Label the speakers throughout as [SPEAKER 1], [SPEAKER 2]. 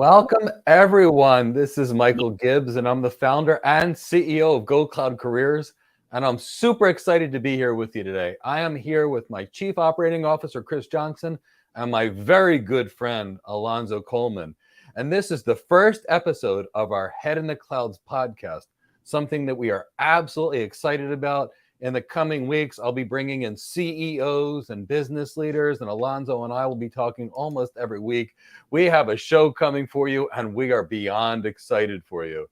[SPEAKER 1] Welcome, everyone. This is Michael Gibbs, and I'm the founder and CEO of Go Cloud Careers, and I'm super excited to be here with you today. I am here with my Chief Operating Officer, Chris Johnson, and my very good friend, Elonzo Coleman. And this is the first episode of our Head in the Clouds podcast, something that we are absolutely excited about. In the coming weeks, I'll be bringing in CEOs and business leaders, and Elonzo and I will be talking almost every week. We have a show coming for you, and we are beyond excited for you.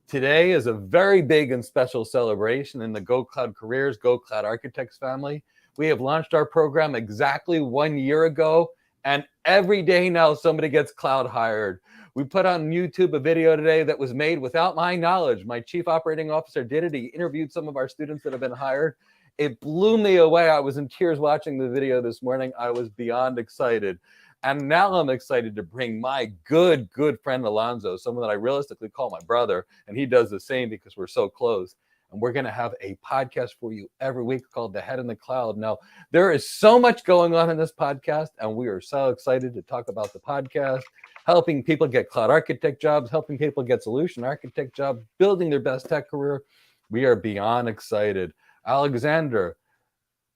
[SPEAKER 1] Today is a very big and special celebration in the Go Cloud Careers, Go Cloud Architects family. We have launched our program exactly 1 year ago, and every day now somebody gets cloud hired. We put on YouTube a video today that was made without my knowledge. My Chief Operating Officer did it. He interviewed some of our students that have been hired. It blew me away. I was in tears watching the video this morning. I was beyond excited. And now I'm excited to bring my good friend Elonzo, someone that I realistically call my brother, and he does the same because we're so close. And we're going to have a podcast for you every week called The Head in the Cloud. Now, there is so much going on in this podcast, and we are so excited to talk about the podcast, helping people get cloud architect jobs, helping people get solution architect jobs, building their best tech career. We are beyond excited. Alexander,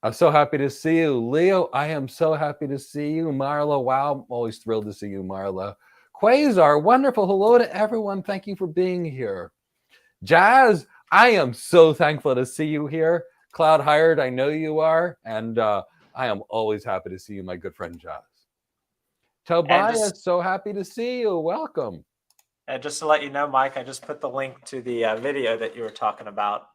[SPEAKER 1] I'm so happy to see you. Leo, I am so happy to see you. Marla, wow, I'm always thrilled to see you, Marla. Quasar, wonderful. Hello to everyone. Thank you for being here. Jazz, I am so thankful to see you here. Cloud hired, I know you are. And I am always happy to see you, my good friend Jazz. Tobias, so happy to see you. Welcome.
[SPEAKER 2] And just to let you know, Mike, I just put the link to the video that you were talking about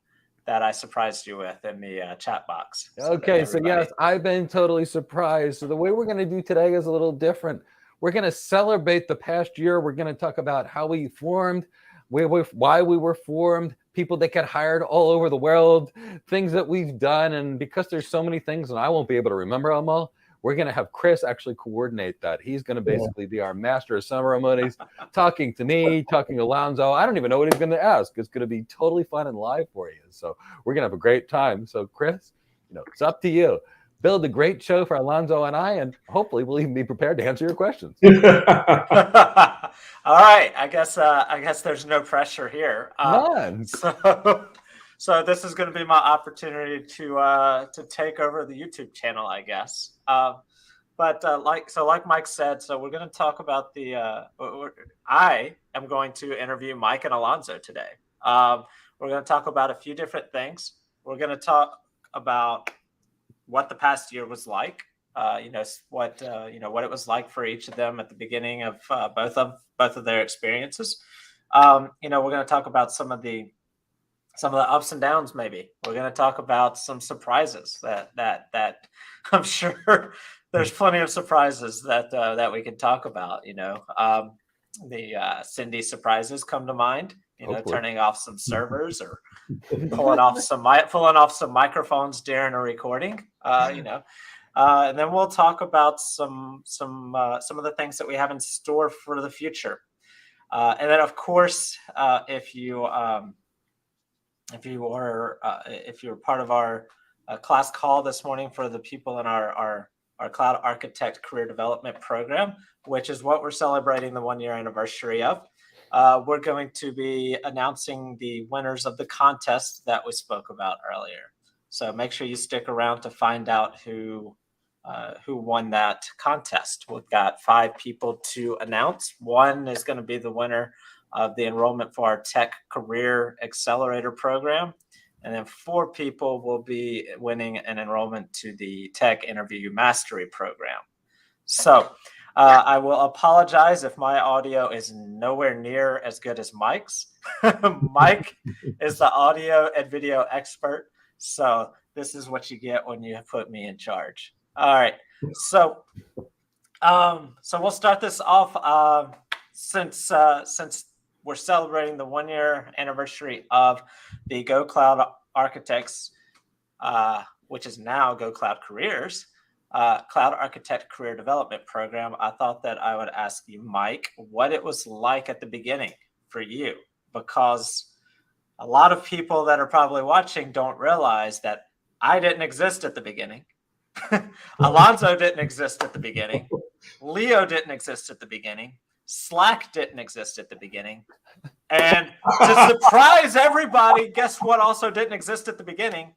[SPEAKER 2] that I surprised you with in the chat box.
[SPEAKER 1] Okay, so yes, I've been totally surprised. So the way we're going to do today is a little different. We're going to celebrate the past year. We're going to talk about how we formed, why we were formed, people that get hired all over the world, things that we've done. And because there's so many things and I won't be able to remember them all, we're going to have Chris actually coordinate that. He's going to basically be our master of ceremonies, talking to me, talking to Elonzo. I don't even know what he's going to ask. It's going to be totally fun and live for you. So we're going to have a great time. So Chris, it's up to you. Build a great show for Elonzo and I, and hopefully we'll even be prepared to answer your questions.
[SPEAKER 2] All right. I guess there's no pressure here.
[SPEAKER 1] None.
[SPEAKER 2] So this is going to be my opportunity to take over the YouTube channel, I guess. But like Mike said, so we're going to talk about I am going to interview Mike and Elonzo today. We're going to talk about a few different things. We're going to talk about what the past year was like. What it was like for each of them at the beginning of both of their experiences. We're going to talk about some of the ups and downs. Maybe we're going to talk about some surprises that I'm sure there's plenty of surprises that we can talk about. The Cindy surprises come to mind. Turning off some servers or pulling off some microphones during a recording. And then we'll talk about some of the things that we have in store for the future. And then, of course, if you're part of our class call this morning for the people in our Cloud Architect Career Development Program, which is what we're celebrating the 1 year anniversary of, we're going to be announcing the winners of the contest that we spoke about earlier. So make sure you stick around to find out who won that contest. We've got 5 people to announce. One is going to be the winner of the enrollment for our Tech Career Accelerator program. And then 4 people will be winning an enrollment to the Tech Interview Mastery program. So I will apologize if my audio is nowhere near as good as Mike's. Mike is the audio and video expert. So this is what you get when you put me in charge. All right. So we'll start this off since we're celebrating the 1 year anniversary of the Go Cloud Architects, which is now Go Cloud Careers, Cloud Architect Career Development Program. I thought that I would ask you, Mike, what it was like at the beginning for you, because a lot of people that are probably watching don't realize that I didn't exist at the beginning. Elonzo didn't exist at the beginning. Leo didn't exist at the beginning. Slack didn't exist at the beginning. And to surprise everybody, guess what also didn't exist at the beginning?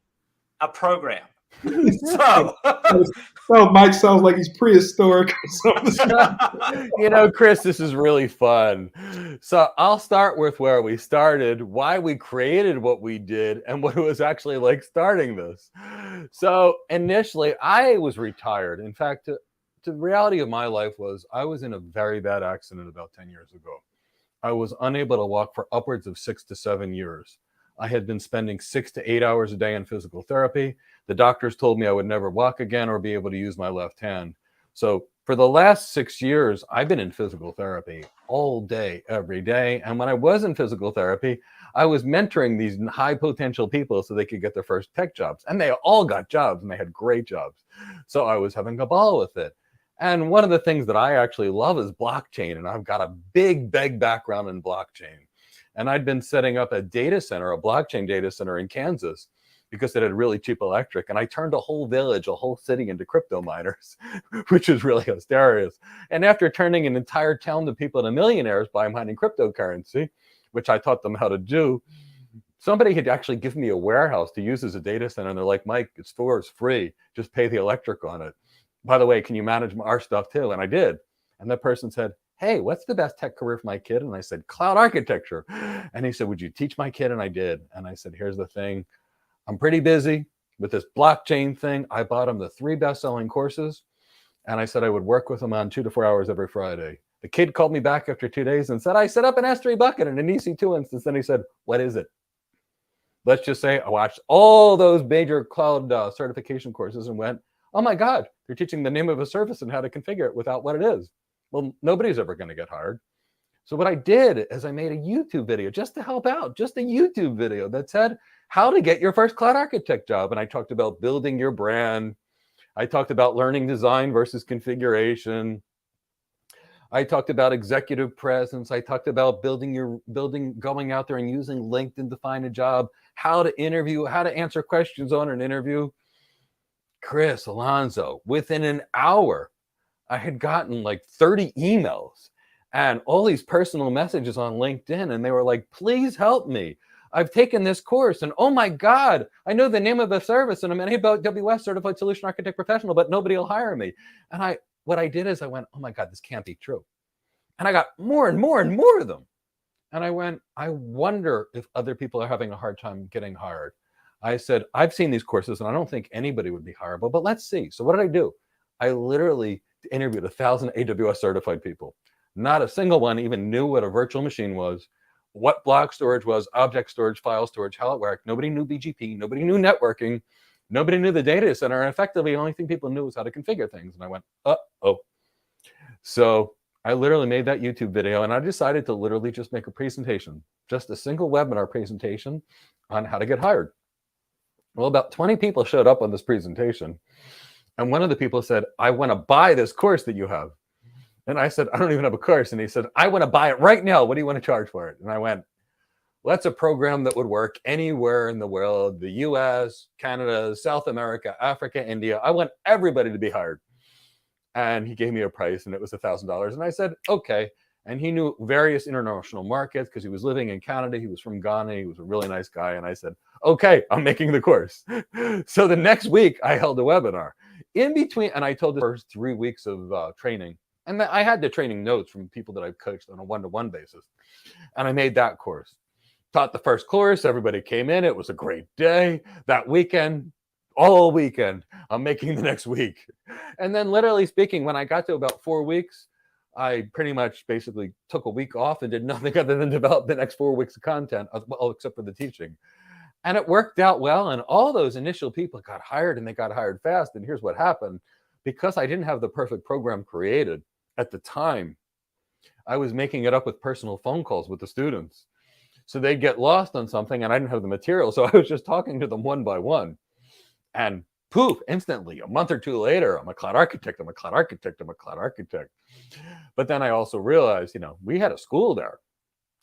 [SPEAKER 2] A program. So
[SPEAKER 3] Mike sounds like he's prehistoric or something.
[SPEAKER 1] Chris, this is really fun. So I'll start with where we started, why we created what we did, and what it was actually like starting this. So initially, I was retired. In fact, the reality of my life was I was in a very bad accident about 10 years ago. I was unable to walk for upwards of 6 to 7 years. I had been spending 6 to 8 hours a day in physical therapy. The doctors told me I would never walk again or be able to use my left hand. So for the last 6 years, I've been in physical therapy all day, every day. And when I was in physical therapy, I was mentoring these high potential people so they could get their first tech jobs. And they all got jobs and they had great jobs. So I was having a ball with it. And one of the things that I actually love is blockchain. And I've got a big background in blockchain. And I'd been setting up a data center, a blockchain data center in Kansas, because it had really cheap electric. And I turned a whole village, a whole city into crypto miners, which is really hilarious. And after turning an entire town of people into millionaires by mining cryptocurrency, which I taught them how to do, somebody had actually given me a warehouse to use as a data center. And they're like, Mike, it's free. Just pay the electric on it. By the way, can you manage our stuff too? And I did. And that person said, hey, what's the best tech career for my kid? And I said, cloud architecture. And he said, would you teach my kid? And I did. And I said, here's the thing. I'm pretty busy with this blockchain thing. I bought him the 3 best-selling courses. And I said I would work with him on 2 to 4 hours every Friday. The kid called me back after 2 days and said, I set up an S3 bucket and an EC2 instance. Then he said, what is it? Let's just say I watched all those major cloud certification courses and went, oh my God, they're teaching the name of a service and how to configure it without what it is. Well, nobody's ever going to get hired. So what I did is I made a YouTube video just to help out, just a YouTube video that said how to get your first cloud architect job. And I talked about building your brand. I talked about learning design versus configuration. I talked about executive presence. I talked about going out there and using LinkedIn to find a job, how to interview, how to answer questions on an interview. Chris, Elonzo, within an hour, I had gotten like 30 emails and all these personal messages on LinkedIn. And they were like, please help me. I've taken this course and oh my God, I know the name of the service and I'm an AWS certified solution architect professional, but nobody will hire me. And what I did is I went, oh my God, this can't be true. And I got more and more and more of them. And I went, I wonder if other people are having a hard time getting hired. I said, I've seen these courses and I don't think anybody would be hireable, but let's see. So what did I do? I literally interviewed 1,000 AWS certified people. Not a single one even knew what a virtual machine was, what block storage was, object storage, file storage, how it worked. Nobody knew BGP. Nobody knew networking. Nobody knew the data center. And effectively, the only thing people knew was how to configure things. And I went, uh-oh. So I literally made that YouTube video and I decided to literally just make a presentation, just a single webinar presentation on how to get hired. Well, about 20 people showed up on this presentation. And one of the people said, I want to buy this course that you have. And I said, I don't even have a course. And he said, I want to buy it right now. What do you want to charge for it? And I went, well, that's a program that would work anywhere in the world, the US, Canada, South America, Africa, India. I want everybody to be hired. And he gave me a price and it was $1,000. And I said, okay. And he knew various international markets because he was living in Canada. He was from Ghana. He was a really nice guy. And I said, okay, I'm making the course. So the next week I held a webinar in between. And I told the first 3 weeks of training. And I had the training notes from people that I've coached on a one-to-one basis. And I made that course. Taught the first course. Everybody came in. It was a great day. That weekend, all weekend, I'm making the next week. And then literally speaking, when I got to about 4 weeks, I pretty much basically took a week off and did nothing other than develop the next 4 weeks of content, well, except for the teaching. And it worked out well. And all those initial people got hired and they got hired fast. And here's what happened. Because I didn't have the perfect program created at the time, I was making it up with personal phone calls with the students. So they'd get lost on something and I didn't have the material. So I was just talking to them one by one. And poof, instantly, a month or two later, I'm a cloud architect, I'm a cloud architect, I'm a cloud architect. But then I also realized, we had a school there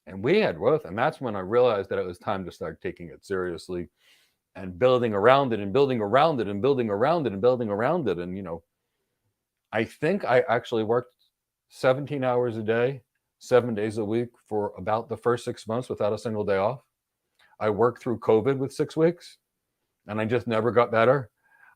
[SPEAKER 1] and we had growth. And that's when I realized that it was time to start taking it seriously and building around it and building around it and building around it and building around it. And, I think I actually worked 17 hours a day 7 days a week for about the first 6 months without a single day off. I worked through COVID with 6 weeks, and I just never got better.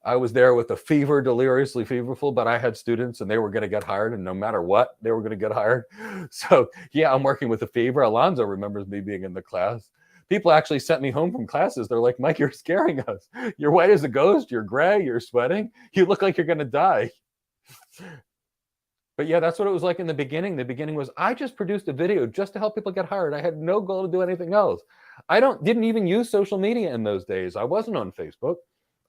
[SPEAKER 1] I was there with a fever, deliriously feverful, but I had students and they were going to get hired, and no matter what, they were going to get hired. So yeah, I'm working with a fever. Elonzo remembers me being in the class. People actually sent me home from classes. They're like, Mike, you're scaring us. You're white as a ghost. You're gray. You're sweating. You look like you're going to die. But yeah, that's what it was like in the beginning. The beginning was, I just produced a video just to help people get hired. I had no goal to do anything else. I didn't even use social media in those days. I wasn't on Facebook.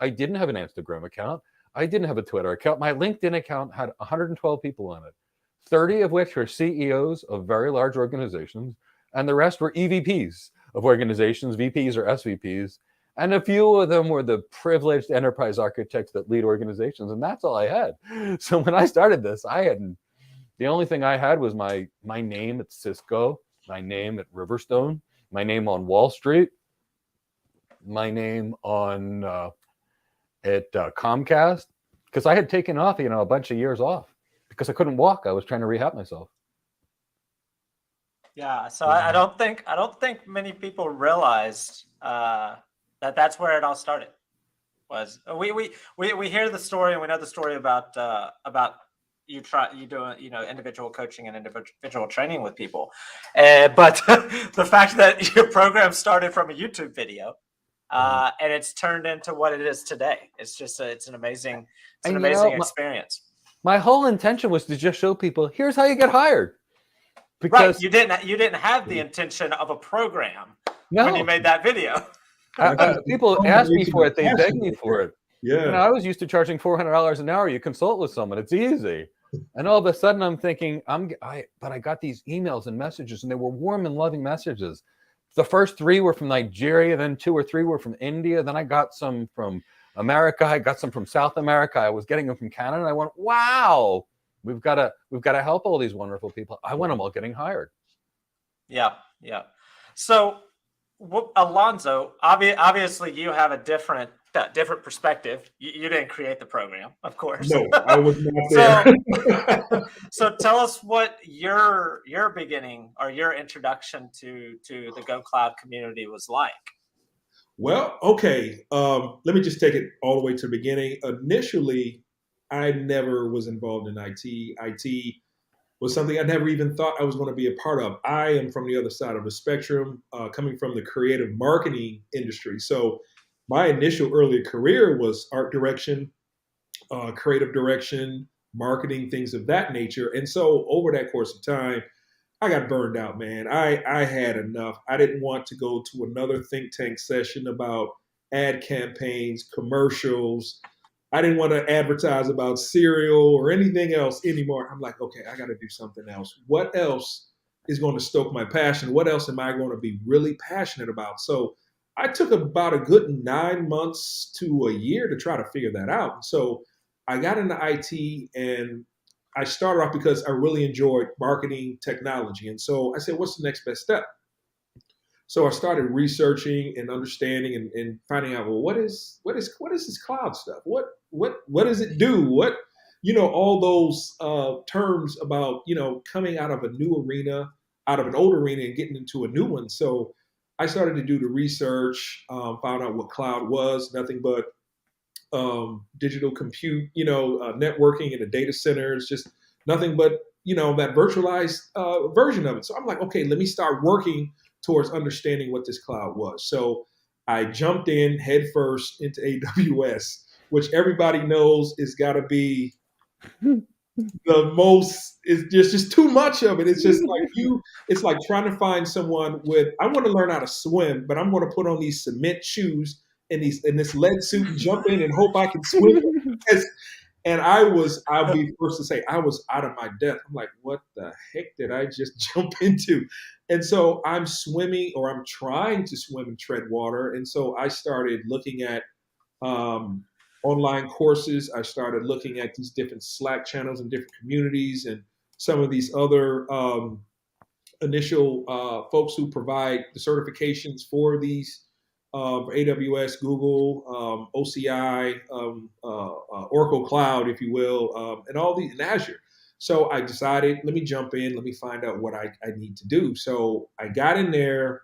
[SPEAKER 1] I didn't have an Instagram account. I didn't have a Twitter account. My LinkedIn account had 112 people on it, 30 of which were CEOs of very large organizations, and the rest were EVPs of organizations, VPs or SVPs, and a few of them were the privileged enterprise architects that lead organizations, and that's all I had. So when I started this, the only thing I had was my name at Cisco, my name at Riverstone, my name on Wall Street, my name on at Comcast, because I had taken off, a bunch of years off because I couldn't walk. I was trying to rehab myself.
[SPEAKER 2] Yeah, so I don't think many people realized that that's where it all started. Was we hear the story, and we know the story about you doing individual coaching and individual training with people, but the fact that your program started from a YouTube video. And it's turned into what it is today. It's just it's an amazing experience.
[SPEAKER 1] My whole intention was to just show people, here's how you get hired.
[SPEAKER 2] Because right, you didn't have the intention of a program when you made that video.
[SPEAKER 1] People ask me for it, they beg me for it.
[SPEAKER 3] Yeah,
[SPEAKER 1] I was used to charging $400 an hour. You consult with someone, it's easy. And all of a sudden, I'm thinking, but I got these emails and messages, and they were warm and loving messages. The first 3 were from Nigeria, then 2 or 3 were from India. Then I got some from America. I got some from South America. I was getting them from Canada. And I went, wow, we've got to help all these wonderful people. I want them all getting hired.
[SPEAKER 2] Yeah. So, Elonzo, obviously you have a different perspective. You didn't create the program, of course.
[SPEAKER 3] No, I was not there.
[SPEAKER 2] So tell us what your beginning or your introduction to the Go Cloud community was like.
[SPEAKER 3] Well, okay. Let me just take it all the way to the beginning. Initially, I never was involved in IT. IT was something I never even thought I was going to be a part of. I am from the other side of the spectrum, coming from the creative marketing industry. So my initial early career was art direction, creative direction, marketing, things of that nature. And so over that course of time, I got burned out, man. I had enough. I didn't want to go to another think tank session about ad campaigns, commercials. I didn't want to advertise about cereal or anything else anymore. I'm like, okay, I got to do something else. What else is going to stoke my passion? What else am I going to be really passionate about? So I took about a good 9 months to a year to try to figure that out. So I got into IT, and I started off because I really enjoyed marketing technology. And so I said, what's the next best step? So I started researching and understanding and finding out, well, what is this cloud stuff? What does it do? What, all those terms about, coming out of a new arena, out of an old arena and getting into a new one. So I started to do the research, found out what cloud was, nothing but digital compute, networking in the data centers, just nothing but, that virtualized version of it. So I'm like, okay, let me start working towards understanding what this cloud was. So I jumped in head first into AWS, which everybody knows is got to be the most, it's just too much of it. It's just like it's like trying to find someone I want to learn how to swim, but I'm going to put on these cement shoes and this lead suit and jump in and hope I can swim. And I'll be first to say, I was out of my depth. I'm like, what the heck did I just jump into? And so I'm swimming, or I'm trying to swim and tread water. And so I started looking at online courses. I started looking at these different Slack channels and different communities and some of these other initial folks who provide the certifications for these AWS, Google, OCI, Oracle Cloud, if you will, and all these, and Azure. So I decided, let me jump in, let me find out what I need to do. So I got in there,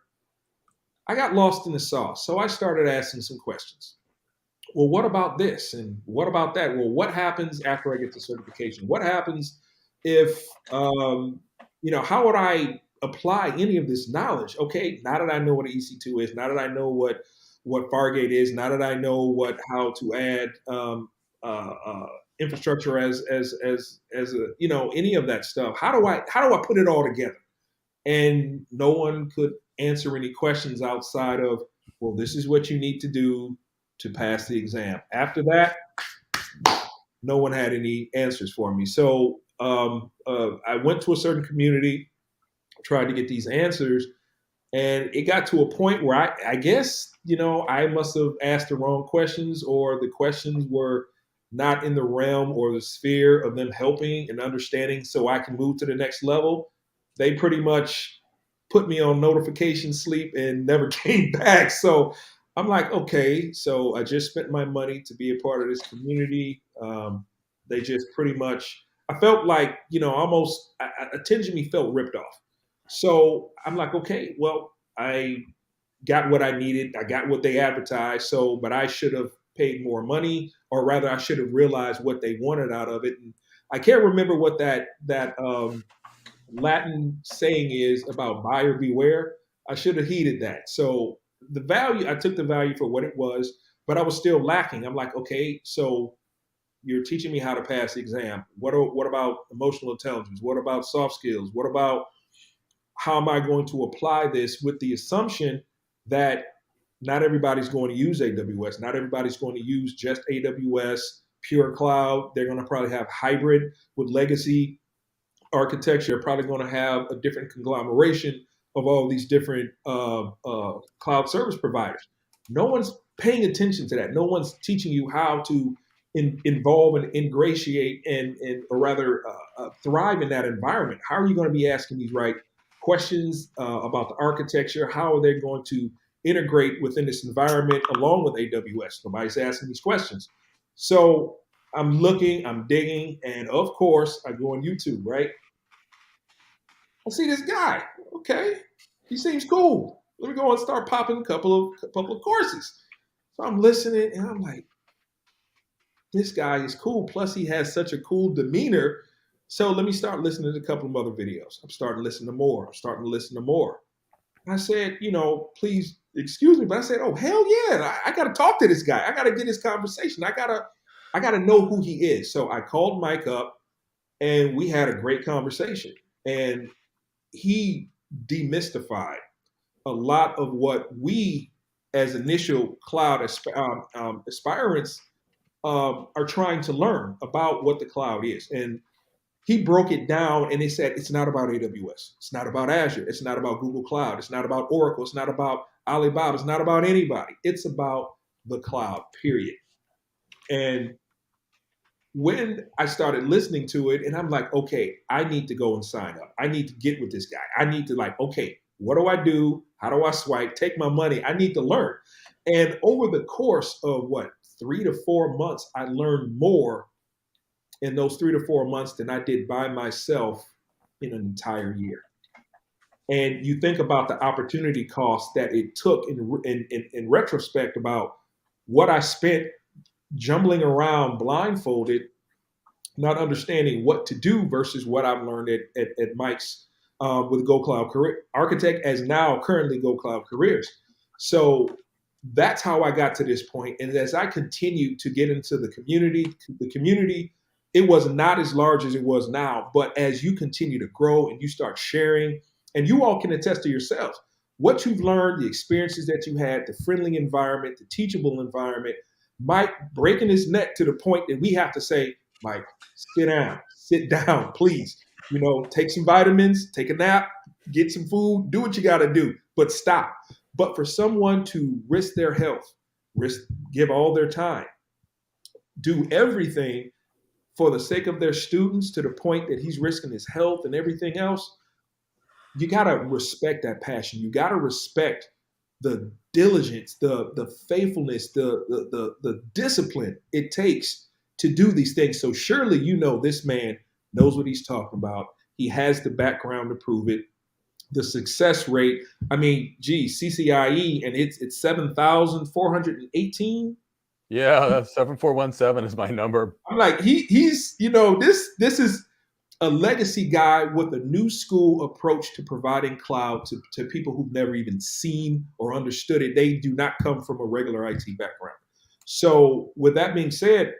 [SPEAKER 3] I got lost in the sauce. So I started asking some questions. Well, what about this? And what about that? Well, what happens after I get the certification? What happens if, how would I apply any of this knowledge? Okay, now that I know what an EC2 is, now that I know what Fargate is, now that I know how to add infrastructure as any of that stuff, how do I put it all together? And no one could answer any questions outside of, well, this is what you need to do to pass the exam. After that, no one had any answers for me. So I went to a certain community, tried to get these answers, and it got to a point where I guess, I must have asked the wrong questions, or the questions were not in the realm or the sphere of them helping and understanding so I can move to the next level. They pretty much put me on notification sleep and never came back. So I'm like, okay, so I just spent my money to be a part of this community. They just pretty much, I felt like, almost a tinge of me felt ripped off. So I'm like, okay, well, I got what I needed. I got what they advertised. So, but I should have paid more money, or rather, I should have realized what they wanted out of it. And I can't remember what that Latin saying is about buyer beware. I should have heeded that. So the value, I took the value for what it was, but I was still lacking. I'm like, okay, so you're teaching me how to pass the exam. What about emotional intelligence? What about soft skills? What about how am I going to apply this, with the assumption that not everybody's going to use AWS. Not everybody's going to use just AWS, pure cloud. They're going to probably have hybrid with legacy architecture. They're probably going to have a different conglomeration of all these different cloud service providers. No one's paying attention to that. No one's teaching you how to involve and ingratiate or rather thrive in that environment. How are you going to be asking these right questions about the architecture? How are they going to integrate within this environment along with AWS? Nobody's asking these questions. So I'm looking, I'm digging, and of course, I go on YouTube, right? I see this guy. Okay, he seems cool. Let me go and start popping a couple of courses. So I'm listening, and I'm like, this guy is cool. Plus, he has such a cool demeanor. So let me start listening to a couple of other videos. I'm starting to listen to more. I said, please excuse me, but I said, oh, hell yeah, I got to talk to this guy. I got to get his conversation. I got to know who he is. So I called Mike up, and we had a great conversation. And he demystified a lot of what we, as initial cloud aspirants, are trying to learn about what the cloud is. And he broke it down, and he said, it's not about AWS. It's not about Azure. It's not about Google Cloud. It's not about Oracle. It's not about Alibaba. It's not about anybody. It's about the cloud, period. And when I started listening to it, and I'm like, okay, I need to go and sign up. I need to get with this guy. I need to okay, what do I do? How do I swipe? Take my money. I need to learn. And over the course of 3 to 4 months, I learned more in those 3 to 4 months than I did by myself in an entire year. And you think about the opportunity cost that it took in retrospect about what I spent jumbling around blindfolded, not understanding what to do versus what I've learned at Mike's with Go Cloud Career Architect, as now currently Go Cloud Careers. So that's how I got to this point. And as I continued to get into the community, it was not as large as it was now. But as you continue to grow and you start sharing, and you all can attest to yourselves, what you've learned, the experiences that you had, the friendly environment, the teachable environment, Mike breaking his neck to the point that we have to say, Mike, sit down, please. Take some vitamins, take a nap, get some food, do what you got to do, but stop. But for someone to risk their health, give all their time, do everything for the sake of their students to the point that he's risking his health and everything else, you got to respect that passion. You got to respect the diligence, the faithfulness, the discipline it takes to do these things. So surely this man knows what he's talking about. He has the background to prove it. The success rate, I mean, CCIE, and it's 7,418.
[SPEAKER 1] Yeah, that's 7417 is my number.
[SPEAKER 3] I'm like, he's, this is a legacy guy with a new school approach to providing cloud to people who've never even seen or understood it. They do not come from a regular IT background. So with that being said,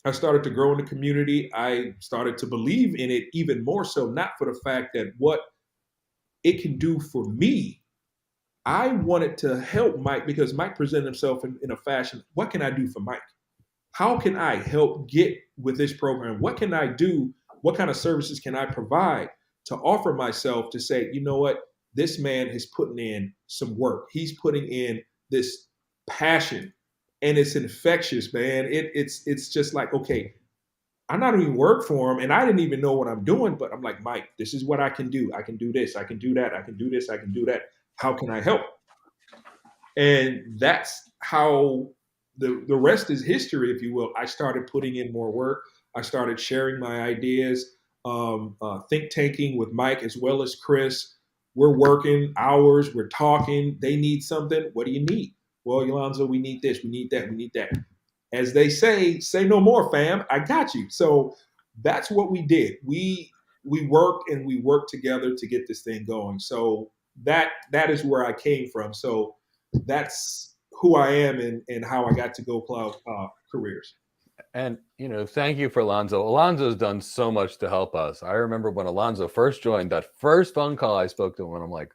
[SPEAKER 3] I started to grow in the community. I started to believe in it even more so, not for the fact that what it can do for me. I wanted to help Mike because Mike presented himself in a fashion. What can I do for Mike? How can I help get with this program? What can I do? What kind of services can I provide to offer myself to say, you know what, this man is putting in some work. He's putting in this passion, and it's infectious, man. It's just like, okay, I'm not even work for him, and I didn't even know what I'm doing, but I'm like, Mike, this is what I can do. I can do this. I can do that. I can do this. I can do that. How can I help? And that's how the rest is history, if you will. I started putting in more work. I started sharing my ideas, think tanking with Mike as well as Chris. We're working hours. We're talking. They need something. What do you need? Well, Elonzo, we need this. We need that. We need that. As they say no more, fam. I got you. So that's what we did. We worked and we worked together to get this thing going. So that is where I came from. So that's who I am and how I got to Go Cloud Careers.
[SPEAKER 1] And, thank you for Elonzo. Elonzo's done so much to help us. I remember when Elonzo first joined, that first phone call I spoke to him, and I'm like,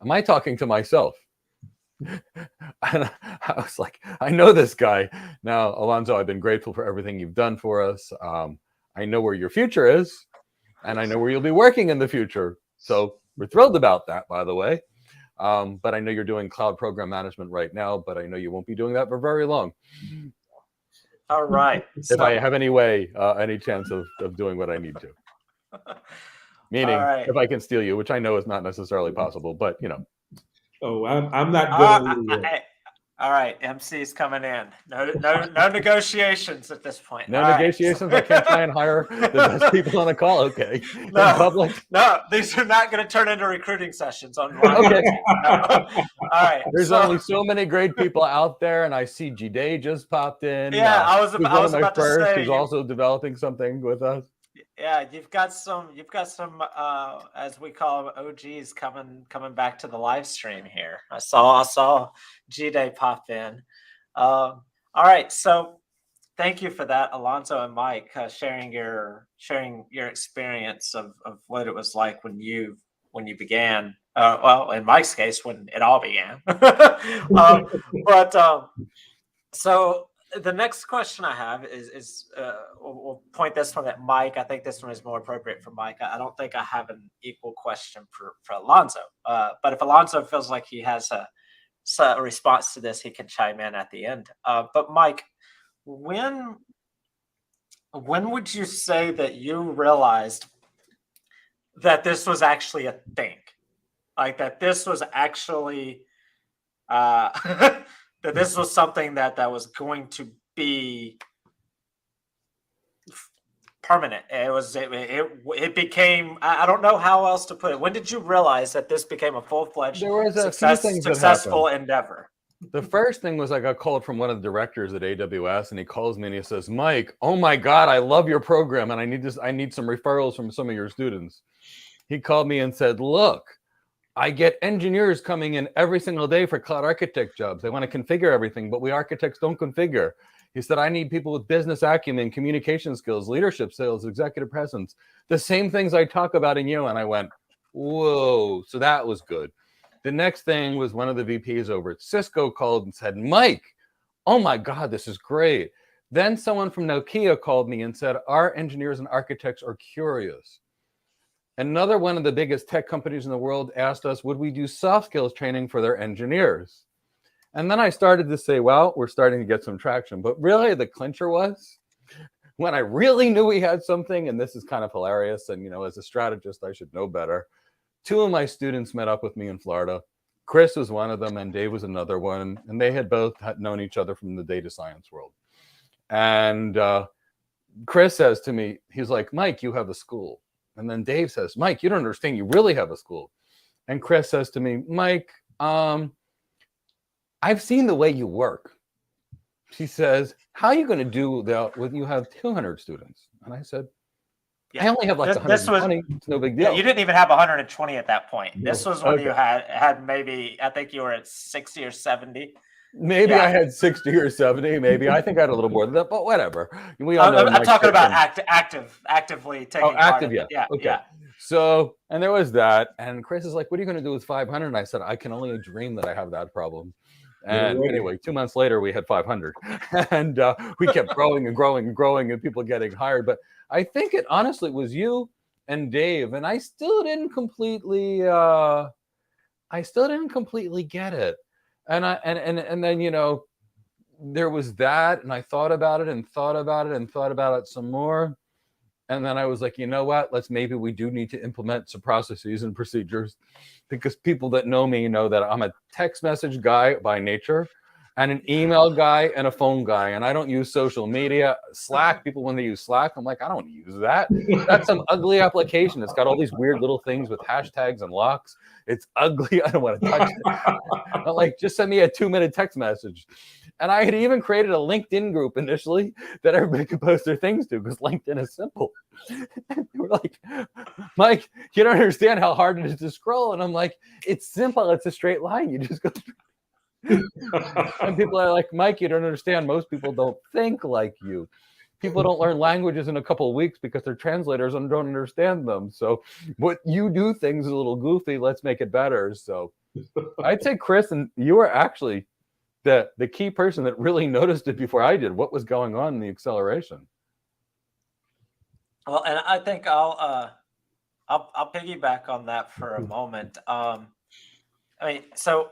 [SPEAKER 1] am I talking to myself? And I was like, I know this guy. Now, Elonzo, I've been grateful for everything you've done for us. I know where your future is, and I know where you'll be working in the future. So we're thrilled about that, by the way. But I know you're doing cloud program management right now, but I know you won't be doing that for very long.
[SPEAKER 2] All right.
[SPEAKER 1] If I have any chance of doing what I need to. Meaning, if I can steal you, which I know is not necessarily possible, but
[SPEAKER 3] Oh, I'm not going to.
[SPEAKER 2] All right, MC's coming in. No negotiations at this point.
[SPEAKER 1] No negotiations. Right. I can't try and hire the best people on a call. Okay.
[SPEAKER 2] No,
[SPEAKER 1] in public.
[SPEAKER 2] No, these are not going to turn into recruiting sessions online. Okay. No. All right.
[SPEAKER 1] There's only so many great people out there, and I see G-Day just popped in.
[SPEAKER 2] Yeah, I was about to say
[SPEAKER 1] who's also developing something with us.
[SPEAKER 2] Yeah, you've got some as we call them, OGs coming back to the live stream here. I saw G-Day pop in. All right, so thank you for that, Elonzo and Mike, sharing your experience of what it was like when you began. Well, in Mike's case, when it all began. So the next question I have is we'll point this one at Mike. I think this one is more appropriate for Mike. I don't think I have an equal question for Elonzo. But if Elonzo feels like he has a response to this, he can chime in at the end. But Mike, when would you say that you realized that this was actually a thing? Like that this was actually that this was something that was going to be permanent. It became, I don't know how else to put it. When did you realize that this became a full-fledged successful endeavor?
[SPEAKER 1] The first thing was I got called from one of the directors at AWS, and he calls me and he says, Mike, oh my God, I love your program, and I need some referrals from some of your students. He called me and said, look, I get engineers coming in every single day for cloud architect jobs. They want to configure everything, but we architects don't configure. He said, I need people with business acumen, communication skills, leadership skills, executive presence, the same things I talk about in you. And I went, whoa. So that was good. The next thing was one of the VPs over at Cisco called and said, Mike, oh my God, this is great. Then someone from Nokia called me and said, our engineers and architects are curious. Another one of the biggest tech companies in the world asked us, would we do soft skills training for their engineers? And then I started to say, well, we're starting to get some traction. But really the clincher was when I really knew we had something, and this is kind of hilarious. And, as a strategist, I should know better. Two of my students met up with me in Florida. Chris was one of them, and Dave was another one. And they had both known each other from the data science world. And Chris says to me, he's like, Mike, you have a school. And then Dave says, Mike, you don't understand. You really have a school. And Chris says to me, Mike, I've seen the way you work. She says, how are you going to do that when you have 200 students? And I said, I only have like 120. It's no big deal.
[SPEAKER 2] Yeah, you didn't even have 120 at that point.
[SPEAKER 3] No.
[SPEAKER 2] This was when you had maybe, I think you were at 60 or 70.
[SPEAKER 1] Maybe I had 60 or 70. Maybe I think I had a little more than that, but whatever. We all know
[SPEAKER 2] I'm talking about actively taking part of it.
[SPEAKER 1] Yeah. Okay. Yeah. So, and there was that. And Chris is like, what are you going to do with 500? And I said, I can only dream that I have that problem. And anyway, 2 months later, we had 500. And we kept growing and growing and growing and people getting hired. But I think it honestly was you and Dave. And I still didn't completely get it. And then, you know, there was that, and I thought about it and thought about it and thought about it some more. And then I was like, you know what, maybe we do need to implement some processes and procedures, because people that know me know that I'm a text message guy by nature and an email guy and a phone guy. And I don't use social media. Slack, people, when they use Slack, I'm like, I don't use that. That's some ugly application. It's got all these weird little things with hashtags and locks. It's ugly. I don't want to touch it. I'm like, just send me a 2-minute text message. And I had even created a LinkedIn group initially that everybody could post their things to, because LinkedIn is simple. And they were like, Mike, you don't understand how hard it is to scroll. And I'm like, it's simple. It's a straight line. You just go and people are like, Mike, you don't understand. Most people don't think like you. People don't learn languages in a couple of weeks because their translators don't understand them. So what you do things is a little goofy. Let's make it better. So I'd say, Chris, and you were actually the key person that really noticed it before I did. What was going on in the acceleration?
[SPEAKER 2] Well, and I think I'll piggyback on that for a moment. I mean, so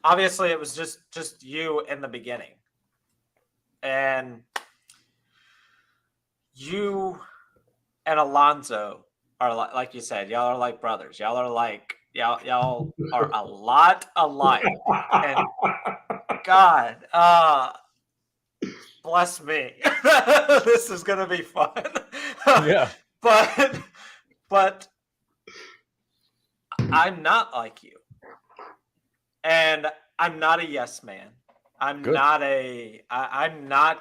[SPEAKER 2] obviously it was just you in the beginning, and you and Elonzo are like you said, y'all are like brothers. Y'all are a lot alike. And God, bless me. This is gonna be fun.
[SPEAKER 1] Yeah.
[SPEAKER 2] But I'm not like you. And I'm not a yes man. I'm not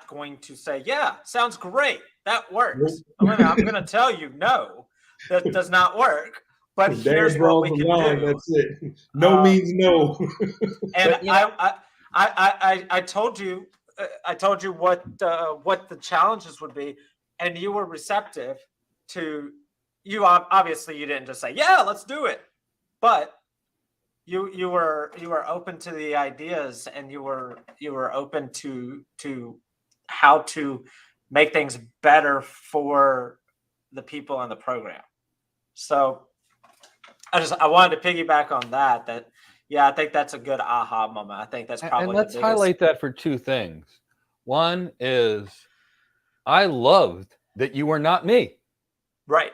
[SPEAKER 2] going to say, yeah, sounds great. That works. I'm gonna tell you, no, that does not work. But here's what we can do.
[SPEAKER 3] That's it. No means no.
[SPEAKER 2] And I told you what the challenges would be, and you were receptive to. You obviously, you didn't just say, yeah, let's do it, but you were open to the ideas, and you were open to how to make things better for the people in the program. So I wanted to piggyback on that. Yeah, I think that's a good aha moment. I think that's probably.
[SPEAKER 1] And let's highlight that for two things. One is, I loved that you were not me.
[SPEAKER 2] Right.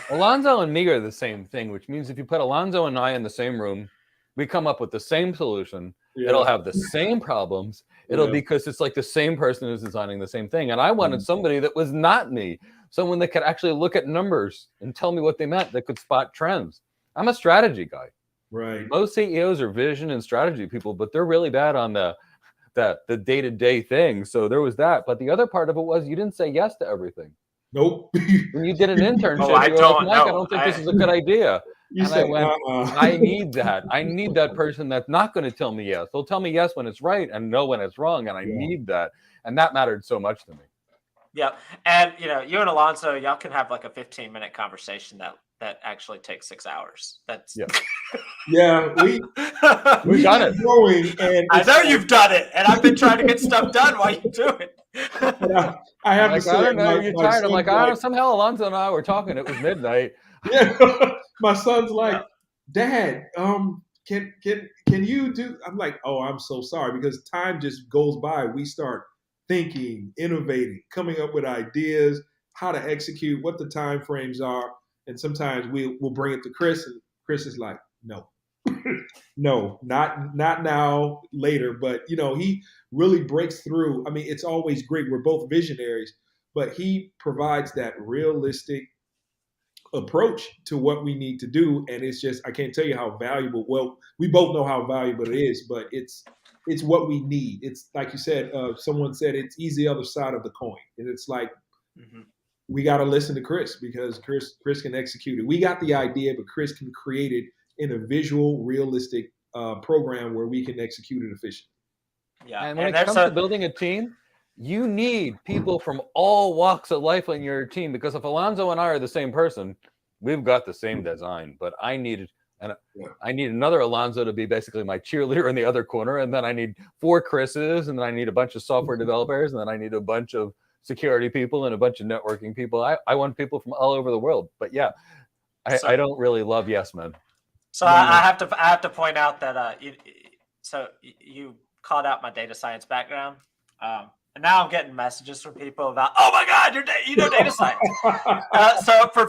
[SPEAKER 1] Elonzo and me are the same thing, which means if you put Elonzo and I in the same room, we come up with the same solution. Yeah. It'll have the same problems. It'll because it's like the same person who's designing the same thing. And I wanted somebody that was not me, someone that could actually look at numbers and tell me what they meant, that could spot trends. I'm a strategy guy.
[SPEAKER 3] Right.
[SPEAKER 1] Most CEOs are vision and strategy people, but they're really bad on the day-to-day thing. So there was that. But the other part of it was you didn't say yes to everything.
[SPEAKER 3] Nope.
[SPEAKER 1] When you did an internship, I don't think this is a good idea. I went, I need that. I need that person that's not going to tell me yes. They'll tell me yes when it's right and no when it's wrong. And I need that. And that mattered so much to me.
[SPEAKER 2] Yeah. And, you and Alonso, y'all can have like a 15-minute conversation that actually takes 6 hours. That's
[SPEAKER 3] we've done it. And
[SPEAKER 2] I know you've done it, and I've been trying to get stuff done while you do it.
[SPEAKER 3] I have to say,
[SPEAKER 1] I don't know, you're tired. I'm like, I don't know. Somehow Alonzo and I were talking. It was midnight.
[SPEAKER 3] Yeah, my son's like, Dad, can you do? I'm like, oh, I'm so sorry, because time just goes by. We start thinking, innovating, coming up with ideas, how to execute, what the time frames are. And sometimes we'll bring it to Chris, and Chris is like, no, no, not now, later. But, he really breaks through. I mean, it's always great. We're both visionaries, but he provides that realistic approach to what we need to do. And it's just, I can't tell you how valuable, well, we both know how valuable it is, but it's what we need. It's like you said, someone said it's easy other side of the coin. And it's like, we got to listen to Chris because Chris can execute it. We got the idea, but Chris can create it in a visual, realistic program where we can execute it efficiently.
[SPEAKER 1] Yeah. And when it comes to building a team, you need people from all walks of life on your team, because if Elonzo and I are the same person, we've got the same design, but I need another Elonzo to be basically my cheerleader in the other corner. And then I need 4 Chris's, and then I need a bunch of software developers, and then I need a bunch of security people and a bunch of networking people. I want people from all over the world. But yeah, I don't really love yes men.
[SPEAKER 2] So I have to point out that you called out my data science background. And now I'm getting messages from people about, oh my God, you know data science. So for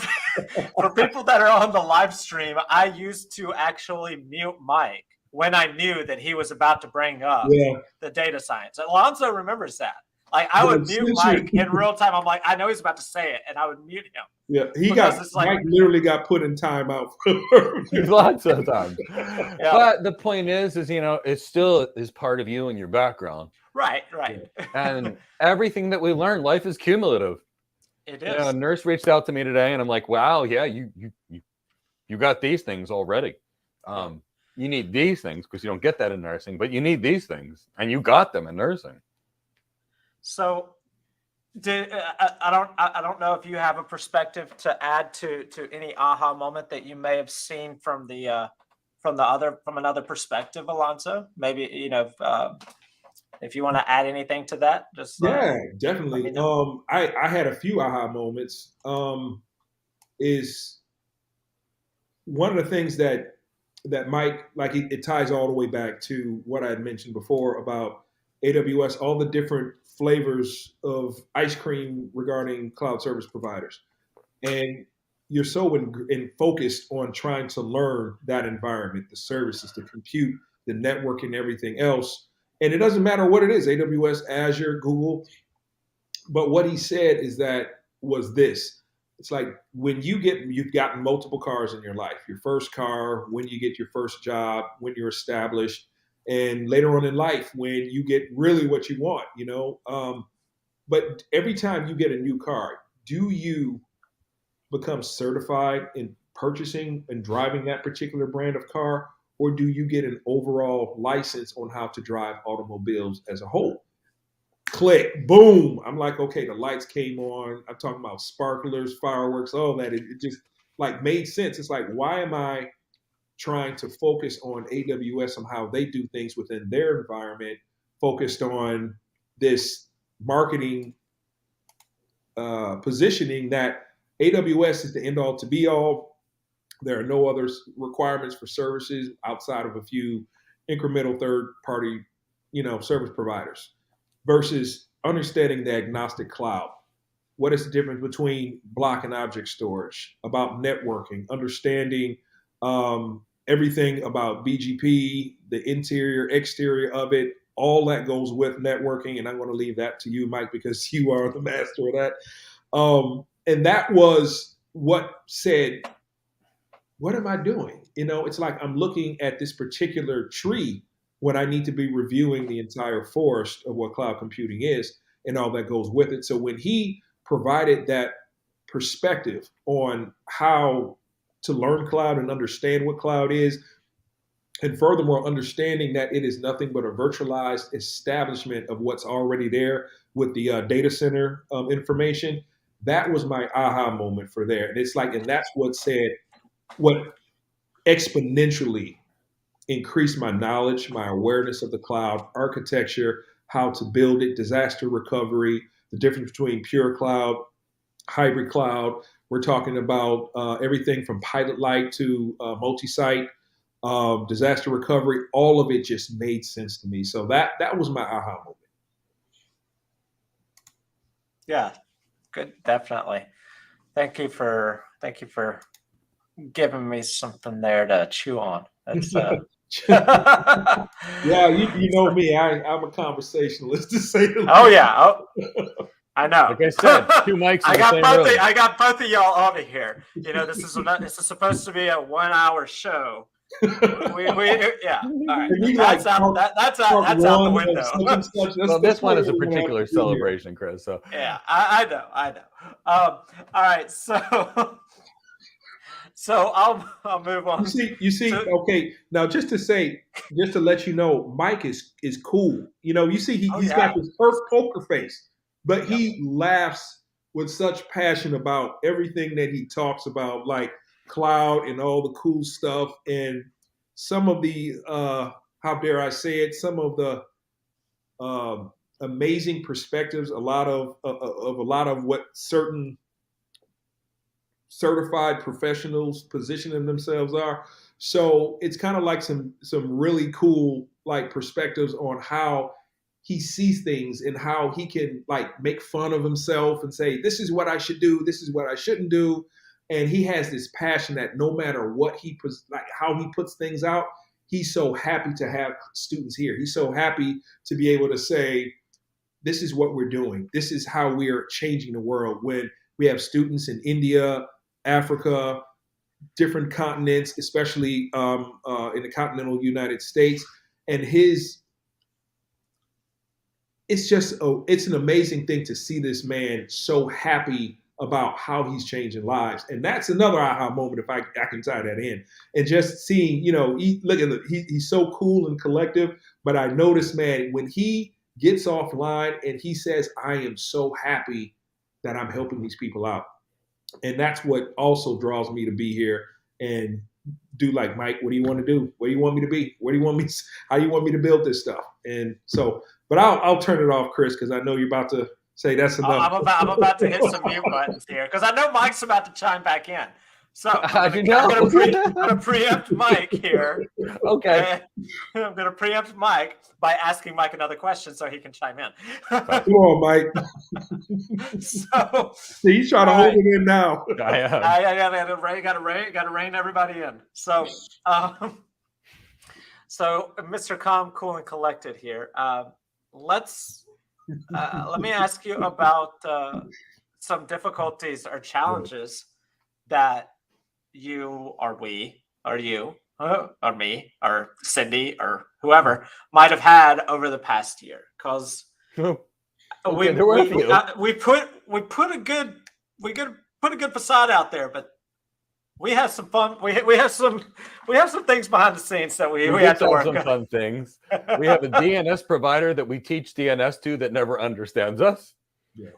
[SPEAKER 2] people that are on the live stream, I used to actually mute Mike when I knew that he was about to bring up the data science. Alonzo remembers that. Like I would mute Mike in real time. I'm like, I know he's about to say it, and I would mute him.
[SPEAKER 3] Yeah, Mike literally got put in timeout
[SPEAKER 1] lots of times. Yeah. But the point is it still is part of you and your background.
[SPEAKER 2] Right.
[SPEAKER 1] And everything that we learn, life is cumulative.
[SPEAKER 2] It is.
[SPEAKER 1] A nurse reached out to me today, and I'm like, wow, yeah, you got these things already. You need these things because you don't get that in nursing, but you need these things, and you got them in nursing. So,
[SPEAKER 2] I don't know if you have a perspective to add to any aha moment that you may have seen from another perspective, Elonzo. Maybe if you want to add anything to that, just
[SPEAKER 3] definitely. I had a few aha moments. Is one of the things that Mike, like it ties all the way back to what I had mentioned before about AWS, all the different flavors of ice cream regarding cloud service providers. And you're so focused on trying to learn that environment, the services, the compute, the networking, everything else. And it doesn't matter what it is, AWS, Azure, Google. But what he said was this. It's like when you've gotten multiple cars in your life, your first car, when you get your first job, when you're established, and later on in life, when you get really what you want, but every time you get a new car, do you become certified in purchasing and driving that particular brand of car? Or do you get an overall license on how to drive automobiles as a whole? Click, boom. I'm like, okay, the lights came on. I'm talking about sparklers, fireworks, all that. It just like made sense. It's like, why am I trying to focus on AWS and how they do things within their environment, focused on this marketing positioning that AWS is the end all to be all. There are no other requirements for services outside of a few incremental third-party, service providers, versus understanding the agnostic cloud. What is the difference between block and object storage? About networking, understanding everything about BGP, the interior, exterior of it, all that goes with networking. And I'm going to leave that to you, Mike, because you are the master of that. And that was what said, what am I doing? It's like I'm looking at this particular tree when I need to be reviewing the entire forest of what cloud computing is and all that goes with it. So when he provided that perspective on how to learn cloud and understand what cloud is, and furthermore, understanding that it is nothing but a virtualized establishment of what's already there with the data center information, that was my aha moment for there. And it's like, and that's what exponentially increased my knowledge, my awareness of the cloud architecture, how to build it, disaster recovery, the difference between pure cloud, hybrid cloud. We're talking about everything from pilot light to multi-site, disaster recovery. All of it just made sense to me. So that was my aha moment.
[SPEAKER 2] Yeah, good, definitely. Thank you for giving me something there to chew on. That's
[SPEAKER 3] yeah, you know me. I'm a conversationalist, to say the least.
[SPEAKER 2] Oh yeah. I know.
[SPEAKER 1] Like I said, 2 mics in the same room.
[SPEAKER 2] I got both of y'all on here. This is supposed to be a 1-hour show. Yeah. All right. That's out the window.
[SPEAKER 3] Such.
[SPEAKER 1] Well, this one is a particular celebration, Chris. So
[SPEAKER 2] yeah, I know. All right. So I'll move on.
[SPEAKER 3] You see. Okay, now just to let you know, Mike is cool. You see, he's got this poker face, but he laughs with such passion about everything that he talks about, like cloud and all the cool stuff, and some of the how dare I say it, some of the amazing perspectives, a lot of what certain certified professionals positioning themselves are. So it's kind of like some really cool like perspectives on how he sees things and how he can like make fun of himself and say, this is what I should do, this is what I shouldn't do. And he has this passion that no matter what how he puts things out, he's so happy to have students here. He's so happy to be able to say, this is what we're doing. This is how we are changing the world. When we have students in India, Africa, different continents, especially in the continental United States. And it's an amazing thing to see this man so happy about how he's changing lives. And that's another aha moment, if I can tie that in. And just seeing, he's so cool and collective, but I noticed, man, when he gets offline and he says, I am so happy that I'm helping these people out. And that's what also draws me to be here and do like, Mike, what do you want to do? Where do you want me to be? How do you want me to build this stuff? And so, but I'll turn it off, Chris, because I know you're about to say that's enough.
[SPEAKER 2] I'm about to hit some mute buttons here because I know Mike's about to chime back in. So I'm going to preempt Mike here.
[SPEAKER 1] Okay.
[SPEAKER 2] I'm going to preempt Mike by asking Mike another question so he can chime in.
[SPEAKER 3] Come on, Mike.
[SPEAKER 2] So
[SPEAKER 3] he's trying to hold it in now.
[SPEAKER 2] I got to rein everybody in. So, so Mr. Calm, Cool, and Collected here. Let me ask you about some difficulties or challenges that you or we or you or me or Cindy or whoever might have had over the past year, because we put a good facade out there, but we have some fun. We have some things behind the scenes that we have to work on.
[SPEAKER 1] Some fun things. We have a DNS provider that we teach DNS to that never understands us.
[SPEAKER 3] Yeah.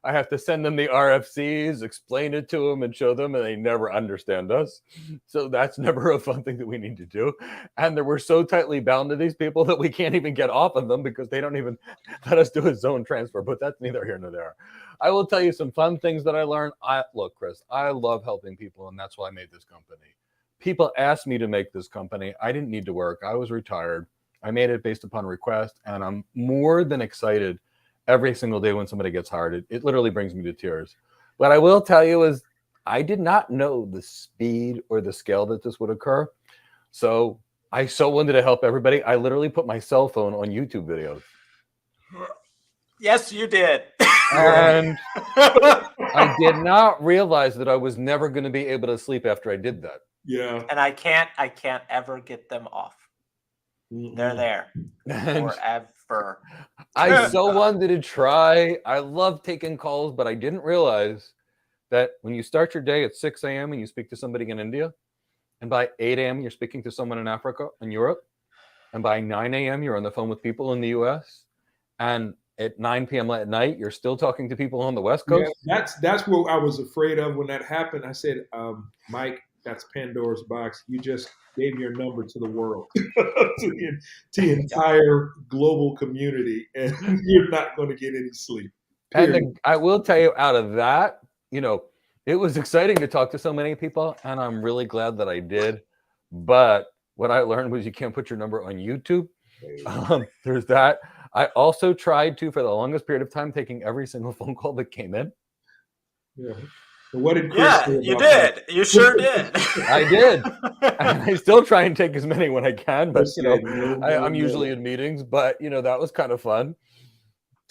[SPEAKER 1] I have to send them the RFCs, explain it to them, and show them, and they never understand us. So that's never a fun thing that we need to do. And we're so tightly bound to these people that we can't even get off of them because they don't even let us do a zone transfer. But that's neither here nor there. I will tell you some fun things that I learned. Look, Chris, I love helping people, and that's why I made this company. People asked me to make this company. I didn't need to work. I was retired. I made it based upon request, and I'm more than excited every single day when somebody gets hired. It literally brings me to tears. What I will tell you is I did not know the speed or the scale that this would occur. So I so wanted to help everybody. I literally put my cell phone on YouTube videos.
[SPEAKER 2] Yes, you did.
[SPEAKER 1] And I did not realize that I was never going to be able to sleep after I did that.
[SPEAKER 3] Yeah.
[SPEAKER 2] And I can't ever get them off. They're there forever.
[SPEAKER 1] I so wanted to try. I love taking calls, but I didn't realize that when you start your day at 6 a.m. and you speak to somebody in India, and by 8 a.m. you're speaking to someone in Africa and Europe, and by 9 a.m. you're on the phone with people in the U.S., and at 9 p.m. at night you're still talking to people on the West Coast.
[SPEAKER 3] Yeah, that's what I was afraid of when that happened. I said, Mike, that's Pandora's box. You just gave your number to the world, to the entire global community, and you're not going to get any sleep.
[SPEAKER 1] And I will tell you, out of that, it was exciting to talk to so many people, and I'm really glad that I did. But what I learned was you can't put your number on YouTube. There's that. I also tried to, for the longest period of time, taking every single phone call that came in.
[SPEAKER 3] Yeah. What did Chris say about
[SPEAKER 2] you did. That? You sure did.
[SPEAKER 1] I did. And I still try and take as many when I can, but I'm usually in meetings. But that was kind of fun.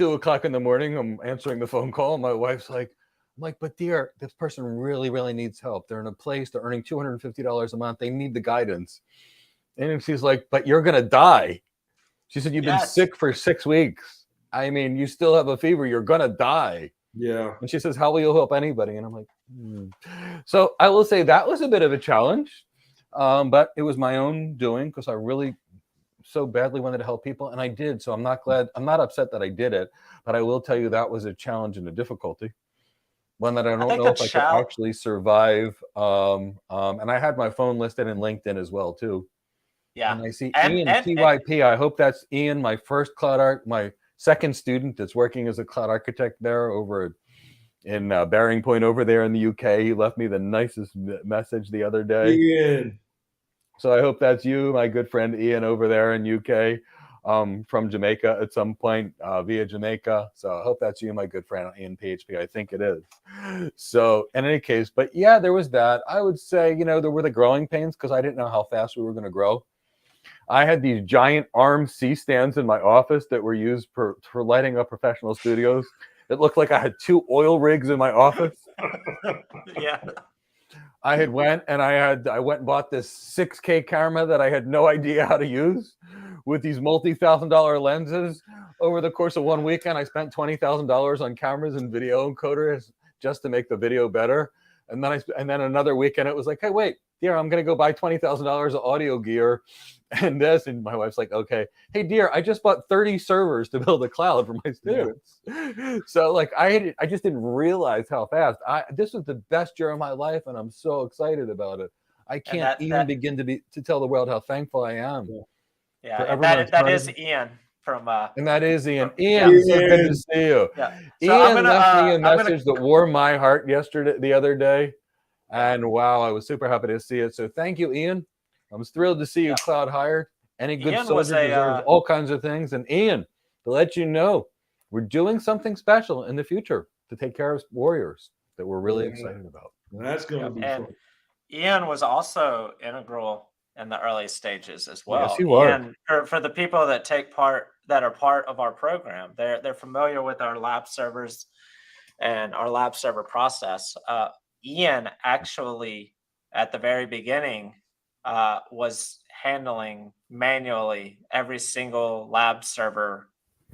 [SPEAKER 1] 2:00 in the morning. I'm answering the phone call. My wife's like, I'm like, but dear, this person really, really needs help. They're in a place, they're earning $250 a month. They need the guidance. And she's like, but you're going to die. She said, you've been
[SPEAKER 2] Yes.
[SPEAKER 1] sick for 6 weeks. I mean, you still have a fever. You're going to die.
[SPEAKER 3] Yeah.
[SPEAKER 1] And she says, how will you help anybody? And I'm like, So I will say that was a bit of a challenge, but it was my own doing because I really so badly wanted to help people. And I did. So I'm not upset that I did it, but I will tell you that was a challenge and a difficulty. One that I don't know if I could actually survive. And I had my phone listed in LinkedIn as well, too.
[SPEAKER 2] Yeah.
[SPEAKER 1] And I see Ian, TYP. I hope that's Ian, my first my second student that's working as a cloud architect there over in Bearing Point over there in the UK. He left me the nicest message the other day.
[SPEAKER 3] Ian.
[SPEAKER 1] So I hope that's you, my good friend Ian over there in UK. From Jamaica at some point via Jamaica. So I hope that's you, my good friend Ian PHP. I think it is. So in any case, but yeah, there was that. I would say, there were the growing pains because I didn't know how fast we were going to grow. I had these giant arm C-stands in my office that were used for lighting up professional studios. It looked like I had 2 oil rigs in my office.
[SPEAKER 2] Yeah.
[SPEAKER 1] I went and bought this 6K camera that I had no idea how to use with these multi-$1,000 lenses. Over the course of 1 weekend, I spent $20,000 on cameras and video encoders just to make the video better. And then another weekend, it was like, hey, wait, dear, I'm going to go buy $20,000 of audio gear and this. And my wife's like, okay, hey, dear, I just bought 30 servers to build a cloud for my students. Yeah. So like, I just didn't realize how fast. This was the best year of my life, and I'm so excited about it. I can't begin to tell the world how thankful I am.
[SPEAKER 2] Yeah, and that is Ian.
[SPEAKER 1] And that is Ian. Ian, so good to see you. Yeah. So Ian left me a message that warmed my heart the other day. And wow, I was super happy to see it. So thank you, Ian. I was thrilled to see you cloud hired. Any good soldier deserves all kinds of things. And Ian, to let you know, we're doing something special in the future to take care of warriors that we're really excited about.
[SPEAKER 3] Well, that's going to be fun.
[SPEAKER 2] Ian was also integral in the early stages as well.
[SPEAKER 1] Yes, he was.
[SPEAKER 2] And for the people that are part of our program, they're familiar with our lab servers and our lab server process. Ian actually, at the very beginning, was handling manually every single lab server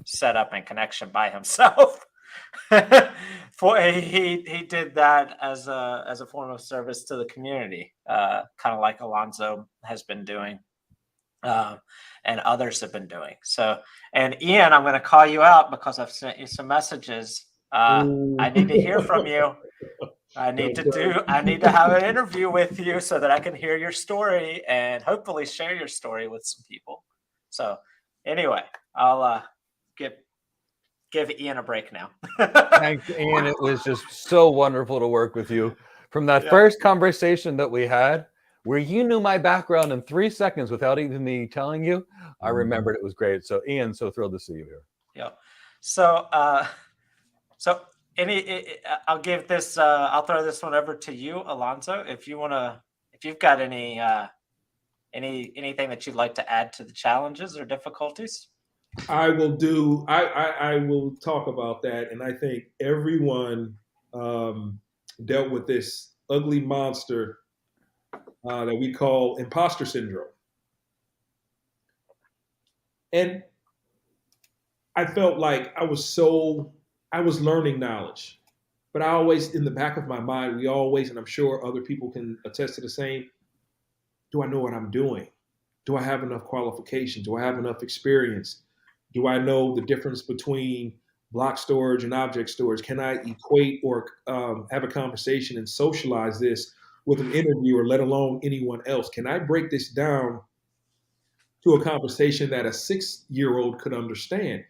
[SPEAKER 2] setup and connection by himself. He did that as a form of service to the community, kind of like Elonzo has been doing, and others have been doing. So, and Ian, I'm going to call you out because I've sent you some messages. I need to hear from you. I need to have an interview with you so that I can hear your story and hopefully share your story with some people. So, anyway, I'll give Ian a break now.
[SPEAKER 1] Thanks, Ian. It was just so wonderful to work with you. From that first conversation that we had, where you knew my background in 3 seconds without even me telling you, I remembered. It was great. So, Ian, so thrilled to see you here.
[SPEAKER 2] Yeah. So, I'll give this. I'll throw this one over to you, Elonzo. If you've got anything that you'd like to add to the challenges or difficulties.
[SPEAKER 3] I will do. I will talk about that, and I think everyone dealt with this ugly monster that we call imposter syndrome, and I felt like I was learning knowledge, but I always, in the back of my mind, and I'm sure other people can attest to the same. Do I know what I'm doing? Do I have enough qualifications? Do I have enough experience? Do I know the difference between block storage and object storage? Can I equate or have a conversation and socialize this with an interviewer, let alone anyone else? Can I break this down to a conversation that a 6-year-old could understand?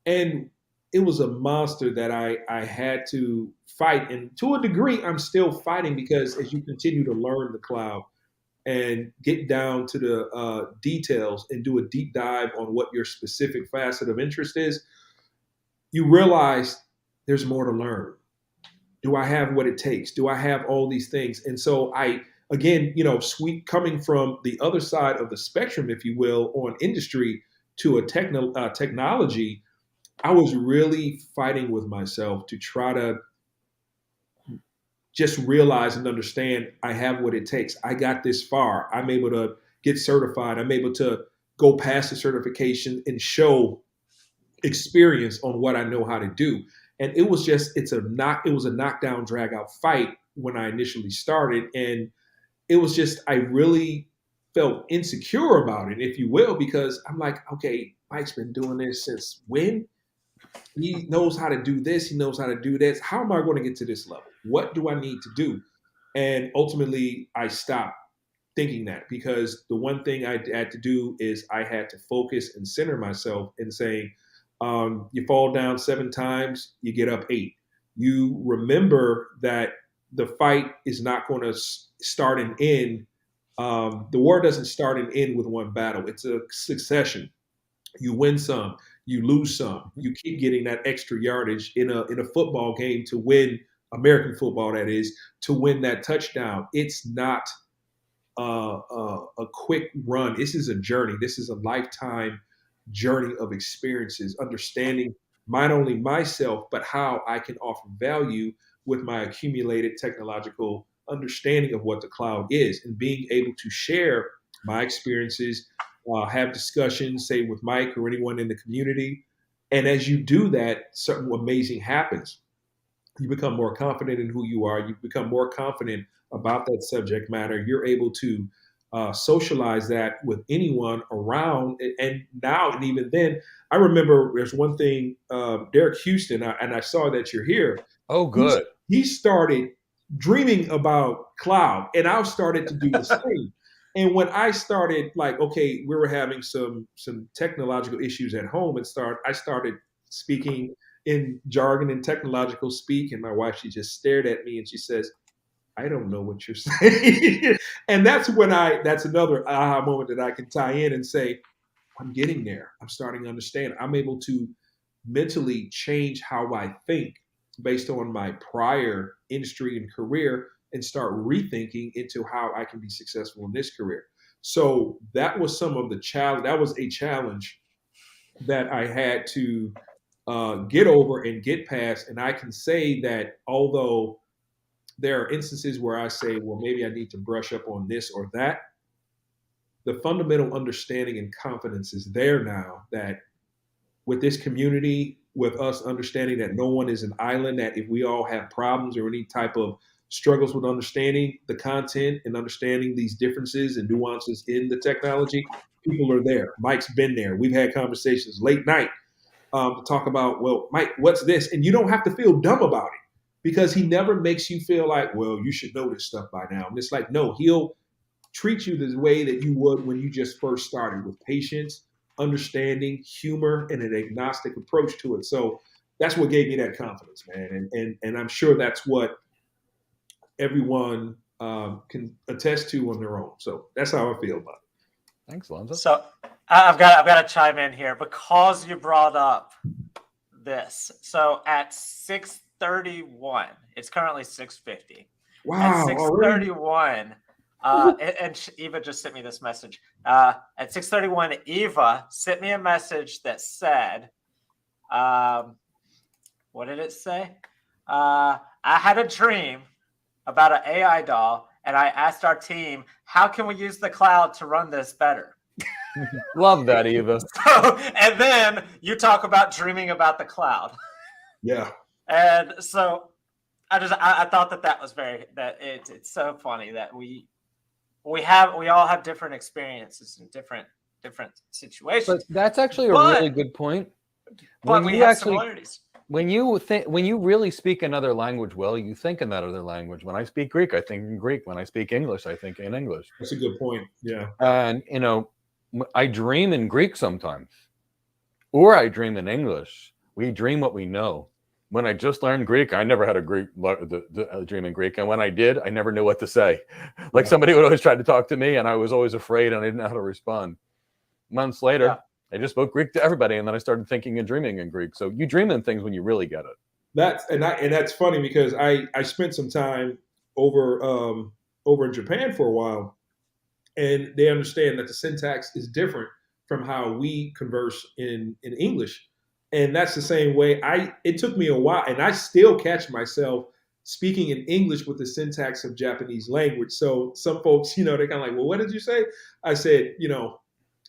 [SPEAKER 3] And it was a monster that I had to fight. And to a degree, I'm still fighting because as you continue to learn the cloud and get down to the details and do a deep dive on what your specific facet of interest is, you realize there's more to learn. Do I have what it takes? Do I have all these things? And so coming from the other side of the spectrum, if you will, on industry to a technology, I was really fighting with myself to try to just realize and understand I have what it takes. I got this far. I'm able to get certified. I'm able to go past the certification and show experience on what I know how to do. And it was a knockdown, drag out fight when I initially started. And it was just, I really felt insecure about it, if you will, because I'm like, okay, Mike's been doing this since when? He knows how to do this. He knows how to do this. How am I going to get to this level? What do I need to do? And ultimately, I stopped thinking that, because the one thing I had to do is I had to focus and center myself and say, you fall down 7 times, you get up 8. You remember that the fight is not going to start and end. The war doesn't start and end with one battle. It's a succession. You win some, you lose some. You keep getting that extra yardage in a football game to win, American football that is, to win that touchdown. It's not a quick run. This is a journey. This is a lifetime journey of experiences, understanding not only myself, but how I can offer value with my accumulated technological understanding of what the cloud is, and being able to share my experiences, have discussions, say with Mike or anyone in the community. And as you do that, something amazing happens. You become more confident in who you are. You become more confident about that subject matter. You're able to socialize that with anyone around. And now, and even then, I remember there's one thing, Derek Houston, and I saw that you're here.
[SPEAKER 1] Oh, good.
[SPEAKER 3] He started dreaming about cloud, and I started to do the same. And when I started, like, okay, we were having some technological issues at home, and I started speaking in jargon and technological speak, and my wife, she just stared at me and she says, I don't know what you're saying. And that's another aha moment that I can tie in and say, I'm getting there. I'm starting to understand. I'm able to mentally change how I think based on my prior industry and career, and start rethinking into how I can be successful in this career. So that was some of the challenge. That was a challenge that I had to get over and get past. And I can say that although there are instances where I say, well, maybe I need to brush up on this or that, the fundamental understanding and confidence is there now, that with this community, with us understanding that no one is an island, that if we all have problems or any type of struggles with understanding the content and understanding these differences and nuances in the technology, people are there. Mike's been there. We've had conversations late night to talk about, well, Mike, what's this? And you don't have to feel dumb about it, because he never makes you feel like, well, you should know this stuff by now. And it's like, no, he'll treat you the way that you would when you just first started, with patience, understanding, humor, and an agnostic approach to it. So that's what gave me that confidence, man. And I'm sure that's what everyone can attest to on their own. So that's how I feel about it.
[SPEAKER 1] Thanks, Elonzo.
[SPEAKER 2] So I've got to chime in here because you brought up this. So at 6:31, it's currently 6:50.
[SPEAKER 3] Wow.
[SPEAKER 2] At 6:31, and Eva just sent me this message. At 6:31, Eva sent me a message that said, what did it say? I had a dream about an AI doll, and I asked our team, how can we use the cloud to run this better?
[SPEAKER 1] Love that, Eva.
[SPEAKER 2] So, and then you talk about dreaming about the cloud.
[SPEAKER 3] Yeah.
[SPEAKER 2] And so I thought that was it's so funny that we all have different experiences in different situations.
[SPEAKER 1] But that's actually a really good point.
[SPEAKER 2] But we have similarities.
[SPEAKER 1] When you really speak another language well, you think in that other language. When I speak Greek, I think in Greek. When I speak English, I think in English.
[SPEAKER 3] That's a good point. Yeah.
[SPEAKER 1] And I dream in Greek sometimes, or I dream in English. We dream what we know. When I just learned Greek, I never had a dream in Greek, and when I did, I never knew what to say. Like, somebody would always try to talk to me, and I was always afraid, and I didn't know how to respond. Months later, I just spoke Greek to everybody, and then I started thinking and dreaming in Greek. So you dream in things when you really get it.
[SPEAKER 3] That's funny, because I spent some time over in Japan for a while, and they understand that the syntax is different from how we converse in English. And that's the same way it took me a while, and I still catch myself speaking in English with the syntax of Japanese language. So some folks, they're kind of like, well, what did you say? I said,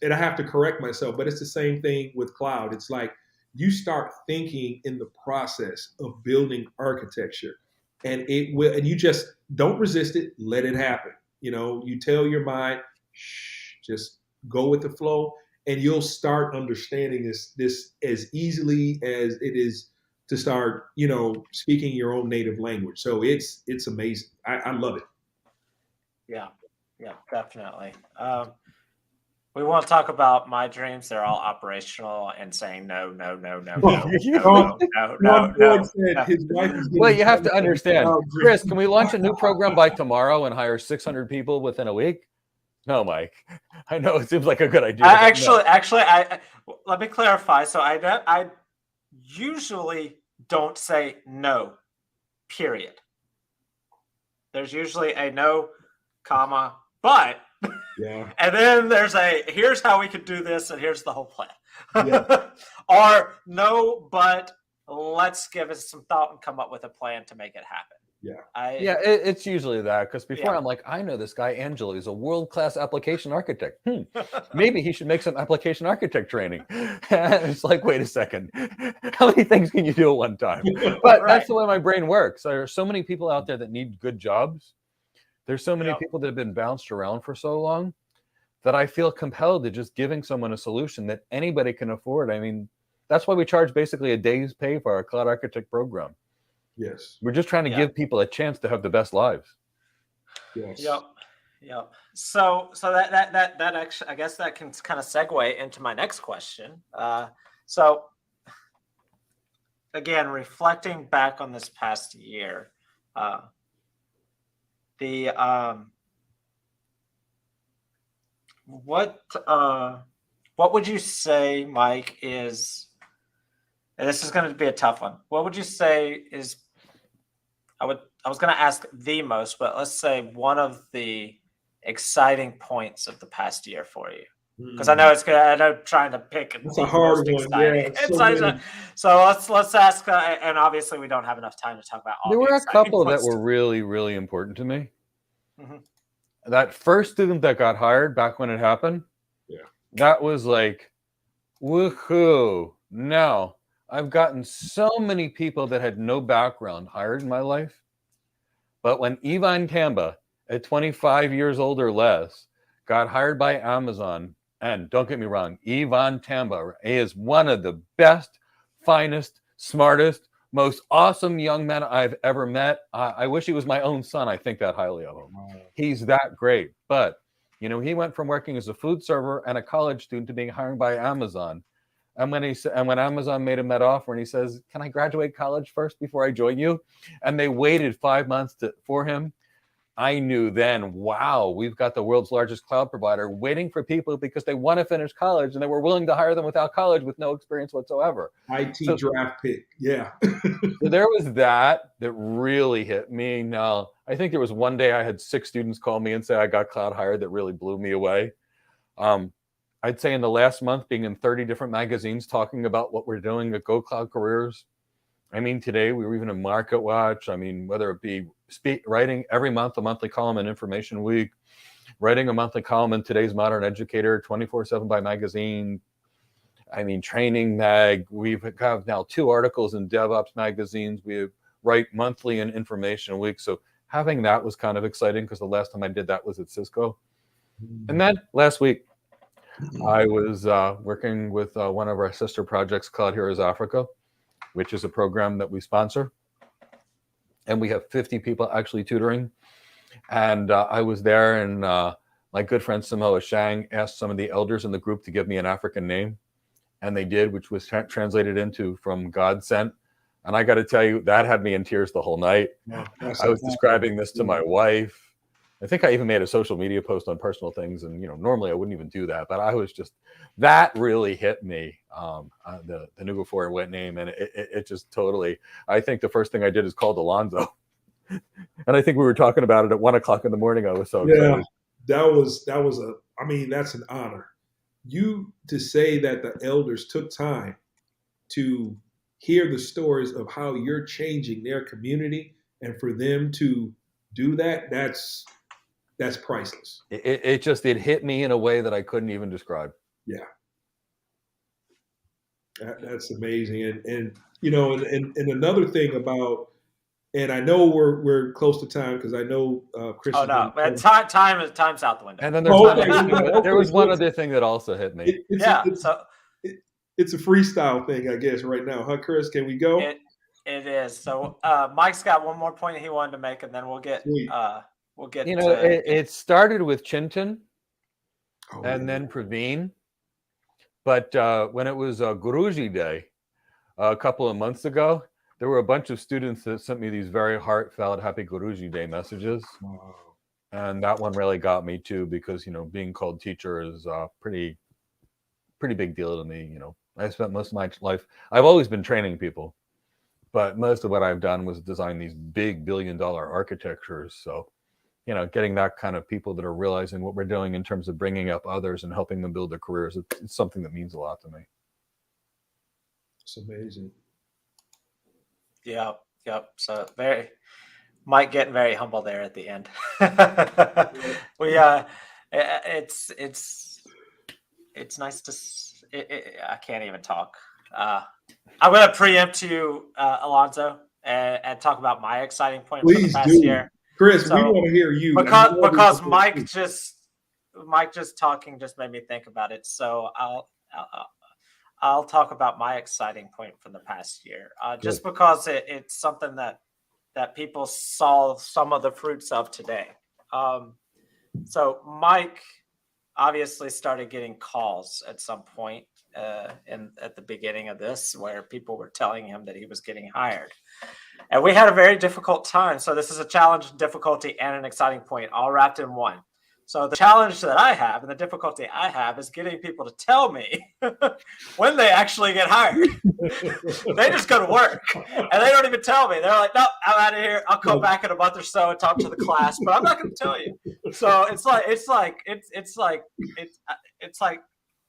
[SPEAKER 3] and I have to correct myself, but it's the same thing with cloud. It's like you start thinking in the process of building architecture, and and you just don't resist it, let it happen. You tell your mind, shh, just go with the flow, and you'll start understanding this as easily as it is to start, speaking your own native language. So it's amazing. I love it.
[SPEAKER 2] Yeah, definitely. We won't talk about my dreams. They're all operational and saying no.
[SPEAKER 3] His wife is
[SPEAKER 1] Well, you have to understand, Chris, can we launch a new program by tomorrow and hire 600 people within a week? No, Mike. I know it seems like a good idea.
[SPEAKER 2] Actually, let me clarify. So I usually don't say no, period. There's usually a no, comma, but,
[SPEAKER 3] yeah.
[SPEAKER 2] And then there's here's how we could do this, and here's the whole plan.
[SPEAKER 3] Yeah.
[SPEAKER 2] Or no, but let's give it some thought and come up with a plan to make it happen.
[SPEAKER 3] Yeah.
[SPEAKER 1] It's usually that, because before I'm like, I know this guy, Angelo. He's a world-class application architect. Maybe he should make some application architect training. It's like, wait a second. How many things can you do at one time? But that's the way my brain works. There are so many people out there that need good jobs. There's so many people that have been bounced around for so long that I feel compelled to just giving someone a solution that anybody can afford. I mean, that's why we charge basically a day's pay for our cloud architect program.
[SPEAKER 3] Yes.
[SPEAKER 1] We're just trying to give people a chance to have the best lives.
[SPEAKER 3] Yes.
[SPEAKER 2] Yep. So that actually, I guess that can kind of segue into my next question. So again, reflecting back on this past year, what would you say, Mike, is, and this is going to be a tough one. What would you say is, I was going to ask the most, but let's say one of the exciting points of the past year for you, because I know it's good. I know trying to pick
[SPEAKER 3] it's a hard one. Yeah,
[SPEAKER 2] so let's ask, and obviously we don't have enough time to talk about all.
[SPEAKER 1] There were a couple that were really, really important to me. Mm-hmm. That first student that got hired back when it happened, that was like, woohoo! Now I've gotten so many people that had no background hired in my life. But when Ivan Tamba, at 25 years old or less, got hired by Amazon, and don't get me wrong, Ivan Tamba is one of the best, finest, smartest, most awesome young men I've ever met. I wish he was my own son. I think that highly of him. Wow. He's that great. But, he went from working as a food server and a college student to being hired by Amazon. And when Amazon made him that offer and he says, can I graduate college first before I join you? And they waited 5 months for him. I knew then, wow, we've got the world's largest cloud provider waiting for people because they want to finish college and they were willing to hire them without college with no experience whatsoever.
[SPEAKER 3] IT draft pick. Yeah.
[SPEAKER 1] So there was that really hit me. Now, I think there was one day I had 6 students call me and say I got cloud hired that really blew me away. I'd say in the last month, being in 30 different magazines talking about what we're doing at Go Cloud Careers. I mean, today we were even in Market Watch. I mean, whether it be writing every month a monthly column in Information Week, writing a monthly column in Today's Modern Educator, 24/7 by Magazine. I mean, Training Mag. We've got now 2 articles in DevOps magazines. We write monthly in Information Week. So having that was kind of exciting because the last time I did that was at Cisco. And then last week, I was working with one of our sister projects, Cloud Heroes Africa, which is a program that we sponsor. And we have 50 people actually tutoring. And I was there, and my good friend Samoa Shang asked some of the elders in the group to give me an African name. And they did, which was translated into from God sent. And I got to tell you, that had me in tears the whole night. I was describing this to my wife. I think I even made a social media post on personal things. And, normally I wouldn't even do that. But I was just, that really hit me, the Nugafor wet name. And it just totally, I think the first thing I did is called Elonzo. And I think we were talking about it at 1 o'clock in the morning. I was so excited.
[SPEAKER 3] That's an honor. You to say that the elders took time to hear the stories of how you're changing their community, and for them to do that, that's priceless.
[SPEAKER 1] It hit me in a way that I couldn't even describe.
[SPEAKER 3] Yeah. That's amazing. And you know, and another thing about, and I know we're close to time because I know Chris.
[SPEAKER 2] Oh no, man, time's out the window.
[SPEAKER 1] And then there's there was one other thing that also hit me.
[SPEAKER 3] It's a freestyle thing, I guess, right now, huh, Chris? Can we go?
[SPEAKER 2] It is. So Mike's got one more point he wanted to make, and then we'll get
[SPEAKER 1] You know, it started with Chintan, and then Praveen. But when it was Guruji Day a couple of months ago, there were a bunch of students that sent me these very heartfelt Happy Guruji Day messages.
[SPEAKER 3] Wow.
[SPEAKER 1] And that one really got me too, because, you know, being called teacher is a pretty big deal to me. You know, I spent most of my life, I've always been training people, but most of what I've done was design these big billion-dollar architectures. So, you know, getting that kind of people that are realizing what we're doing in terms of bringing up others and helping them build their careers, it's something that means a lot to me.
[SPEAKER 3] It's amazing.
[SPEAKER 2] Yep. So Mike getting very humble there at the end. It's nice to. I can't even talk. I'm going to preempt you, Elonzo, and talk about my exciting point for the past year.
[SPEAKER 3] Chris, we want to hear you
[SPEAKER 2] because Mike just talking just made me think about it. So I'll talk about my exciting point from the past year, just because it's something that people saw some of the fruits of today. So Mike obviously started getting calls at some point at the beginning of this, where people were telling him that he was getting hired. And we had a very difficult time. So this is a challenge, difficulty, and an exciting point all wrapped in one. So the challenge that I have and the difficulty I have is getting people to tell me when they actually get hired. They just go to work and they don't even tell me. They're like, "No, I'm out of here. I'll come back in a month or so and talk to the class, but I'm not going to tell you." So it's like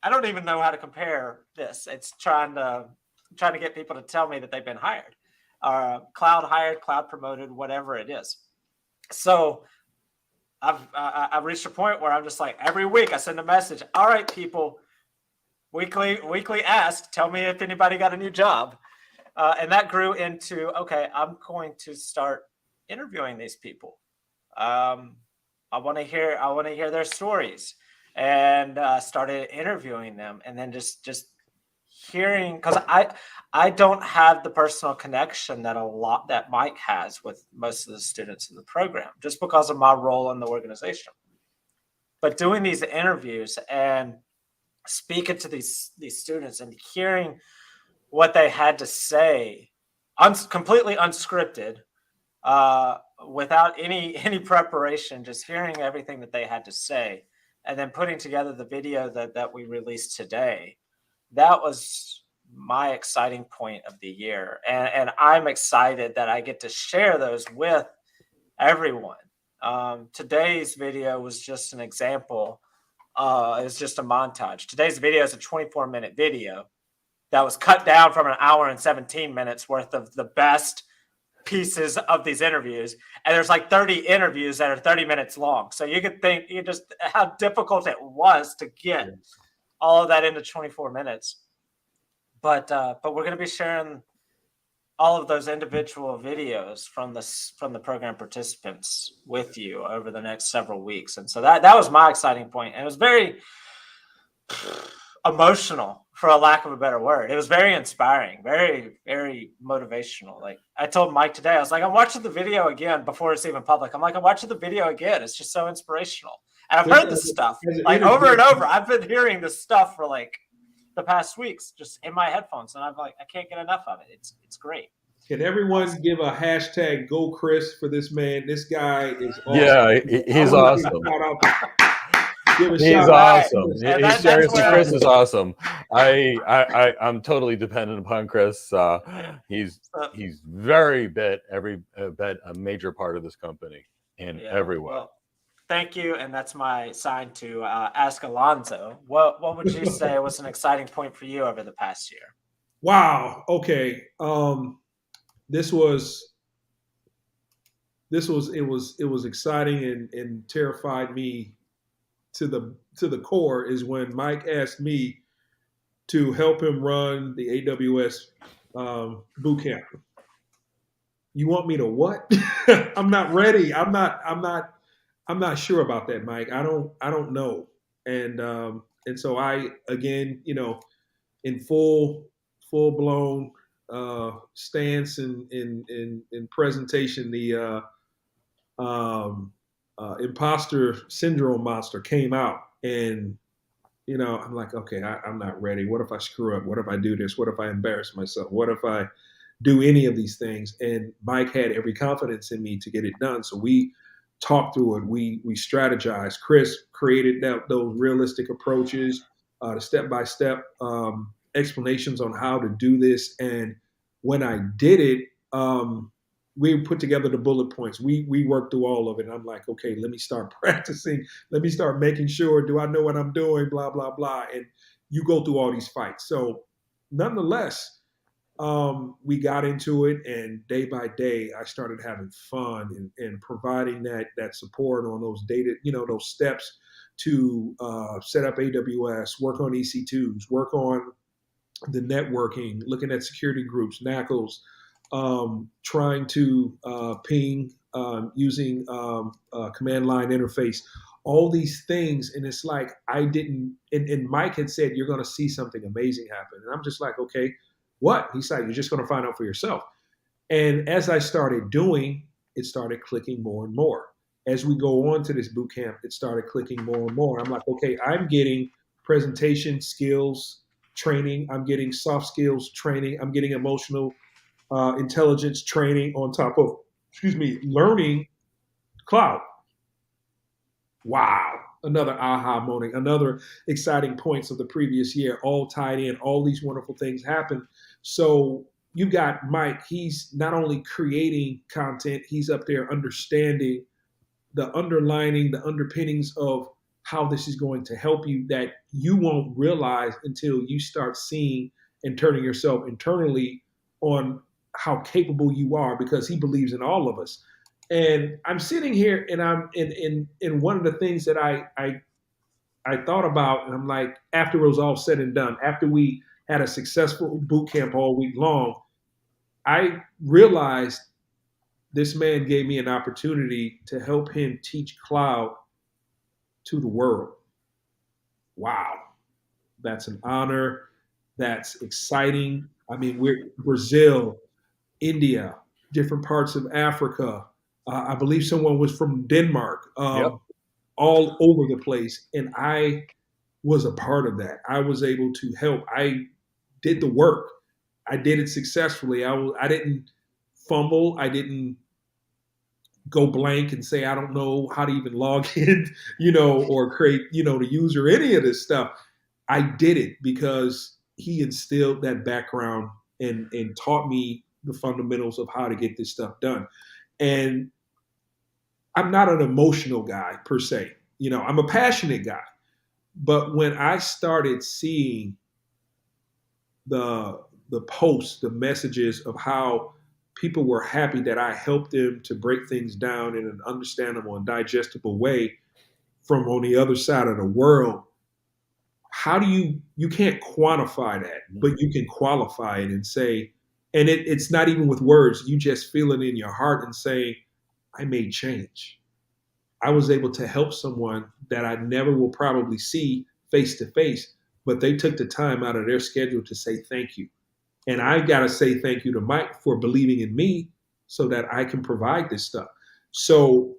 [SPEAKER 2] I don't even know how to compare this. It's trying to get people to tell me that they've been hired, cloud hired, cloud promoted, whatever it is. So I've reached a point where I'm just like, every week I send a message. All right, people, weekly ask, tell me if anybody got a new job. And that grew into, okay, I'm going to start interviewing these people. I want to hear their stories, and started interviewing them, and then just hearing, because I don't have the personal connection that Mike has with most of the students in the program, just because of my role in the organization. But doing these interviews and speaking to these students and hearing what they had to say, completely unscripted, without any preparation, just hearing everything that they had to say, and then putting together the video that we released today. That was my exciting point of the year. And I'm excited that I get to share those with everyone. Today's video was just an example. It's just a montage. Today's video is a 24-minute video that was cut down from an hour and 17 minutes worth of the best pieces of these interviews. And there's like 30 interviews that are 30 minutes long. So you could think how difficult it was to get all of that into 24 minutes. But we're going to be sharing all of those individual videos from the program participants with you over the next several weeks. And so that was my exciting point. And it was very emotional, for a lack of a better word. It was very inspiring, very, very motivational. Like I told Mike today, I was like, I'm watching the video again before it's even public. I'm watching the video again. It's just so inspirational. And I've heard this stuff like over and over. I've been hearing this stuff for like the past weeks, just in my headphones. And I'm like, I can't get enough of it. It's great.
[SPEAKER 3] Can everyone give a hashtag Go Chris for this man? This guy is awesome.
[SPEAKER 1] Yeah, he's awesome. He's awesome. Seriously, Chris is awesome. I'm totally dependent upon Chris. He's very bit a major part of this company in every way.
[SPEAKER 2] Well, thank you, and that's my sign to ask Elonzo. What would you say was an exciting point for you over the past year?
[SPEAKER 3] Wow. Okay. This was it was exciting and terrified me to the core is when Mike asked me to help him run the AWS boot camp. You want me to what? I'm not ready. I'm not sure about that, Mike. I don't know. And so I again, in full blown stance and presentation, the imposter syndrome monster came out, and I'm like, okay, I'm not ready. What if I screw up? What if I do this? What if I embarrass myself? What if I do any of these things? And Mike had every confidence in me to get it done. So we talked through it. We strategized. Chris created those realistic approaches, the step by step explanations on how to do this. And when I did it, we put together the bullet points. We worked through all of it. And I'm like, okay, let me start practicing. Let me start making sure. Do I know what I'm doing? Blah blah blah. And you go through all these fights. So nonetheless, we got into it, and day by day, I started having fun and providing that support on those data, those steps to set up AWS, work on EC2s, work on the networking, looking at security groups, NACLs, trying to ping using command line interface, all these things. And it's like I didn't, and Mike had said, you're going to see something amazing happen. And I'm just like, okay, what? He's like, you're just going to find out for yourself. And as I started doing, it started clicking more and more. As we go on to this boot camp, it started clicking more and more. I'm like, okay, I'm getting presentation skills training. I'm getting soft skills training. I'm getting emotional intelligence training on top of, learning cloud. Wow. Another aha moment, another exciting points of the previous year, all tied in, all these wonderful things happen. So you got Mike, he's not only creating content, he's up there understanding the underlining, the underpinnings of how this is going to help you that you won't realize until you start seeing and turning yourself internally on how capable you are, because he believes in all of us. And I'm sitting here and I'm in one of the things that I thought about, and I'm like, after it was all said and done, after we had a successful boot camp all week long, I realized this man gave me an opportunity to help him teach cloud to the world. Wow, that's an honor. That's exciting. I mean, we're Brazil, India, different parts of Africa. I believe someone was from Denmark.
[SPEAKER 1] Yep.
[SPEAKER 3] All over the place. And I was a part of that. I was able to help. I did the work. I did it successfully. I didn't fumble. I didn't go blank and say, I don't know how to even log in, or create, the user, any of this stuff. I did it because he instilled that background and taught me the fundamentals of how to get this stuff done. And I'm not an emotional guy per se. I'm a passionate guy. But when I started seeing the posts, the messages of how people were happy that I helped them to break things down in an understandable and digestible way from on the other side of the world, how do you can't quantify that, but you can qualify it and say, and it's not even with words, you just feel it in your heart and say, I made change. I was able to help someone that I never will probably see face to face, but they took the time out of their schedule to say thank you. And I got to say thank you to Mike for believing in me so that I can provide this stuff. So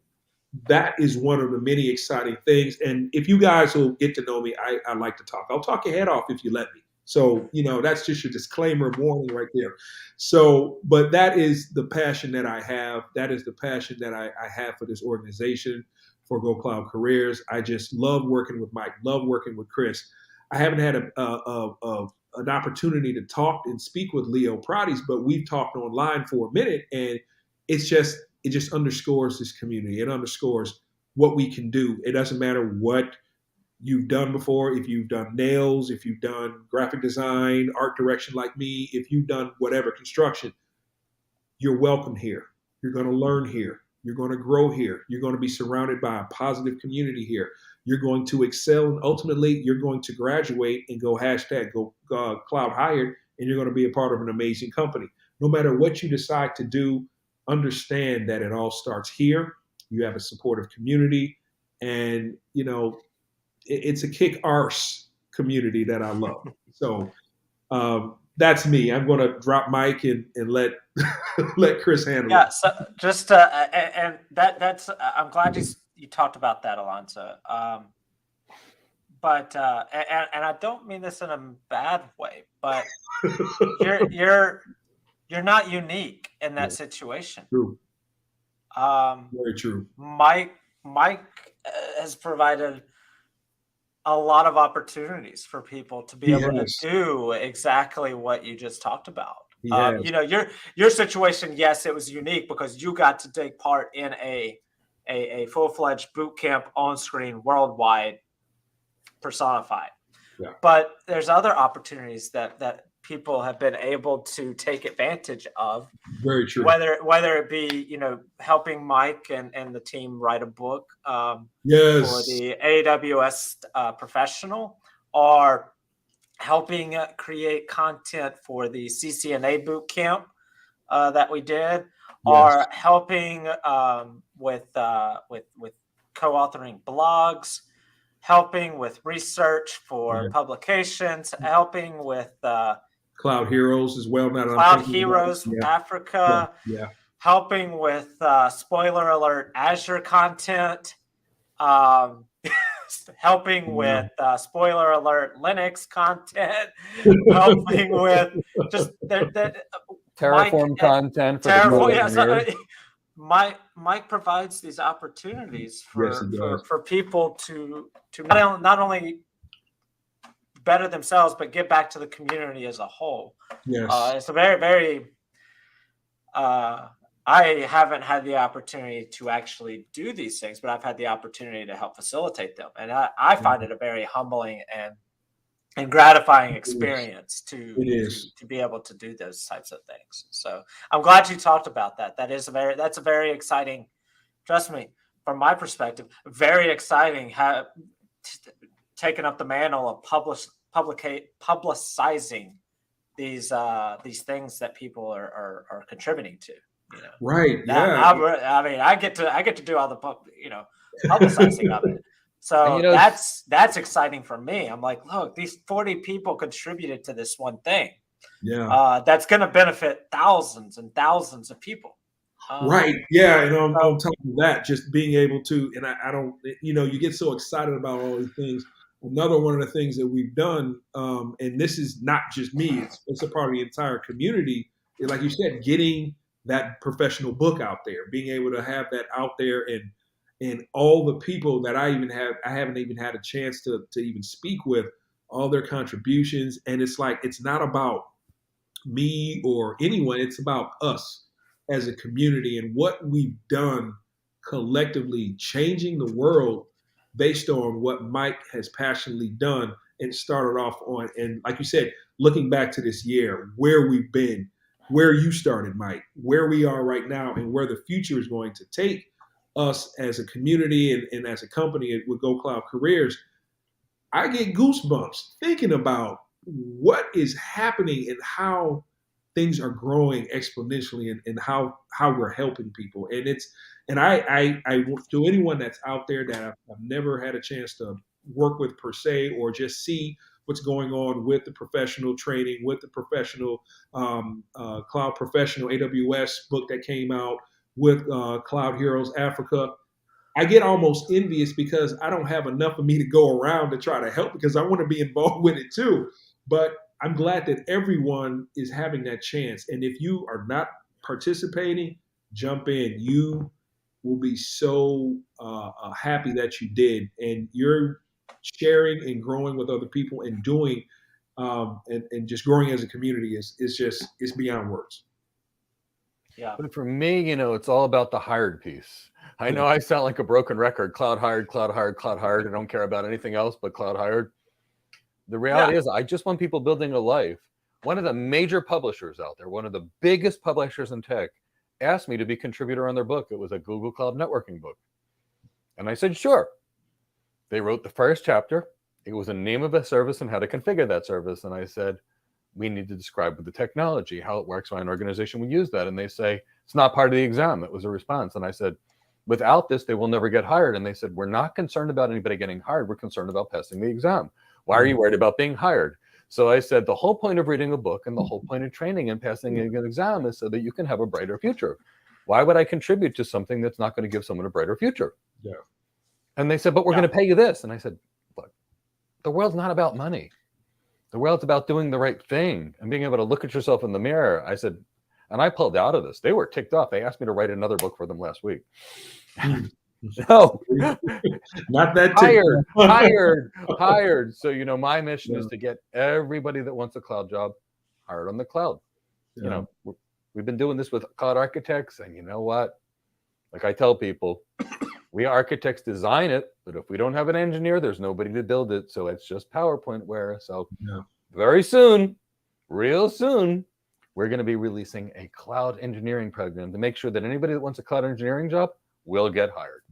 [SPEAKER 3] that is one of the many exciting things. And if you guys will get to know me, I like to talk. I'll talk your head off if you let me. So, that's just your disclaimer warning right there. So, but that is the passion that I have. That is the passion that I have for this organization, for Go Cloud Careers. I just love working with Mike, love working with Chris. I haven't had an opportunity to talk and speak with Leo Pratis, but we've talked online for a minute, and it just underscores this community. It underscores what we can do. It doesn't matter what you've done before, if you've done nails, if you've done graphic design, art direction like me, if you've done whatever construction, you're welcome here. You're going to learn here. You're going to grow here. You're going to be surrounded by a positive community here. You're going to excel, and ultimately, you're going to graduate and go cloud hired, and you're going to be a part of an amazing company. No matter what you decide to do, understand that it all starts here. You have a supportive community, and it's a kick arse community that I love. So that's me. I'm going to drop Mike and let let Chris handle it.
[SPEAKER 2] Yeah. So just and that's I'm glad you talked about that, Elonzo. But and I don't mean this in a bad way, but you're not unique in that situation.
[SPEAKER 3] True. Very true.
[SPEAKER 2] Mike has provided a lot of opportunities for people to be able to do exactly what you just talked about. Your situation, yes, it was unique because you got to take part in a full-fledged boot camp on screen worldwide personified.
[SPEAKER 3] Yeah.
[SPEAKER 2] But there's other opportunities that people have been able to take advantage of.
[SPEAKER 3] Very true.
[SPEAKER 2] Whether it be, helping Mike and the team write a book for the AWS professional, or helping create content for the CCNA boot camp that we did, or helping with co-authoring blogs, helping with research for publications, helping with
[SPEAKER 3] Cloud Heroes as well.
[SPEAKER 2] Cloud Heroes Africa, helping with spoiler alert Azure content, helping with spoiler alert Linux content, helping with just
[SPEAKER 1] Terraform content for
[SPEAKER 2] Terraform. Mike provides these opportunities for people to not only better themselves, but give back to the community as a whole.
[SPEAKER 3] Yes.
[SPEAKER 2] It's a very, very, I haven't had the opportunity to actually do these things, but I've had the opportunity to help facilitate them. And I find it a very humbling and gratifying experience to be able to do those types of things. So I'm glad you talked about that. That's a very exciting, trust me, from my perspective, very exciting, taking up the mantle of publicizing these things that people are contributing to.
[SPEAKER 3] Right.
[SPEAKER 2] I get to do all the publicizing of it. So that's exciting for me. I'm like, look, these 40 people contributed to this one thing.
[SPEAKER 3] Yeah.
[SPEAKER 2] That's going to benefit thousands and thousands of people.
[SPEAKER 3] Right. Yeah. And on top of that, just being able to, and I don't, you get so excited about all these things. Another one of the things that we've done, and this is not just me, it's a part of the entire community, like you said, getting that professional book out there, being able to have that out there, and all the people that I haven't even had a chance to even speak with, all their contributions. And it's like, it's not about me or anyone, it's about us as a community and what we've done collectively, changing the world based on what Mike has passionately done and started off on. And like you said, looking back to this year, where we've been, where you started, Mike, where we are right now, and where the future is going to take us as a community and as a company with Go Cloud Careers, I get goosebumps thinking about what is happening and how things are growing exponentially, and how we're helping people. And I to anyone that's out there that I've never had a chance to work with per se, or just see what's going on with the professional training, with the professional cloud professional AWS book that came out, with Cloud Heroes Africa, I get almost envious because I don't have enough of me to go around to try to help, because I want to be involved with it too. But I'm glad that everyone is having that chance. And if you are not participating, jump in. You will be so happy that you did. And you're sharing and growing with other people and doing and just growing as a community is beyond words.
[SPEAKER 2] Yeah.
[SPEAKER 1] But for me, it's all about the hired piece. I know I sound like a broken record. Cloud hired, cloud hired, cloud hired. I don't care about anything else but cloud hired. The reality is I just want people building a life. One of the major publishers out there, one of the biggest publishers in tech, asked me to be contributor on their book. It was a Google Cloud Networking book. And I said, sure. They wrote the first chapter. It was a name of a service and how to configure that service. And I said, we need to describe the technology, how it works, why an organization would use that. And they say, it's not part of the exam. It was a response. And I said, without this, they will never get hired. And they said, we're not concerned about anybody getting hired. We're concerned about passing the exam. Why are you worried about being hired? So I said, the whole point of reading a book and the whole point of training and passing an exam is so that you can have a brighter future. Why would I contribute to something that's not going to give someone a brighter future?
[SPEAKER 3] Yeah.
[SPEAKER 1] And they said, but we're going to pay you this. And I said, look, the world's not about money. The world's about doing the right thing and being able to look at yourself in the mirror. I said, and I pulled out of this. They were ticked off. They asked me to write another book for them last week. No,
[SPEAKER 3] not that
[SPEAKER 1] hired. So, my mission is to get everybody that wants a cloud job hired on the cloud.
[SPEAKER 3] Yeah.
[SPEAKER 1] We've been doing this with cloud architects, and you know what? Like I tell people, we architects design it, but if we don't have an engineer, there's nobody to build it. So it's just PowerPointware. So very soon, real soon, we're going to be releasing a cloud engineering program to make sure that anybody that wants a cloud engineering job will get hired.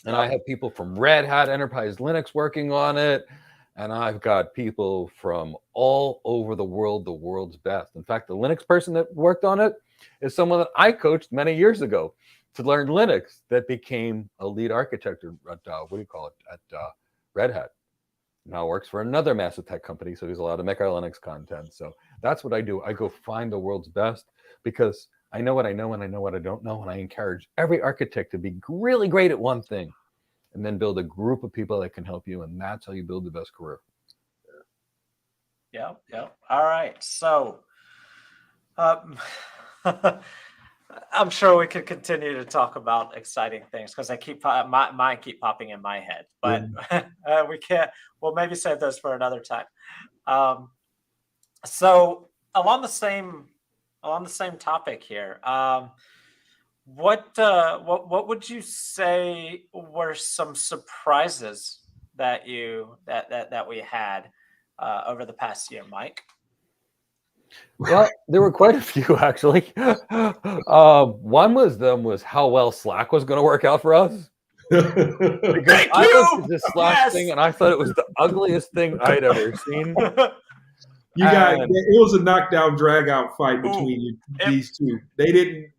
[SPEAKER 1] And I have people from Red Hat Enterprise Linux working on it. And I've got people from all over the world, the world's best. In fact, the Linux person that worked on it is someone that I coached many years ago to learn Linux that became a lead architect at Red Hat. Now works for another massive tech company, so he's allowed to make our Linux content. So that's what I do. I go find the world's best because I know what I know and I know what I don't know. And I encourage every architect to be really great at one thing and then build a group of people that can help you. And that's how you build the best career.
[SPEAKER 2] Yeah. All right. So I'm sure we could continue to talk about exciting things because mine keep popping in my head, but we can't. We'll maybe save those for another time. So along the same topic here, what would you say were some surprises that we had over the past year, Mike?
[SPEAKER 1] Well, there were quite a few actually. One was how well Slack was going to work out for us. Because I looked at this Slack thing and I thought it was the ugliest thing I'd ever seen.
[SPEAKER 3] It was a knockdown drag out fight between these two.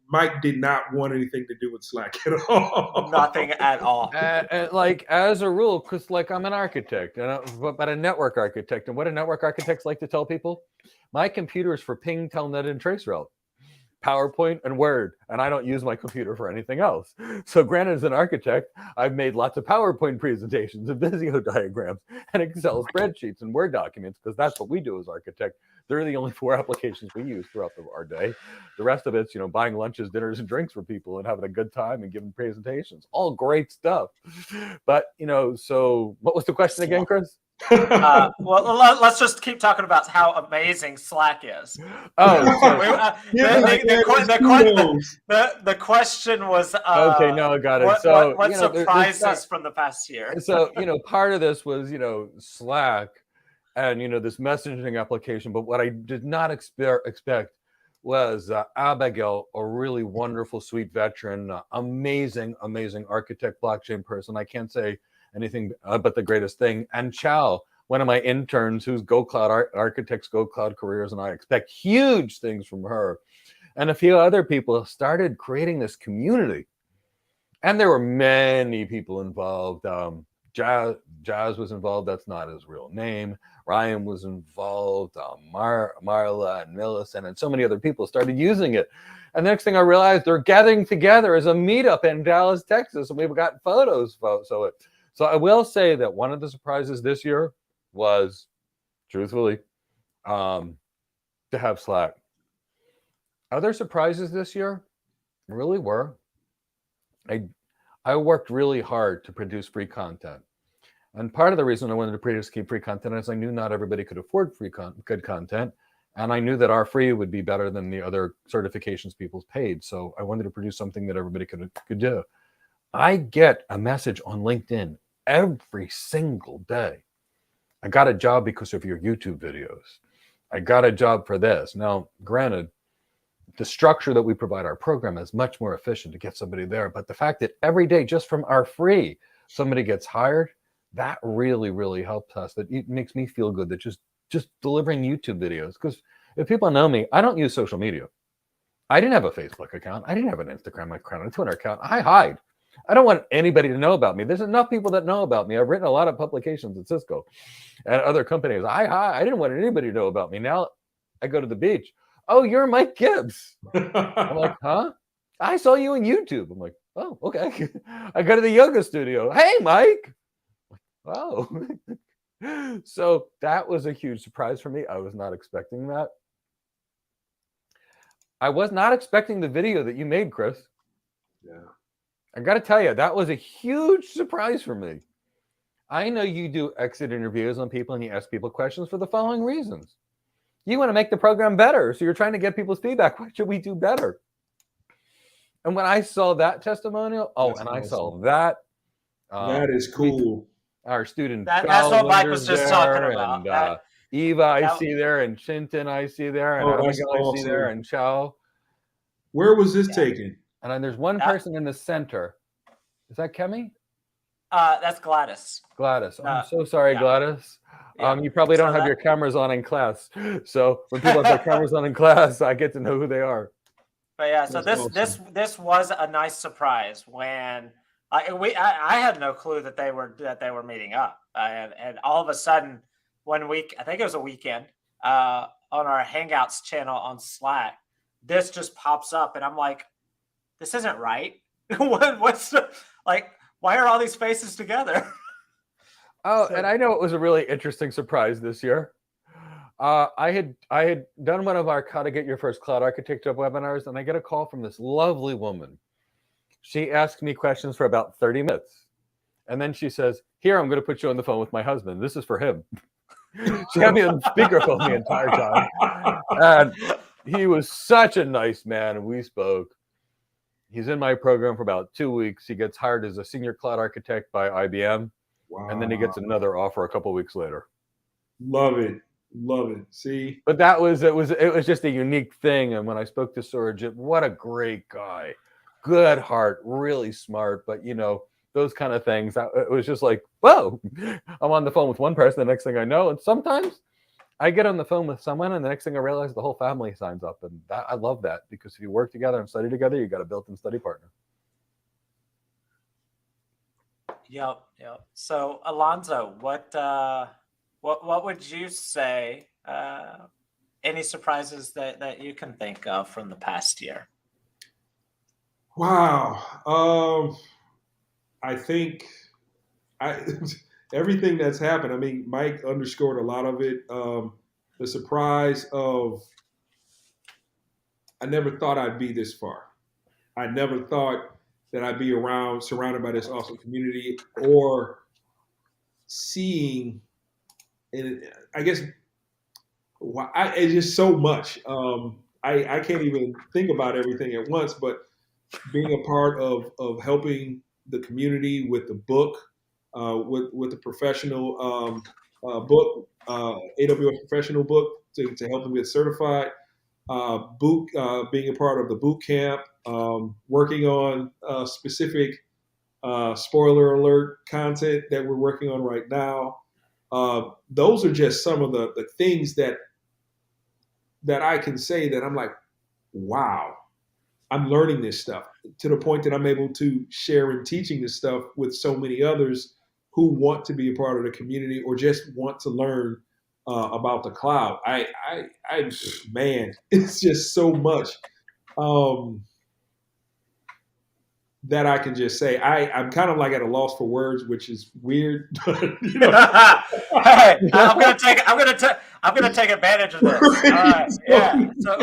[SPEAKER 3] Mike did not want anything to do with Slack at all.
[SPEAKER 2] Nothing at all.
[SPEAKER 1] And like as a rule, because like I'm an architect, but a network architect. And what do network architects like to tell people? My computer is for ping, telnet, and traceroute, PowerPoint and Word, and I don't use my computer for anything else. So granted, as an architect, I've made lots of PowerPoint presentations and Visio diagrams and Excel spreadsheets and Word documents because that's what we do as architects. They're the only 4 applications we use throughout our day. The rest of it's, buying lunches, dinners, and drinks for people and having a good time and giving presentations. All great stuff. But, so what was the question again, Chris?
[SPEAKER 2] Well, let's just keep talking about how amazing Slack is.
[SPEAKER 1] Oh,
[SPEAKER 2] the question was
[SPEAKER 1] okay. No, I got it.
[SPEAKER 2] What surprises from the past year?
[SPEAKER 1] So part of this was Slack and this messaging application, but what I did not expect was Abigail, a really wonderful, sweet veteran, amazing architect, blockchain person. I can't say anything but the greatest thing. And Chow, one of my interns who's Go Cloud Architects, Go Cloud Careers, and I expect huge things from her. And a few other people started creating this community. And there were many people involved. Jazz was involved. That's not his real name. Ryan was involved. Marla and Millicent and so many other people started using it. And the next thing I realized, they're gathering together as a meetup in Dallas, Texas. And we've got photos. So I will say that one of the surprises this year was, truthfully, to have Slack. Other surprises this year really were, I worked really hard to produce free content. And part of the reason I wanted to produce free content is I knew not everybody could afford good content. And I knew that our free would be better than the other certifications people paid. So I wanted to produce something that everybody could do. I get a message on LinkedIn every single day. I got a job because of your YouTube videos. I got a job for this. Now, granted, the structure that we provide our program is much more efficient to get somebody there. But the fact that every day, just from our free, somebody gets hired, that really, really helps us. That it makes me feel good that just delivering YouTube videos. Because if people know me, I don't use social media. I didn't have a Facebook account. I didn't have an Instagram account, a Twitter account. I hide. I don't want anybody to know about me. There's enough people that know about me. I've written a lot of publications at Cisco and other companies. I didn't want anybody to know about me. Now I go to the beach. Oh, you're Mike Gibbs. I'm like, huh? I saw you on YouTube. I'm like, oh, okay. I go to the yoga studio. Hey, Mike. Oh. So that was a huge surprise for me. I was not expecting that. I was not expecting the video that you made, Chris.
[SPEAKER 3] Yeah.
[SPEAKER 1] I got to tell you, that was a huge surprise for me. I know you do exit interviews on people and you ask people questions for the following reasons. You want to make the program better. So you're trying to get people's feedback. What should we do better? And when I saw that testimonial,
[SPEAKER 3] That's
[SPEAKER 1] and
[SPEAKER 3] awesome.
[SPEAKER 1] I saw that.
[SPEAKER 3] That is cool.
[SPEAKER 1] Our student.
[SPEAKER 2] That's what Mike was just talking about.
[SPEAKER 1] And Eva, I see there, and Chintan, I see there, and Abigail,
[SPEAKER 3] awesome.
[SPEAKER 1] I see there, and Chow.
[SPEAKER 3] Where was this taken?
[SPEAKER 1] And then there's one person in the center. Is that Kemi?
[SPEAKER 2] That's Gladys.
[SPEAKER 1] Gladys. I'm so sorry, Gladys.
[SPEAKER 2] Yeah.
[SPEAKER 1] You probably don't have your cameras on in class. So when people have their cameras on in class, I get to know who they are.
[SPEAKER 2] But yeah, so this was a nice surprise when I had no clue that they were meeting up, and all of a sudden one week, I think it was a weekend, on our Hangouts channel on Slack, this just pops up, and I'm like, this isn't right. What's like? Why are all these faces together?
[SPEAKER 1] Oh, and I know it was a really interesting surprise this year. I had done one of our How to Get Your First Cloud Architecture webinars, and I get a call from this lovely woman. She asked me questions for about 30 minutes. And then she says, here, I'm going to put you on the phone with my husband. This is for him. She had me on speakerphone the entire time. And he was such a nice man, and we spoke. He's in my program for about 2 weeks. He gets hired as a senior cloud architect by IBM. Wow. And then he gets another offer a couple of weeks later.
[SPEAKER 3] Love it. See?
[SPEAKER 1] But it was just a unique thing. And when I spoke to Surajit, what a great guy. Good heart, really smart. But, those kind of things, it was just like, whoa, I'm on the phone with one person, the next thing I know. And sometimes I get on the phone with someone, and the next thing I realize the whole family signs up. And I love that, because if you work together and study together, you got a built-in study partner.
[SPEAKER 2] Yep. So, Elonzo, what would you say? Any surprises that you can think of from the past year?
[SPEAKER 3] Wow. I think everything that's happened. I mean, Mike underscored a lot of it. The surprise of, I never thought I'd be this far. I never thought that I'd be surrounded by this awesome community, or seeing, and I guess it's just so much. I can't even think about everything at once, but being a part of helping the community with the book, with the professional book, AWS professional book to help them get certified, being a part of the boot camp, working on specific spoiler alert content that we're working on right now. Those are just some of the things that I can say that I'm like, wow, I'm learning this stuff, to the point that I'm able to share and teaching this stuff with so many others who want to be a part of the community or just want to learn about the cloud. Man, it's just so much that I can just say. I'm kind of like at a loss for words, which is weird. But,
[SPEAKER 2] Hey, I'm gonna take advantage of this. All right, yeah. So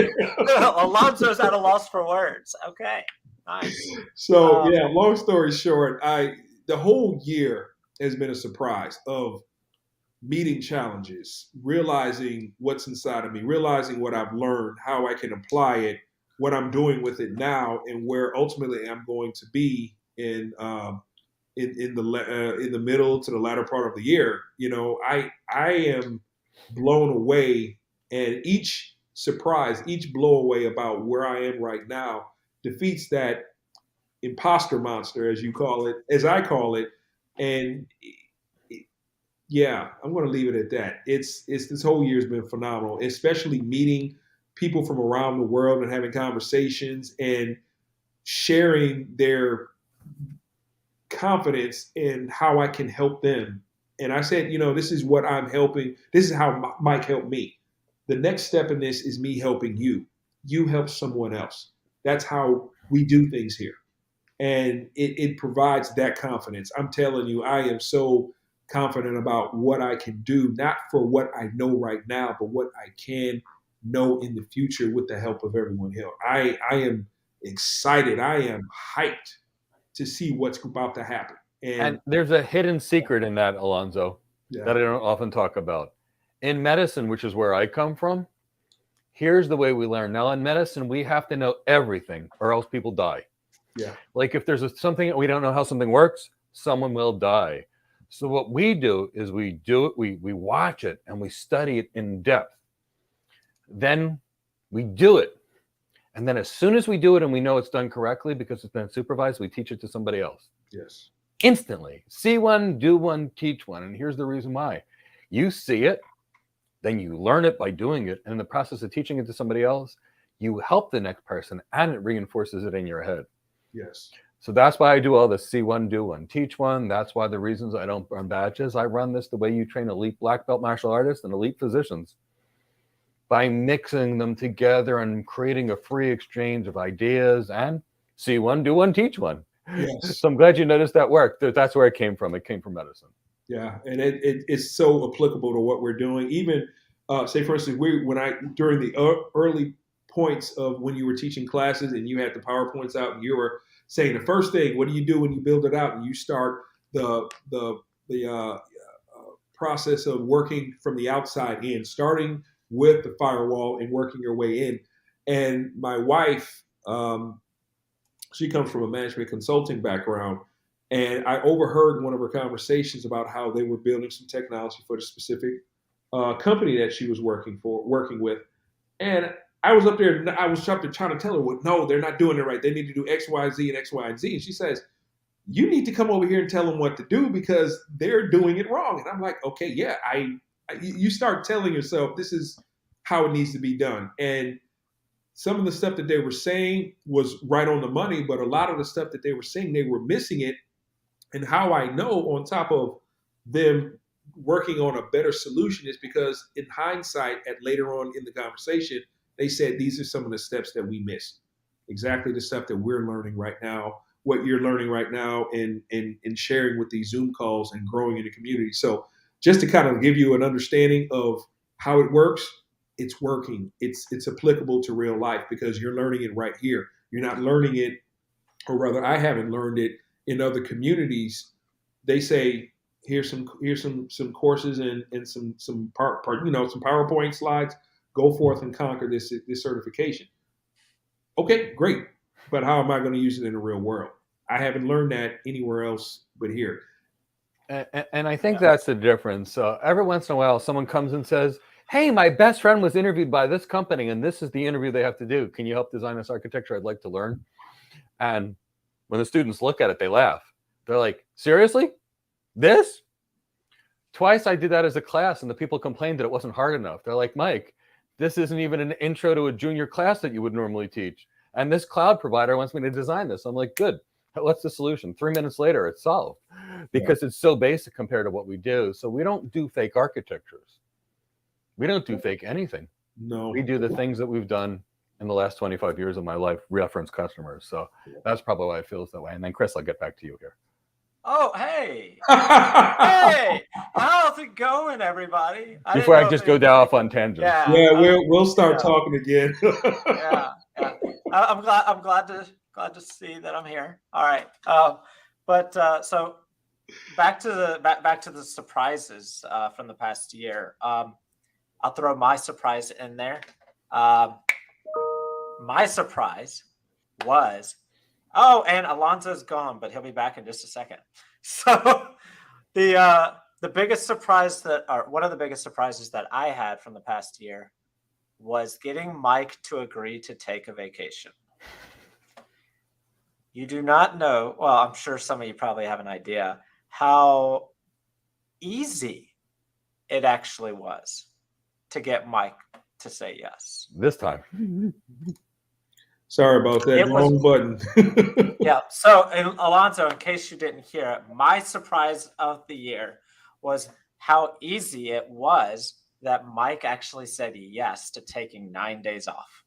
[SPEAKER 2] Alonzo's at a loss for words. Okay, nice.
[SPEAKER 3] So long story short, the whole year has been a surprise of meeting challenges, realizing what's inside of me, realizing what I've learned, how I can apply it, what I'm doing with it now, and where ultimately I'm going to be in the middle to the latter part of the year. I am blown away, and each surprise, each blow away about where I am right now defeats that imposter monster, as you call it, as I call it, and yeah, I'm going to leave it at that. It's this whole year's been phenomenal, especially meeting people from around the world and having conversations and sharing their confidence in how I can help them. And I said, this is what I'm helping. This is how Mike helped me. The next step in this is me helping you. You help someone else. That's how we do things here. And it provides that confidence. I'm telling you, I am so confident about what I can do, not for what I know right now, but what I can know in the future with the help of everyone here. I am excited. I am hyped to see what's about to happen.
[SPEAKER 1] And there's a hidden secret in that, Elonzo, that I don't often talk about. In medicine, which is where I come from, here's the way we learn. Now, in medicine, we have to know everything or else people die.
[SPEAKER 3] Yeah.
[SPEAKER 1] Like if there's something we don't know how something works, someone will die. So what we do is we do it, we watch it and we study it in depth. Then we do it. And then as soon as we do it and we know it's done correctly because it's been supervised, we teach it to somebody else.
[SPEAKER 3] Yes.
[SPEAKER 1] Instantly. See one, do one, teach one. And here's the reason why. You see it, then you learn it by doing it. And in the process of teaching it to somebody else, you help the next person and it reinforces it in your head.
[SPEAKER 3] Yes.
[SPEAKER 1] So that's why I do all this see one, do one, teach one. That's why the reasons I don't run badges. I run this the way you train elite black belt martial artists and elite physicians, by mixing them together and creating a free exchange of ideas and see one, do one, teach one.
[SPEAKER 3] Yes.
[SPEAKER 1] So I'm glad you noticed that work. That's where it came from. It came from medicine.
[SPEAKER 3] Yeah, and it's so applicable to what we're doing. Even say, for instance, during the early points of when you were teaching classes and you had the PowerPoints out and you were saying the first thing, what do you do when you build it out? And you start the process of working from the outside in, starting with the firewall and working your way in. And my wife, she comes from a management consulting background, and I overheard one of her conversations about how they were building some technology for the specific company that she was working with. And I was up there trying to tell her, well, no, they're not doing it right. They need to do X, Y, Z, and X, Y, and Z. And she says, you need to come over here and tell them what to do because they're doing it wrong. And I'm like, okay, yeah, you start telling yourself this is how it needs to be done. And some of the stuff that they were saying was right on the money, but a lot of the stuff that they were saying, they were missing it. And how I know, on top of them working on a better solution, is because in hindsight, later on in the conversation, they said these are some of the steps that we missed. Exactly the stuff that we're learning right now, what you're learning right now, and sharing with these Zoom calls and growing in the community. So just to kind of give you an understanding of how it works, it's working. It's applicable to real life because you're learning it right here. You're not learning it, or rather, I haven't learned it in other communities. They say, here's some courses and some PowerPoint slides. Go forth and conquer this certification. Okay, great. But how am I going to use it in the real world? I haven't learned that anywhere else but here.
[SPEAKER 1] And I think that's the difference. Every once in a while, someone comes and says, hey, my best friend was interviewed by this company, and this is the interview they have to do. Can you help design this architecture? I'd like to learn. And when the students look at it, they laugh. They're like, seriously? This? Twice I did that as a class, and the people complained that it wasn't hard enough. They're like, Mike, this isn't even an intro to a junior class that you would normally teach. And this cloud provider wants me to design this. I'm like, good. What's the solution? 3 minutes later, it's solved because it's so basic compared to what we do. So we don't do fake architectures. We don't do fake anything.
[SPEAKER 3] No.
[SPEAKER 1] We do the things that we've done in the last 25 years of my life, reference customers. So that's probably why it feels that way. And then, Chris, I'll get back to you here.
[SPEAKER 2] Oh, hey. Hey, how's it going, everybody?
[SPEAKER 1] Before I just go down off on tangents.
[SPEAKER 3] Yeah, we'll start talking again.
[SPEAKER 2] Yeah. I'm glad to see that I'm here. All right. So back to the surprises from the past year. I'll throw my surprise in there. My surprise was, and Elonzo's gone, but he'll be back in just a second. So the biggest surprise one of the biggest surprises that I had from the past year was getting Mike to agree to take a vacation. You do not know, well, I'm sure some of you probably have an idea how easy it actually was to get Mike to say yes.
[SPEAKER 1] This time.
[SPEAKER 3] Sorry about that. Wrong button.
[SPEAKER 2] Yeah. So, Elonzo, in case you didn't hear it, my surprise of the year was how easy it was that Mike actually said yes to taking 9 days off.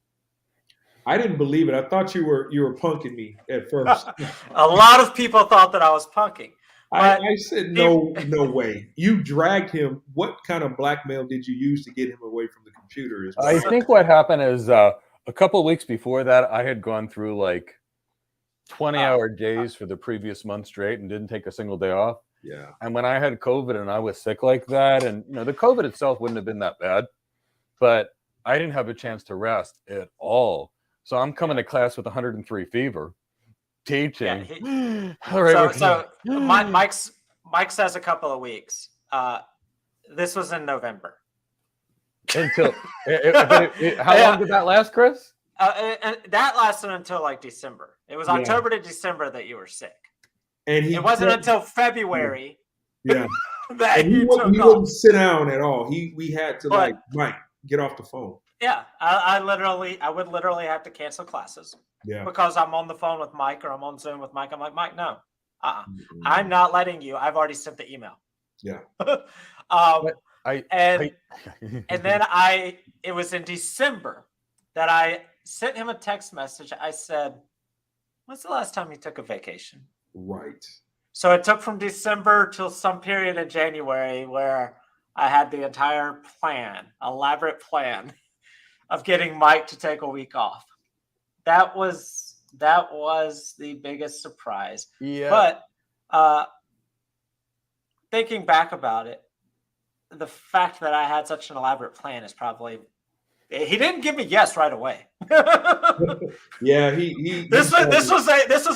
[SPEAKER 3] I didn't believe it. I thought you were punking me at first.
[SPEAKER 2] A lot of people thought that I was punking.
[SPEAKER 3] I said, no way. You dragged him. What kind of blackmail did you use to get him away from the computer?
[SPEAKER 1] I think what happened is a couple of weeks before that, I had gone through like 20-hour days for the previous month straight and didn't take a single day off.
[SPEAKER 3] Yeah.
[SPEAKER 1] And when I had COVID and I was sick like that, and the COVID itself wouldn't have been that bad, but I didn't have a chance to rest at all. So I'm coming to class with 103 fever, teaching.
[SPEAKER 2] Yeah,
[SPEAKER 1] all right.
[SPEAKER 2] So Mike says a couple of weeks. This was in November.
[SPEAKER 1] Until how long did that last, Chris?
[SPEAKER 2] And that lasted until like December. It was October to December that you were sick.
[SPEAKER 3] And
[SPEAKER 2] it wasn't until February.
[SPEAKER 3] Yeah.
[SPEAKER 2] That
[SPEAKER 3] he wouldn't sit down at all. We had to Mike, get off the phone.
[SPEAKER 2] Yeah, I would literally have to cancel classes.
[SPEAKER 3] Yeah.
[SPEAKER 2] Because I'm on the phone with Mike or I'm on Zoom with Mike. I'm like, Mike, no, I'm not letting you. I've already sent the email.
[SPEAKER 3] Yeah.
[SPEAKER 2] And then it was in December that I sent him a text message. I said, when's the last time you took a vacation?
[SPEAKER 3] Right.
[SPEAKER 2] So it took from December till some period in January where I had the entire elaborate plan of getting Mike to take a week off. That was the biggest surprise.
[SPEAKER 1] Yeah.
[SPEAKER 2] But thinking back about it, the fact that I had such an elaborate plan is probably, he didn't give me yes right away.
[SPEAKER 3] Yeah,
[SPEAKER 2] this was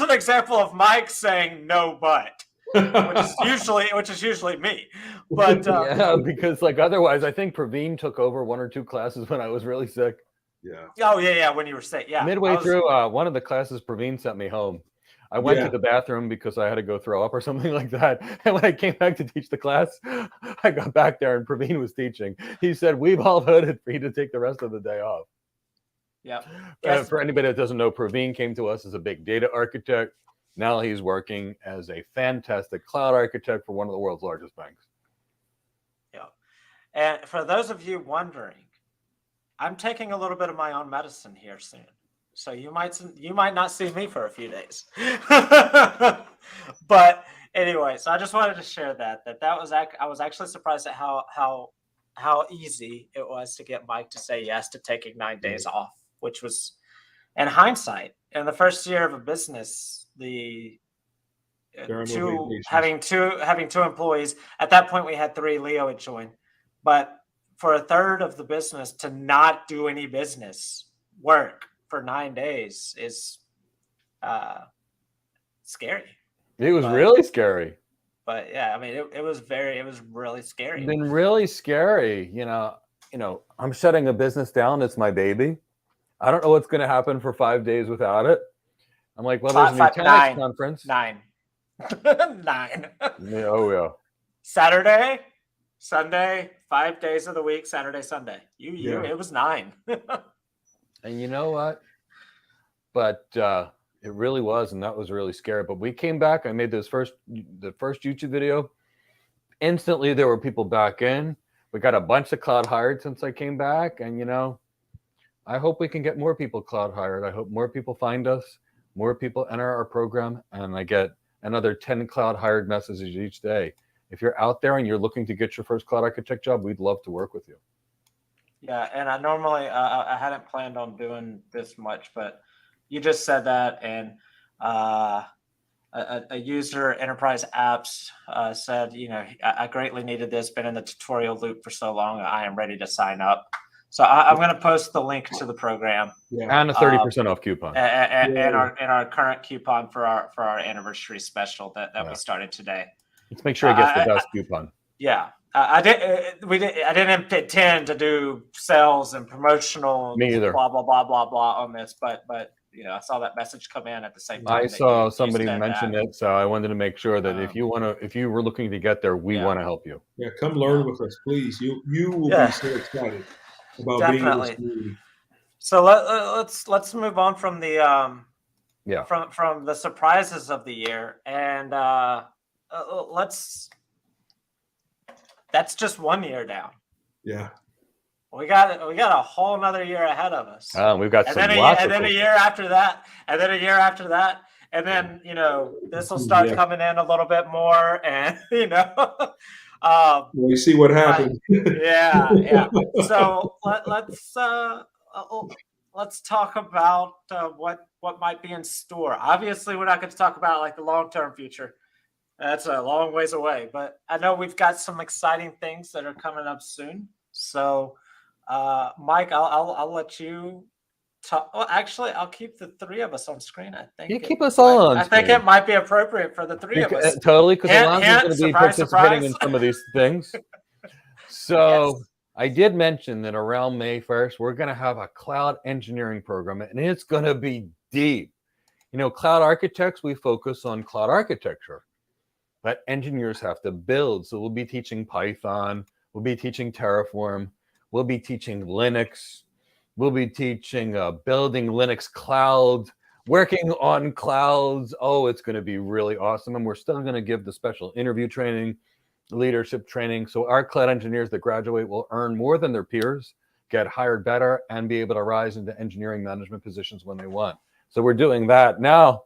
[SPEAKER 2] an example of Mike saying no, but which is usually me. But
[SPEAKER 1] yeah, because like otherwise, I think Praveen took over 1 or 2 classes when I was really sick.
[SPEAKER 3] Yeah.
[SPEAKER 2] Oh yeah, when you were sick. Yeah.
[SPEAKER 1] Midway through one of the classes, Praveen sent me home. I went to the bathroom because I had to go throw up or something like that. And when I came back to teach the class, I got back there and Praveen was teaching. He said, "We've all voted for you to take the rest of the day off."
[SPEAKER 2] Yeah.
[SPEAKER 1] For anybody that doesn't know, Praveen came to us as a big data architect. Now he's working as a fantastic cloud architect for one of the world's largest banks.
[SPEAKER 2] Yeah. And for those of you wondering, I'm taking a little bit of my own medicine here soon. So you might not see me for a few days. But anyway, so I just wanted to share that I was actually surprised at how easy it was to get Mike to say yes to taking 9 days off, which was, in hindsight, in the first year of a business, having two employees. At that point, we had 3. Leo had joined, but for a third of the business to not do any business work for 9 days is scary.
[SPEAKER 1] It was really scary.
[SPEAKER 2] But yeah, I mean, it was really scary.
[SPEAKER 1] It's been really scary. I'm shutting a business down. It's my baby. I don't know what's going to happen for 5 days without it. I'm like, well, there's a new TEDx conference.
[SPEAKER 2] 9. 9.
[SPEAKER 1] Oh yeah.
[SPEAKER 2] Saturday, Sunday, 5 days of the week, Saturday, Sunday. It was 9.
[SPEAKER 1] And you know what? But it really was, and that was really scary. But we came back. I made the first YouTube video. Instantly, there were people back in. We got a bunch of cloud hired since I came back. And, I hope we can get more people cloud hired. I hope more people find us, more people enter our program, and I get another 10 cloud hired messages each day. If you're out there and you're looking to get your first cloud architect job, we'd love to work with you.
[SPEAKER 2] Yeah, and I normally I hadn't planned on doing this much, but you just said that, and a user, Enterprise Apps, said, I greatly needed this, been in the tutorial loop for so long, I am ready to sign up. So I'm going to post the link to the program.
[SPEAKER 3] Yeah.
[SPEAKER 1] And a 30% off coupon.
[SPEAKER 2] And our current coupon for our anniversary special that we started today.
[SPEAKER 1] Let's make sure he gets the best coupon.
[SPEAKER 2] Yeah. I didn't intend to do sales and promotional
[SPEAKER 1] Me either.
[SPEAKER 2] blah blah blah blah blah on this, but I saw that message come in at the same time.
[SPEAKER 1] I saw somebody mention it, so I wanted to make sure that if you were looking to get there, we want to help you.
[SPEAKER 3] Yeah, come learn with us, please. You will be so excited about being in this community. So
[SPEAKER 2] let's move on from the from the surprises of the year, and that's just 1 year down.
[SPEAKER 3] Yeah.
[SPEAKER 2] We got a whole nother year ahead of us.
[SPEAKER 1] We've got
[SPEAKER 2] and then a year after that, and then a year after that, and then this will start coming in a little bit more, and
[SPEAKER 3] we see what happens.
[SPEAKER 2] Yeah. So let's talk about what might be in store. Obviously, we're not going to talk about like the long-term future. That's a long ways away, but I know we've got some exciting things that are coming up soon. So, Mike, I'll let you talk. Well, actually, I'll keep the three of us on screen. I think
[SPEAKER 1] you keep us all on.
[SPEAKER 2] I think it might be appropriate for the three of us.
[SPEAKER 1] Totally, because Elonzo's going to be participating in some of these things. So I did mention that around May 1st, we're going to have a cloud engineering program, and it's going to be deep. Cloud architects, we focus on cloud architecture. But engineers have to build. So we'll be teaching Python. We'll be teaching Terraform. We'll be teaching Linux. We'll be teaching building Linux cloud, working on clouds. Oh, it's going to be really awesome. And we're still going to give the special interview training, leadership training. So our cloud engineers that graduate will earn more than their peers, get hired better, and be able to rise into engineering management positions when they want. So we're doing that. Now,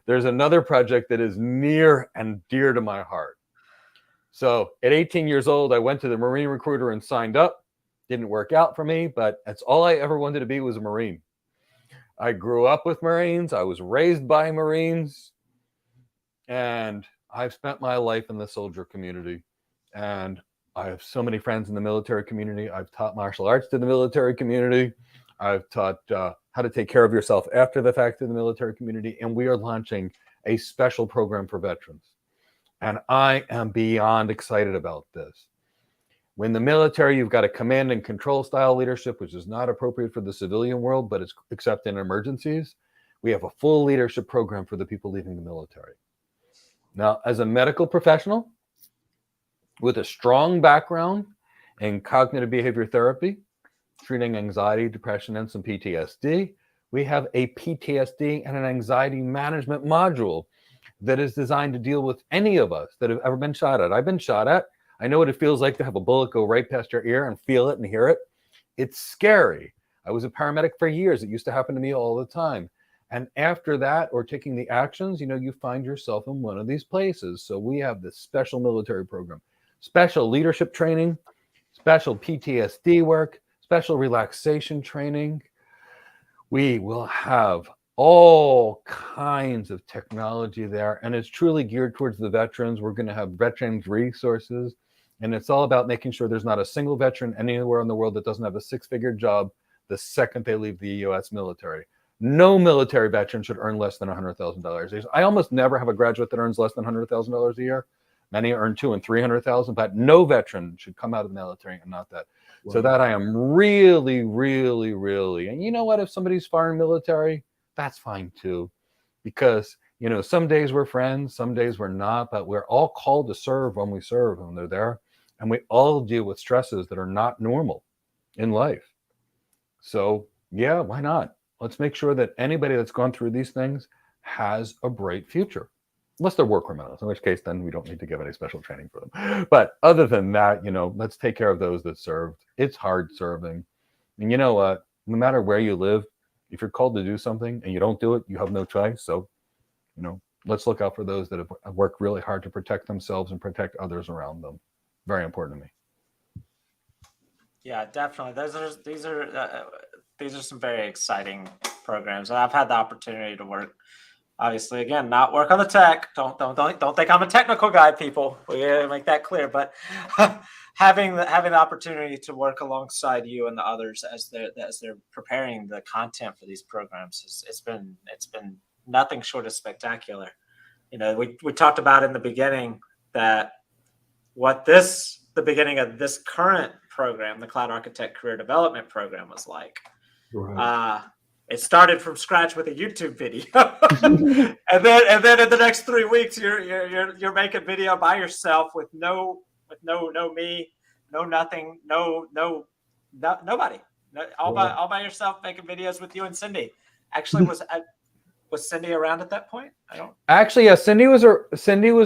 [SPEAKER 1] there's another project that is near and dear to my heart. So at 18 years old, I went to the Marine recruiter and signed up. Didn't work out for me, but that's all I ever wanted to be was a Marine. I grew up with Marines. I was raised by Marines. And I've spent my life in the soldier community. And I have so many friends in the military community. I've taught martial arts to the military community. I've taught how to take care of yourself after the fact in the military community. And we are launching a special program for veterans. And I am beyond excited about this. When the military, you've got a command and control style leadership, which is not appropriate for the civilian world, but it's except in emergencies. We have a full leadership program for the people leaving the military. Now, as a medical professional with a strong background in cognitive behavior therapy, treating anxiety, depression, and some PTSD, we have a PTSD and an anxiety management module that is designed to deal with any of us that have ever been shot at. I've been shot at. I know what it feels like to have a bullet go right past your ear and feel it and hear it. It's scary. I was a paramedic for years. It used to happen to me all the time. And after that, or taking the actions, you find yourself in one of these places. So we have this special military program, special leadership training, special PTSD work, special relaxation training. We will have all kinds of technology there, and it's truly geared towards the veterans. We're going to have veterans resources, and it's all about making sure there's not a single veteran anywhere in the world that doesn't have a six-figure job the second they leave the U.S. military. No military veteran should earn less than $100,000. I almost never have a graduate that earns less than $100,000 a year. Many earn $200,000 and $300,000, but no veteran should come out of the military and not that. Wow. So that I am really, really, really, and you know what? If somebody's foreign military, that's fine too, because some days we're friends, some days we're not, but we're all called to serve when we serve, when they're there, and we all deal with stresses that are not normal in life. So yeah, why not? Let's make sure that anybody that's gone through these things has a bright future, unless they're war criminals, in which case then we don't need to give any special training for them. But other than that, let's take care of those that served. It's hard serving, and you know what? No matter where you live, if you're called to do something and you don't do it, you have no choice. So, let's look out for those that have worked really hard to protect themselves and protect others around them. Very important to me.
[SPEAKER 2] Yeah, definitely. These are some very exciting programs. I've had the opportunity to work obviously, again, not work on the tech. Don't think I'm a technical guy, people. We gotta make that clear. But having the opportunity to work alongside you and the others as they're preparing the content for these programs, it's been nothing short of spectacular. We talked about in the beginning that the beginning of this current program, the Cloud Architect Career Development Program, was like.
[SPEAKER 3] Right.
[SPEAKER 2] It started from scratch with a YouTube video, and then in the next 3 weeks, you're making video by yourself with no me, no nothing, nobody, all by yourself making videos with you and Cindy. Actually, was Cindy around at that point? I don't.
[SPEAKER 1] Actually, yeah, Cindy was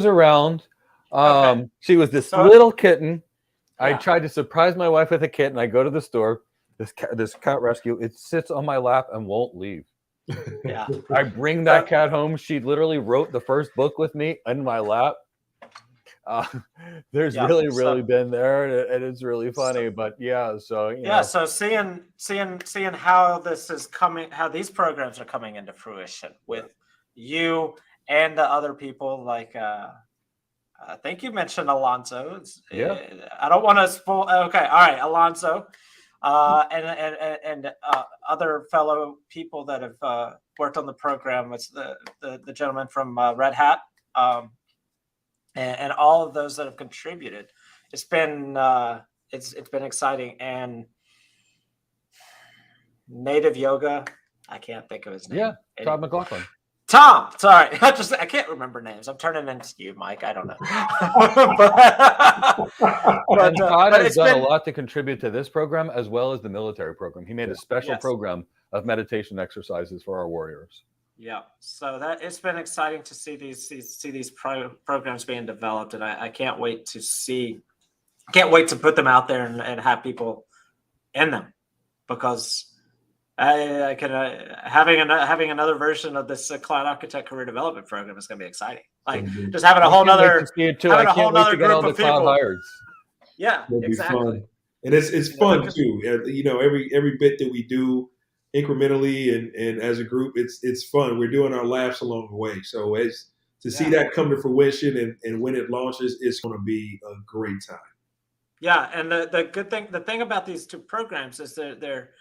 [SPEAKER 1] around.
[SPEAKER 2] Okay.
[SPEAKER 1] She was this little kitten.
[SPEAKER 2] Yeah.
[SPEAKER 1] I tried to surprise my wife with a kitten. I go to the store. This cat rescue. It sits on my lap and won't leave.
[SPEAKER 2] Yeah.
[SPEAKER 1] I bring that cat home. She literally wrote the first book with me in my lap. There's really been there, and it's really funny. But yeah, so
[SPEAKER 2] so seeing how this is coming, how these programs are coming into fruition with you and the other people, like I think you mentioned Elonzo. I don't want to spoil. Okay, all right, Elonzo. And other fellow people that have worked on the program. It's the gentleman from Red Hat, and all of those that have contributed. It's been exciting. And Native Yoga, I can't think of his name.
[SPEAKER 1] Yeah, Todd McLaughlin.
[SPEAKER 2] Tom, sorry, I can't remember names. I'm turning into you, Mike. I don't know.
[SPEAKER 1] but Todd has done a lot to contribute to this program as well as the military program. He made a special program of meditation exercises for our warriors.
[SPEAKER 2] Yeah, so that it's been exciting to see these programs being developed, and I can't wait to put them out there and have people in them, because. I can having another version of this Cloud Architect Career Development Program is going to be exciting. Like just having a whole nother group of people. Yeah, exactly.
[SPEAKER 3] And it's fun too. Every bit that we do incrementally and as a group, it's fun. We're doing our laughs along the way. So see that come to fruition and when it launches, it's going to be a great time.
[SPEAKER 2] Yeah, and the thing about these two programs is they're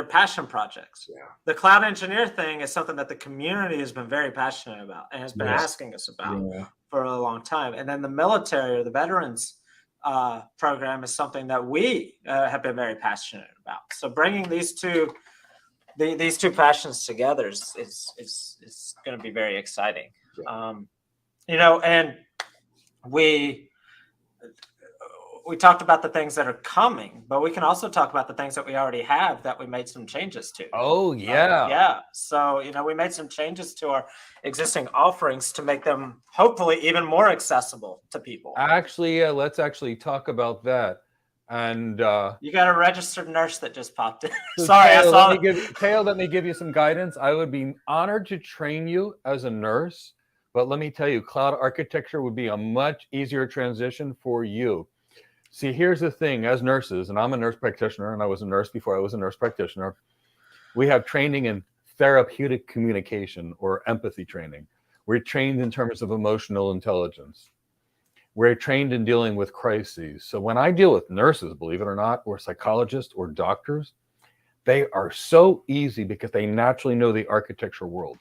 [SPEAKER 2] passion projects. Yeah. The cloud engineer thing is something that the community has been very passionate about and has been asking us about for a long time. And then the military or the veterans program is something that we have been very passionate about. So bringing these two passions together is going to be very exciting. Yeah. And we talked about the things that are coming, but we can also talk about the things that we already have that we made some changes to.
[SPEAKER 1] Oh, yeah.
[SPEAKER 2] Yeah. So, we made some changes to our existing offerings to make them hopefully even more accessible to people.
[SPEAKER 1] Actually, let's actually talk about that. And
[SPEAKER 2] you got a registered nurse that just popped in. Sorry, I saw
[SPEAKER 1] Teo, let me give you some guidance. I would be honored to train you as a nurse, but let me tell you, cloud architecture would be a much easier transition for you. See, here's the thing, as nurses, and I'm a nurse practitioner, and I was a nurse before I was a nurse practitioner, we have training in therapeutic communication or empathy training. We're trained in terms of emotional intelligence. We're trained in dealing with crises. So when I deal with nurses, believe it or not, or psychologists or doctors, they are so easy because they naturally know the architecture world.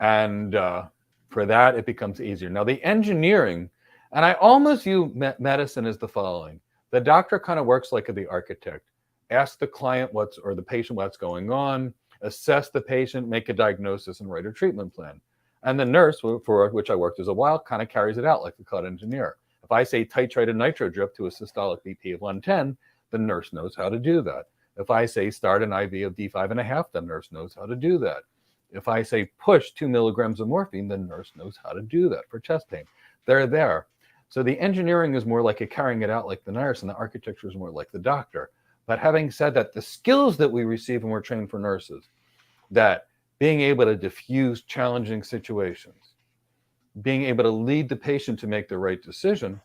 [SPEAKER 1] And for that, it becomes easier. Now, the engineering, and I almost view medicine as the following. The doctor kind of works like the architect. Ask the client or the patient what's going on, assess the patient, make a diagnosis, and write a treatment plan. And the nurse, for which I worked as a while, kind of carries it out like the cloud engineer. If I say titrate a nitro drip to a systolic BP of 110, the nurse knows how to do that. If I say start an IV of D5.5, the nurse knows how to do that. If I say push 2 milligrams of morphine, the nurse knows how to do that for chest pain. They're there. So the engineering is more like carrying it out like the nurse, and the architecture is more like the doctor. But having said that, the skills that we receive when we're trained for nurses, that being able to diffuse challenging situations, being able to lead the patient to make the right decision,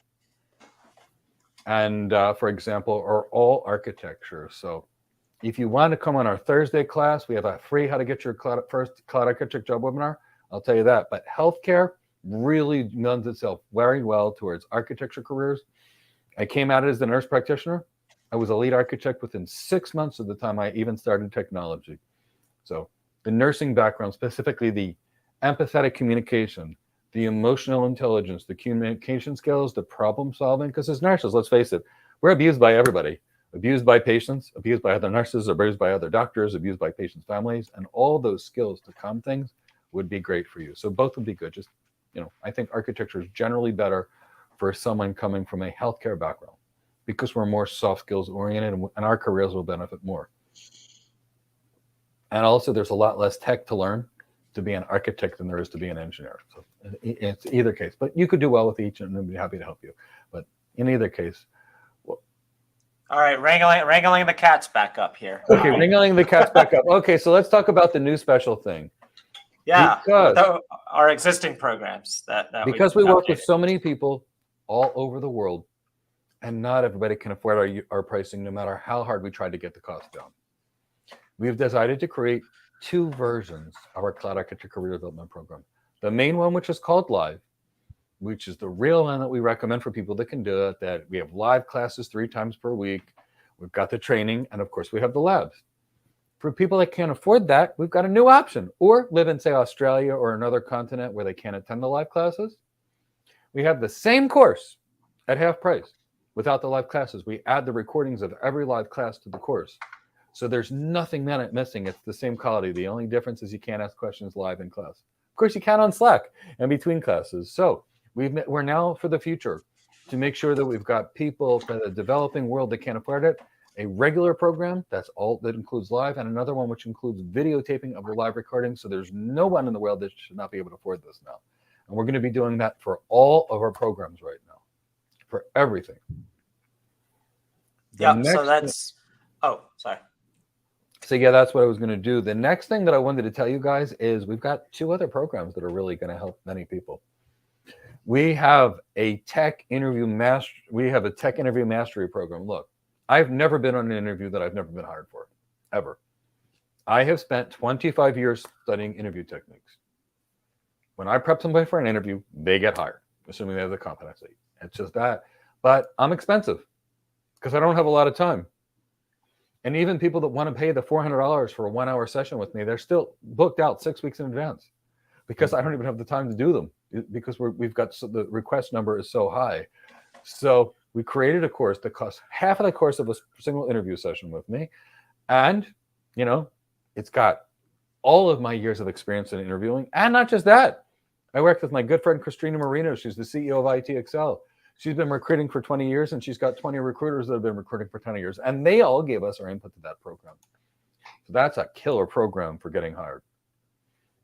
[SPEAKER 1] and for example, are all architecture. So If you want to come on our Thursday class, we have a free how to get your first cloud architect job webinar. I'll tell you that. But healthcare really lends itself very well towards architecture careers. I came out as the nurse practitioner. I was a lead architect within 6 months of the time I even started technology. So the nursing background, specifically the empathetic communication, the emotional intelligence, the communication skills, the problem solving, because as nurses, let's face it, we're abused by everybody. Abused by patients, abused by other nurses, abused by other doctors, abused by patients' families, and all those skills to calm things would be great for you. So both would be good. Just, I think architecture is generally better for someone coming from a healthcare background because we're more soft skills oriented and our careers will benefit more. And also there's a lot less tech to learn to be an architect than there is to be an engineer. So it's either case, but you could do well with each and I'd be happy to help you. But in either case,
[SPEAKER 2] all right, wrangling the cats back up here.
[SPEAKER 1] Okay, wrangling the cats back up. Okay, so let's talk about the new special thing.
[SPEAKER 2] Yeah, because our existing programs
[SPEAKER 1] because we work with so many people all over the world, and not everybody can afford our pricing, no matter how hard we try to get the cost down. We've decided to create 2 versions of our Cloud Architecture Career Development Program. The main one, which is called Live, which is the real one that we recommend for people that can do it, that we have live classes 3 times per week. We've got the training, and of course we have the labs. For people that can't afford that, we've got a new option, or live in, say, Australia or another continent where they can't attend the live classes. We have the same course at half price without the live classes. We add the recordings of every live class to the course. So there's nothing missing. It's the same quality. The only difference is you can't ask questions live in class. Of course, you can on Slack and between classes. So we're now, for the future, to make sure that we've got people for the developing world that can't afford it, a regular program that includes live, and another one which includes videotaping of the live recording. So there's no one in the world that should not be able to afford this now. And we're going to be doing that for all of our programs right now, for everything.
[SPEAKER 2] So that's, sorry.
[SPEAKER 1] So yeah, that's what I was going to do. The next thing that I wanted to tell you guys is we've got 2 other programs that are really going to help many people. We have a tech interview mastery program. Look, I've never been on an interview that I've never been hired for, ever. I have spent 25 years studying interview techniques. When I prep somebody for an interview, they get hired, assuming they have the competency. It's just that. But I'm expensive because I don't have a lot of time. And even people that want to pay the $400 for a 1-hour session with me, they're still booked out 6 weeks in advance because I don't even have the time to do them because we've got the request number is so high. So we created a course that costs half of the course of a single interview session with me. And, it's got all of my years of experience in interviewing. And not just that. I worked with my good friend, Christina Marino. She's the CEO of ITXL. She's been recruiting for 20 years, and she's got 20 recruiters that have been recruiting for 20 years. And they all gave us our input to that program. So that's a killer program for getting hired.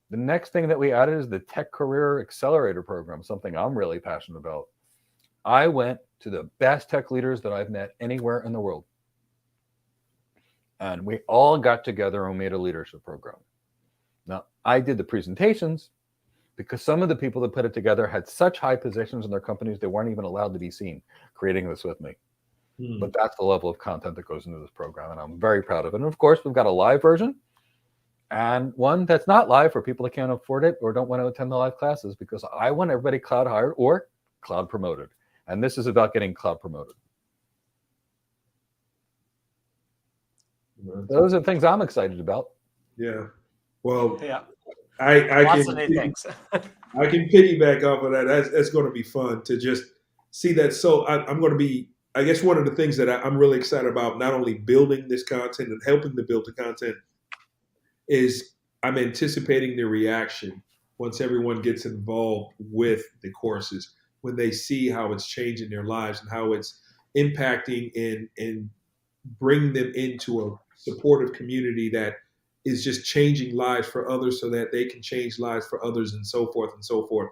[SPEAKER 1] The next thing that we added is the Tech Career Accelerator Program, something I'm really passionate about. I went to the best tech leaders that I've met anywhere in the world. And we all got together and made a leadership program. Now, I did the presentations because some of the people that put it together had such high positions in their companies, they weren't even allowed to be seen creating this with me. But that's the level of content that goes into this program, and I'm very proud of it. And of course, we've got a live version and one that's not live for people that can't afford it or don't want to attend the live classes, because I want everybody cloud hired or cloud promoted. And this is about getting cloud promoted. Those are things I'm excited about.
[SPEAKER 3] Yeah. Well,
[SPEAKER 2] Yeah.
[SPEAKER 3] I
[SPEAKER 2] Lots of new things.
[SPEAKER 3] I can piggyback off of that. That's going to be fun to just see that. So I'm going to be, I guess, one of the things that I'm really excited about, not only building this content and helping to build the content, is I'm anticipating the reaction once everyone gets involved with the courses, when they see how it's changing their lives and how it's impacting and bring them into a supportive community that is just changing lives for others so that they can change lives for others, and so forth and so forth.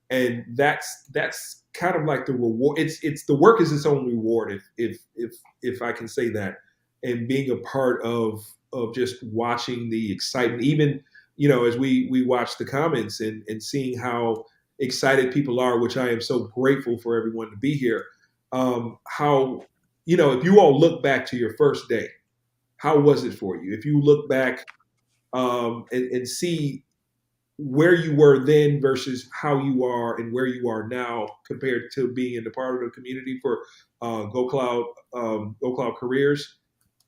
[SPEAKER 3] And that's kind of like the reward. It's the work is its own reward, if I can say that. And being a part of just watching the excitement, even, as we watch the comments and seeing how excited people are, which I am so grateful for everyone to be here. How, if you all look back to your first day, how was it for you? If you look back and see where you were then versus how you are and where you are now compared to being in the part of the community for Go Cloud Careers.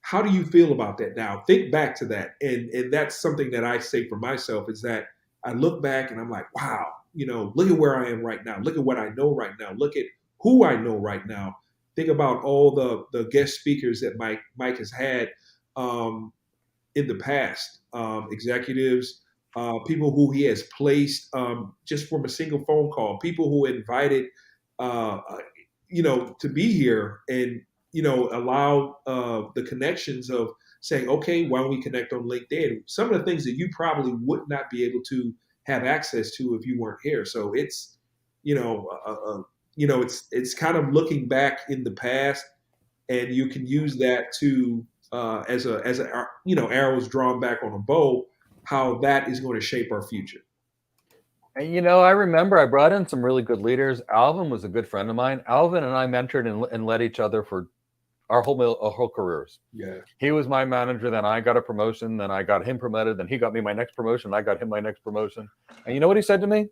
[SPEAKER 3] How do you feel about that now? Think back to that, and that's something that I say for myself is that I look back and I'm like, wow, look at where I am right now. Look at what I know right now. Look at who I know right now. Think about all the guest speakers that Mike has had in the past, executives, people who he has placed just from a single phone call, people who invited, to be here and, allow the connections of saying, okay, why don't we connect on LinkedIn? Some of the things that you probably would not be able to have access to if you weren't here. So it's, it's kind of looking back in the past, and you can use that to as a arrows drawn back on a bow, how that is going to shape our future.
[SPEAKER 1] And I remember I brought in some really good leaders. Alvin was a good friend of mine. Alvin and I mentored and led each other for our whole careers.
[SPEAKER 3] Yeah.
[SPEAKER 1] He was my manager, then I got a promotion, then I got him promoted, then he got me my next promotion, I got him my next promotion. And you know what he said to me?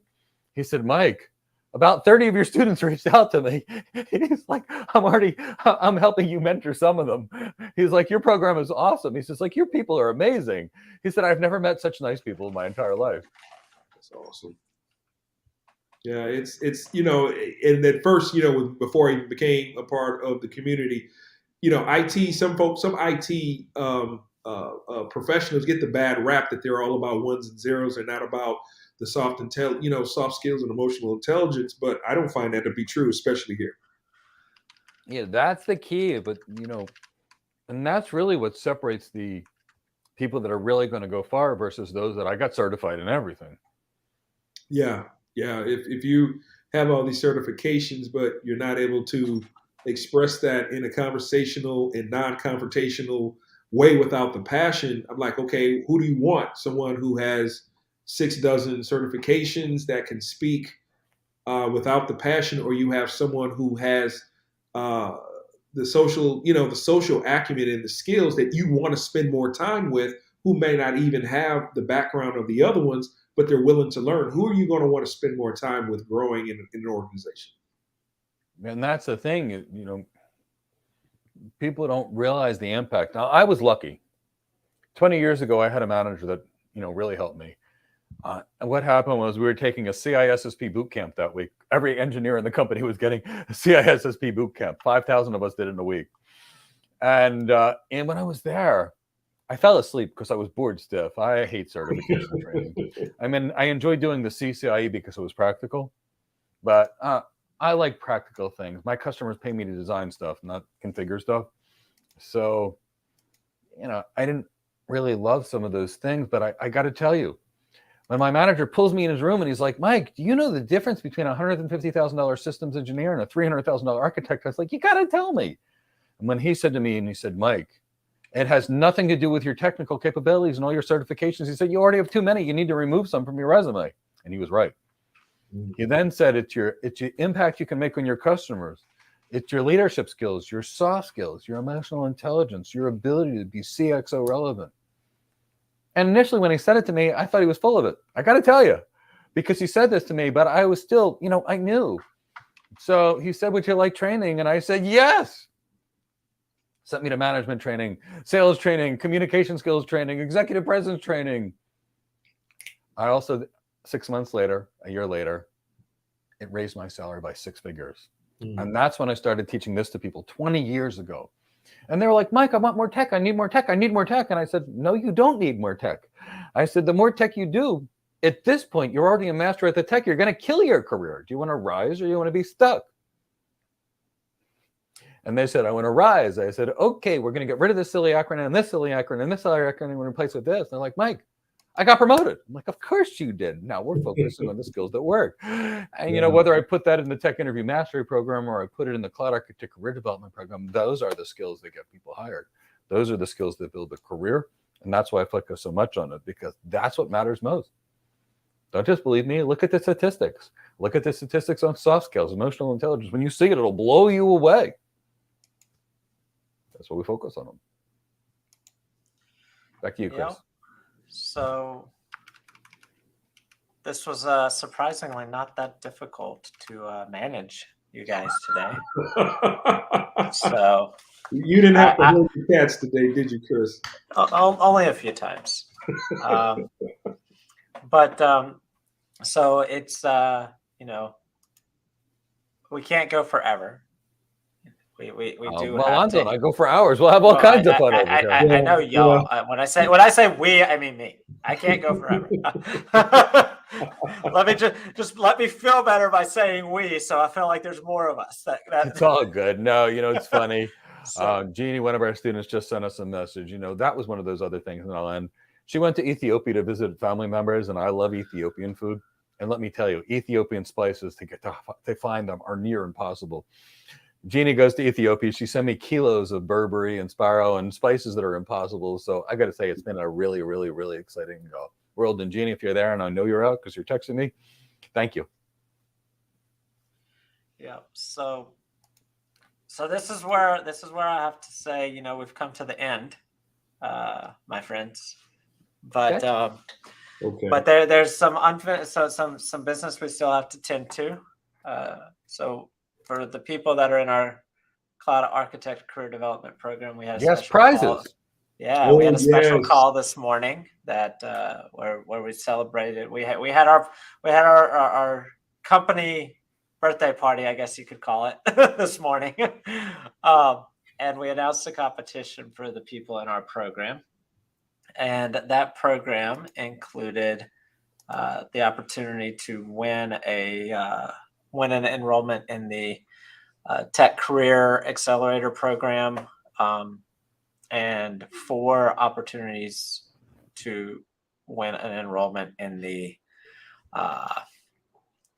[SPEAKER 1] He said, Mike, about 30 of your students reached out to me. He's like, I'm helping you mentor some of them. He's like, your program is awesome. He says, like, your people are amazing. He said, I've never met such nice people in my entire life.
[SPEAKER 3] That's awesome. Yeah, it's and at first, before he became a part of the community, IT, some IT professionals get the bad rap that they're all about ones and zeros. They're not about the soft skills and emotional intelligence. But I don't find that to be true, especially here.
[SPEAKER 1] Yeah, that's the key. But, and that's really what separates the people that are really going to go far versus those that I got certified in everything.
[SPEAKER 3] Yeah. Yeah. If you have all these certifications, but you're not able to express that in a conversational and non-confrontational way without the passion, I'm like, okay, who do you want? Someone who has 6 dozen certifications that can speak without the passion, or you have someone who has the social acumen and the skills that you want to spend more time with, who may not even have the background of the other ones, but they're willing to learn. Who are you going to want to spend more time with growing in an organization?
[SPEAKER 1] And that's the thing, people don't realize the impact. Now, I was lucky. 20 years ago, I had a manager that, really helped me. And what happened was we were taking a CISSP boot camp that week. Every engineer in the company was getting a CISSP boot camp. 5,000 of us did it in a week. And when I was there, I fell asleep because I was bored stiff. I hate certification training. I mean, I enjoyed doing the CCIE because it was practical, but I like practical things. My customers pay me to design stuff, not configure stuff. So, I didn't really love some of those things, but I got to tell you, when my manager pulls me in his room and he's like, Mike, do you know the difference between a $150,000 systems engineer and a $300,000 architect? I was like, you got to tell me. And when he said to me, and he said, Mike, it has nothing to do with your technical capabilities and all your certifications. He said, you already have too many. You need to remove some from your resume. And he was right. He then said, it's your impact you can make on your customers. It's your leadership skills, your soft skills, your emotional intelligence, your ability to be CXO relevant. And initially when he said it to me, I thought he was full of it. I got to tell you, because he said this to me, but I was still, I knew. So he said, would you like training? And I said, yes. Sent me to management training, sales training, communication skills training, executive presence training. I also, 6 months later, a year later, it raised my salary by 6 figures. And that's when I started teaching this to people 20 years ago. And they were like, Mike, I want more tech. I need more tech. I need more tech. And I said, no, you don't need more tech. I said, the more tech you do, at this point, you're already a master at the tech. You're going to kill your career. Do you want to rise or do you want to be stuck? And they said, I want to rise. I said, okay, we're going to get rid of this silly acronym and this silly acronym and this silly acronym and replace it with this. And they're like, Mike, I got promoted. I'm like, of course you did. Now we're focusing on the skills that work. And, whether I put that in the tech interview mastery program or I put it in the cloud architect career development program, those are the skills that get people hired. Those are the skills that build a career. And that's why I focus so much on it, because that's what matters most. Don't just believe me. Look at the statistics. Look at the statistics on soft skills, emotional intelligence. When you see it, it'll blow you away. That's what we focus on them. Back to you, Chris.
[SPEAKER 2] Yep. So this was surprisingly not that difficult to manage you guys today. So
[SPEAKER 3] You didn't have to hold your cats today, did you, Chris?
[SPEAKER 2] only a few times. But so it's we can't go forever. We do.
[SPEAKER 1] Well,
[SPEAKER 2] have
[SPEAKER 1] Elonzo
[SPEAKER 2] to,
[SPEAKER 1] and I go for hours. We'll have all kinds of fun over here.
[SPEAKER 2] I know y'all. When I say we, I mean me. I can't go forever. Let me just let me feel better by saying we, so I feel like there's more of us.
[SPEAKER 1] It's all good. No, it's funny. Jeannie, one of our students, just sent us a message. That was one of those other things, and I'll end. She went to Ethiopia to visit family members, and I love Ethiopian food. And let me tell you, Ethiopian spices to find them are near impossible. Jeannie goes to Ethiopia. She sent me kilos of Burberry and Sparrow and spices that are impossible. So I got to say, it's been a really, really, really exciting world. And Jeannie, if you're there, and I know you're out because you're texting me, thank you.
[SPEAKER 2] Yeah. So this is where I have to say, we've come to the end, my friends. But
[SPEAKER 3] okay.
[SPEAKER 2] But there's some some business we still have to tend to. So for the people that are in our Cloud Architect Career Development Program, we had a special
[SPEAKER 1] prizes.
[SPEAKER 2] Call. Yeah, we had a special call this morning that where we celebrated. We had our company birthday party, I guess you could call it, this morning, and we announced the competition for the people in our program. And that program included the opportunity to win an enrollment in the Tech Career Accelerator program, and 4 opportunities to win an enrollment in the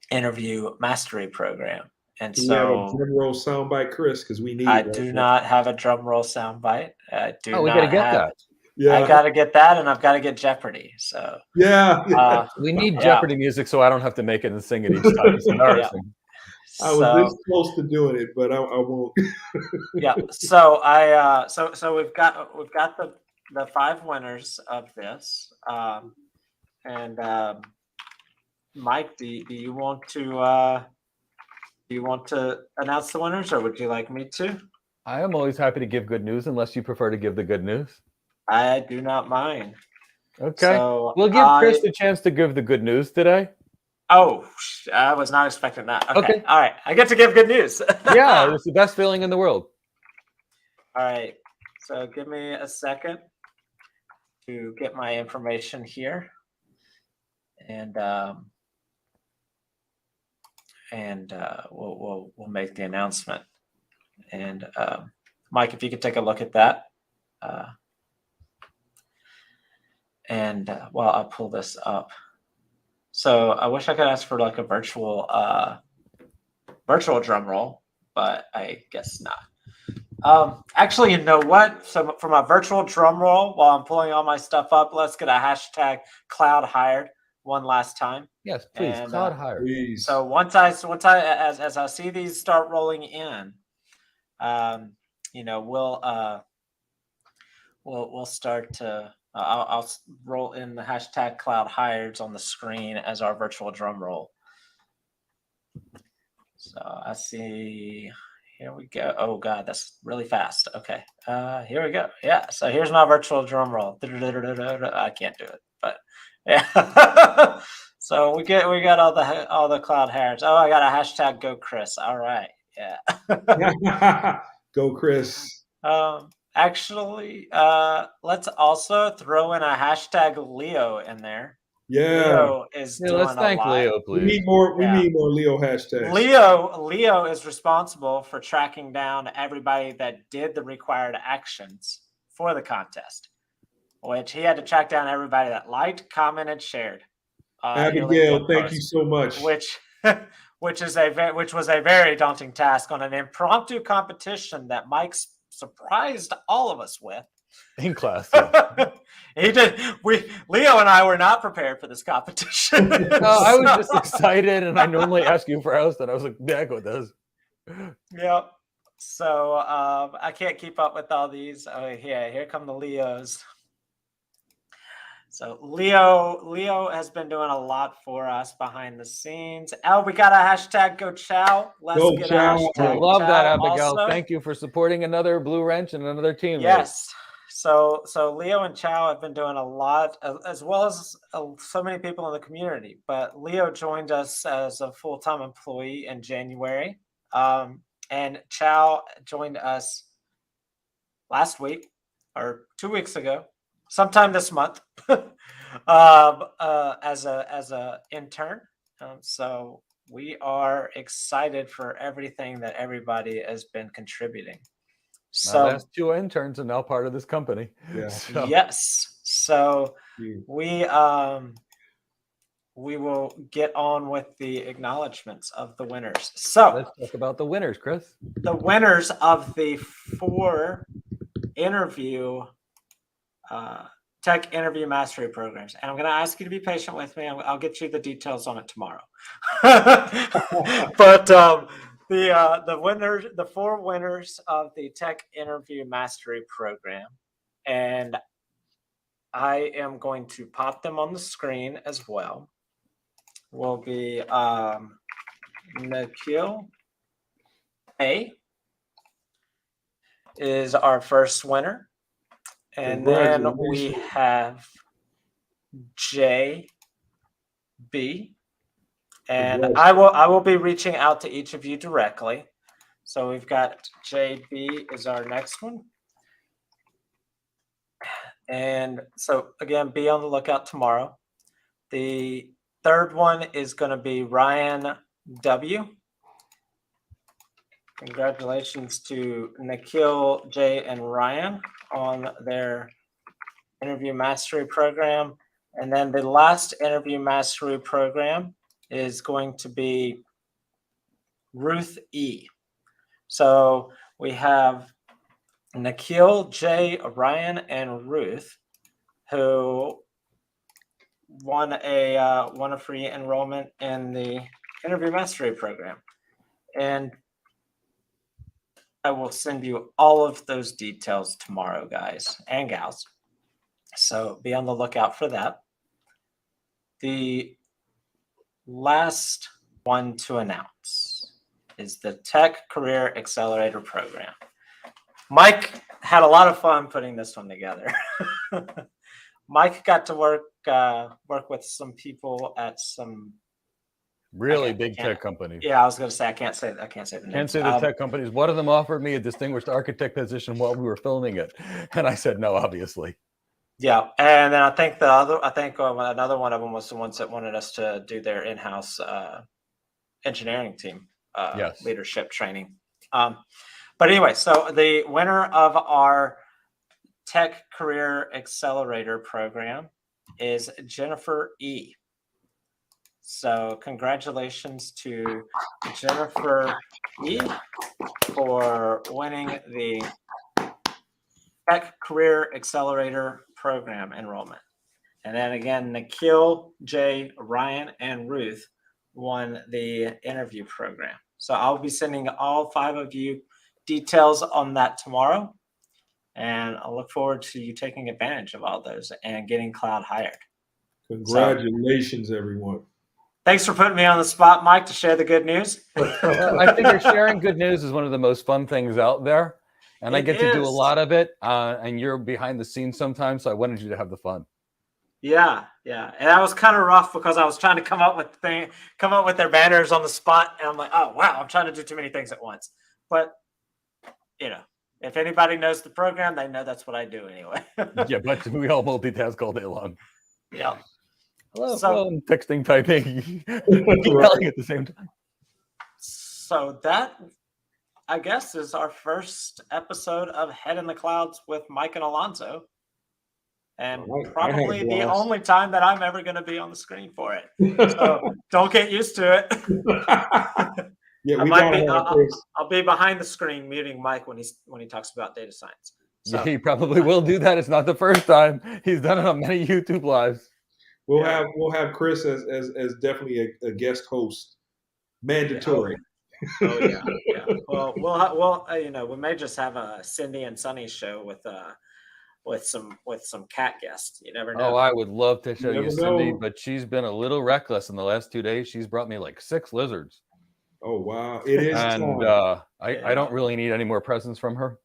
[SPEAKER 2] Interview Mastery program. And
[SPEAKER 3] do we have a drum roll soundbite, Chris? Because we need.
[SPEAKER 2] I do not have a drum roll soundbite. I do
[SPEAKER 1] we
[SPEAKER 2] not
[SPEAKER 1] gotta get
[SPEAKER 2] have.
[SPEAKER 1] That.
[SPEAKER 3] Yeah.
[SPEAKER 2] I got to get that, and I've got to get Jeopardy. So
[SPEAKER 3] yeah.
[SPEAKER 1] We need Jeopardy music, so I don't have to make it and sing it each time. It's embarrassing.
[SPEAKER 3] Yeah. I was this close to doing it, but I won't.
[SPEAKER 2] Yeah. So so we've got the 5 winners of this, and Mike, do you want to announce the winners, or would you like me to?
[SPEAKER 1] I am always happy to give good news, unless you prefer to give the good news.
[SPEAKER 2] I do not mind.
[SPEAKER 1] Okay. So we'll give Chris the chance to give the good news today.
[SPEAKER 2] Oh, I was not expecting that. Okay. All right. I get to give good news.
[SPEAKER 1] Yeah, it's the best feeling in the world.
[SPEAKER 2] All right. So give me a second to get my information here. And we'll make the announcement. And Mike, if you could take a look at that. While I pull this up. So I wish I could ask for like a virtual drum roll, but I guess not. Actually, you know what? So for my virtual drum roll, while I'm pulling all my stuff up, let's get a hashtag cloud hired one last time.
[SPEAKER 1] Yes, please. And, cloud hired.
[SPEAKER 3] Please.
[SPEAKER 2] So once I as I see these start rolling in, we'll start to. I'll roll in the hashtag cloud hires on the screen as our virtual drum roll. So I see, here we go. Oh God, that's really fast. Okay, here we go. Yeah, so here's my virtual drum roll. I can't do it, but yeah. So we got all the cloud hires. Oh, I got a hashtag go Chris. All right, yeah.
[SPEAKER 3] Go Chris.
[SPEAKER 2] Actually, let's also throw in a hashtag Leo in there.
[SPEAKER 3] Yeah.
[SPEAKER 2] Leo is doing
[SPEAKER 1] let's thank
[SPEAKER 2] a lot.
[SPEAKER 1] Leo, please.
[SPEAKER 3] We need more Leo hashtags.
[SPEAKER 2] Leo is responsible for tracking down everybody that did the required actions for the contest, which he had to track down everybody that liked, commented, shared.
[SPEAKER 3] Abigail, thank you so much.
[SPEAKER 2] Which was a very daunting task on an impromptu competition that Mike's surprised all of us with
[SPEAKER 1] in class. Yeah.
[SPEAKER 2] He did. Leo and I were not prepared for this competition.
[SPEAKER 1] No, I was just excited, and I normally ask you first, and I was like, "Yeah, go with this."
[SPEAKER 2] Yep. So I can't keep up with all these. Oh yeah, here come the Leos. So Leo has been doing a lot for us behind the scenes. Oh, we got a hashtag Go Chow. Let's
[SPEAKER 3] Go
[SPEAKER 2] get
[SPEAKER 3] Chow.
[SPEAKER 2] a hashtag
[SPEAKER 1] Love that,
[SPEAKER 2] Chow
[SPEAKER 1] Abigail.
[SPEAKER 2] also.
[SPEAKER 1] Thank you for supporting another Blue Wrench and another teammate.
[SPEAKER 2] Yes. So Leo and Chow have been doing a lot, as well as so many people in the community. But Leo joined us as a full-time employee in January, and Chow joined us last week or 2 weeks ago, sometime this month, as a intern. So we are excited for everything that everybody has been contributing.
[SPEAKER 1] So last 2 interns are now part of this company.
[SPEAKER 3] Yeah.
[SPEAKER 1] So.
[SPEAKER 2] Yes. So we will get on with the acknowledgments of the winners. So
[SPEAKER 1] let's talk about the winners, Chris.
[SPEAKER 2] The winners of the 4 interview tech interview mastery programs, and I'm going to ask you to be patient with me. I'll get you the details on it tomorrow. But the winners, the 4 winners of the tech interview mastery program, and I am going to pop them on the screen as well, will be Nikhil A is our first winner. And then we have JB, and I will be reaching out to each of you directly. So we've got JB is our next one. And so again, be on the lookout tomorrow. The third one is going to be Ryan W. Congratulations to Nikhil, Jay, and Ryan on their interview mastery program. And then the last interview mastery program is going to be Ruth E. So we have Nikhil, Jay, Ryan, and Ruth, who won a free enrollment in the interview mastery program. And I will send you all of those details tomorrow, guys and gals. So be on the lookout for that. The last one to announce is the Tech Career Accelerator Program. Mike had a lot of fun putting this one together. Mike got to work with some people at some
[SPEAKER 1] really big tech companies.
[SPEAKER 2] Yeah, I was going to say I can't say the names.
[SPEAKER 1] Can't say the tech companies. One of them offered me a distinguished architect position while we were filming it, and I said no, obviously.
[SPEAKER 2] Yeah, and then I think another one of them was the ones that wanted us to do their in-house engineering team leadership training. But anyway, so the winner of our Tech Career Accelerator program is Jennifer E. So congratulations to Jennifer E. for winning the Tech Career Accelerator program enrollment. And then again, Nikhil, Jay, Ryan, and Ruth won the interview program. So I'll be sending all 5 of you details on that tomorrow. And I look forward to you taking advantage of all those and getting cloud hired.
[SPEAKER 3] Congratulations, everyone.
[SPEAKER 2] Thanks for putting me on the spot, Mike, to share the good news.
[SPEAKER 1] Well, I figure sharing good news is one of the most fun things out there. And I get to do a lot of it. And you're behind the scenes sometimes. So I wanted you to have the fun.
[SPEAKER 2] Yeah. And that was kind of rough because I was trying to come up with their banners on the spot. And I'm like, oh, wow, I'm trying to do too many things at once. But, if anybody knows the program, they know that's what I do anyway.
[SPEAKER 1] Yeah, but we all multitask all day long.
[SPEAKER 2] Yeah.
[SPEAKER 1] Hello, I'm texting, typing, yelling at the same time.
[SPEAKER 2] So that, I guess, is our first episode of Head in the Clouds with Mike and Elonzo. And probably the only time that I'm ever going to be on the screen for it. So don't get used to it.
[SPEAKER 3] Yeah,
[SPEAKER 2] I'll be behind the screen muting Mike when he talks about data science. So,
[SPEAKER 1] yeah, he probably will do that. It's not the first time. He's done it on many YouTube lives.
[SPEAKER 3] We'll have Chris as definitely a guest host, mandatory.
[SPEAKER 2] Oh yeah. Well, we may just have a Cindy and Sunny show with some cat guests. You never
[SPEAKER 1] Oh,
[SPEAKER 2] know.
[SPEAKER 1] I would love to show you
[SPEAKER 3] never
[SPEAKER 1] Cindy,
[SPEAKER 3] know.
[SPEAKER 1] but she's been a little reckless in the last 2 days. She's brought me like 6 lizards.
[SPEAKER 3] Oh wow, it is
[SPEAKER 1] And
[SPEAKER 3] time.
[SPEAKER 1] I don't really need any more presents from her.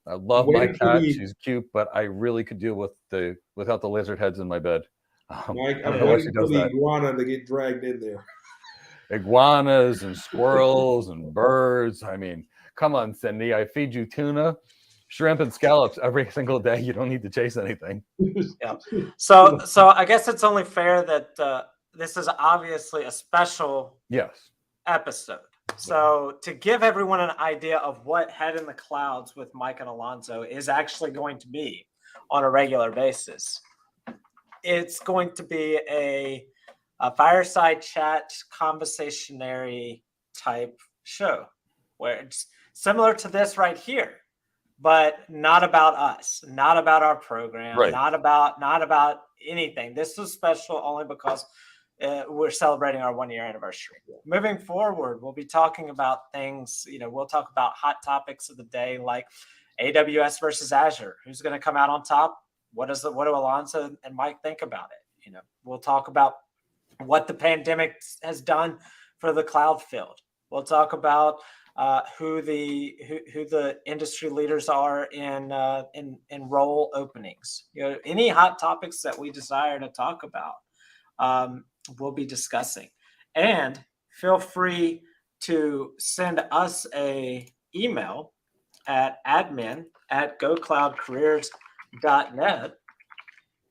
[SPEAKER 1] I
[SPEAKER 3] I'm
[SPEAKER 1] love my
[SPEAKER 3] waiting for
[SPEAKER 1] cat.
[SPEAKER 3] the
[SPEAKER 1] She's cute, but I really could deal without the lizard heads in my bed.
[SPEAKER 3] Mike.
[SPEAKER 1] I don't
[SPEAKER 3] I'm
[SPEAKER 1] know why she
[SPEAKER 3] waiting for
[SPEAKER 1] does
[SPEAKER 3] the
[SPEAKER 1] that.
[SPEAKER 3] iguana to get dragged in there.
[SPEAKER 1] Iguanas and squirrels and birds. I mean, come on, Cindy. I feed you tuna, shrimp, and scallops every single day. You don't need to chase anything.
[SPEAKER 2] Yeah. So I guess it's only fair that this is obviously a special
[SPEAKER 1] Yes.
[SPEAKER 2] episode. So to give everyone an idea of what Head in the Clouds with Mike and Elonzo is actually going to be on a regular basis, it's going to be a fireside chat, conversationary type show where it's similar to this right here, but not about us, not about our program,
[SPEAKER 1] Right.
[SPEAKER 2] not about anything. This is special only because we're celebrating our 1-year anniversary. Moving forward, we'll be talking about things, we'll talk about hot topics of the day like AWS versus Azure. Who's going to come out on top? What do Elonzo and Mike think about it? We'll talk about what the pandemic has done for the cloud field. We'll talk about who the industry leaders are in role openings. Any hot topics that we desire to talk about, we'll be discussing. And feel free to send us a email at admin@gocloudcareers.net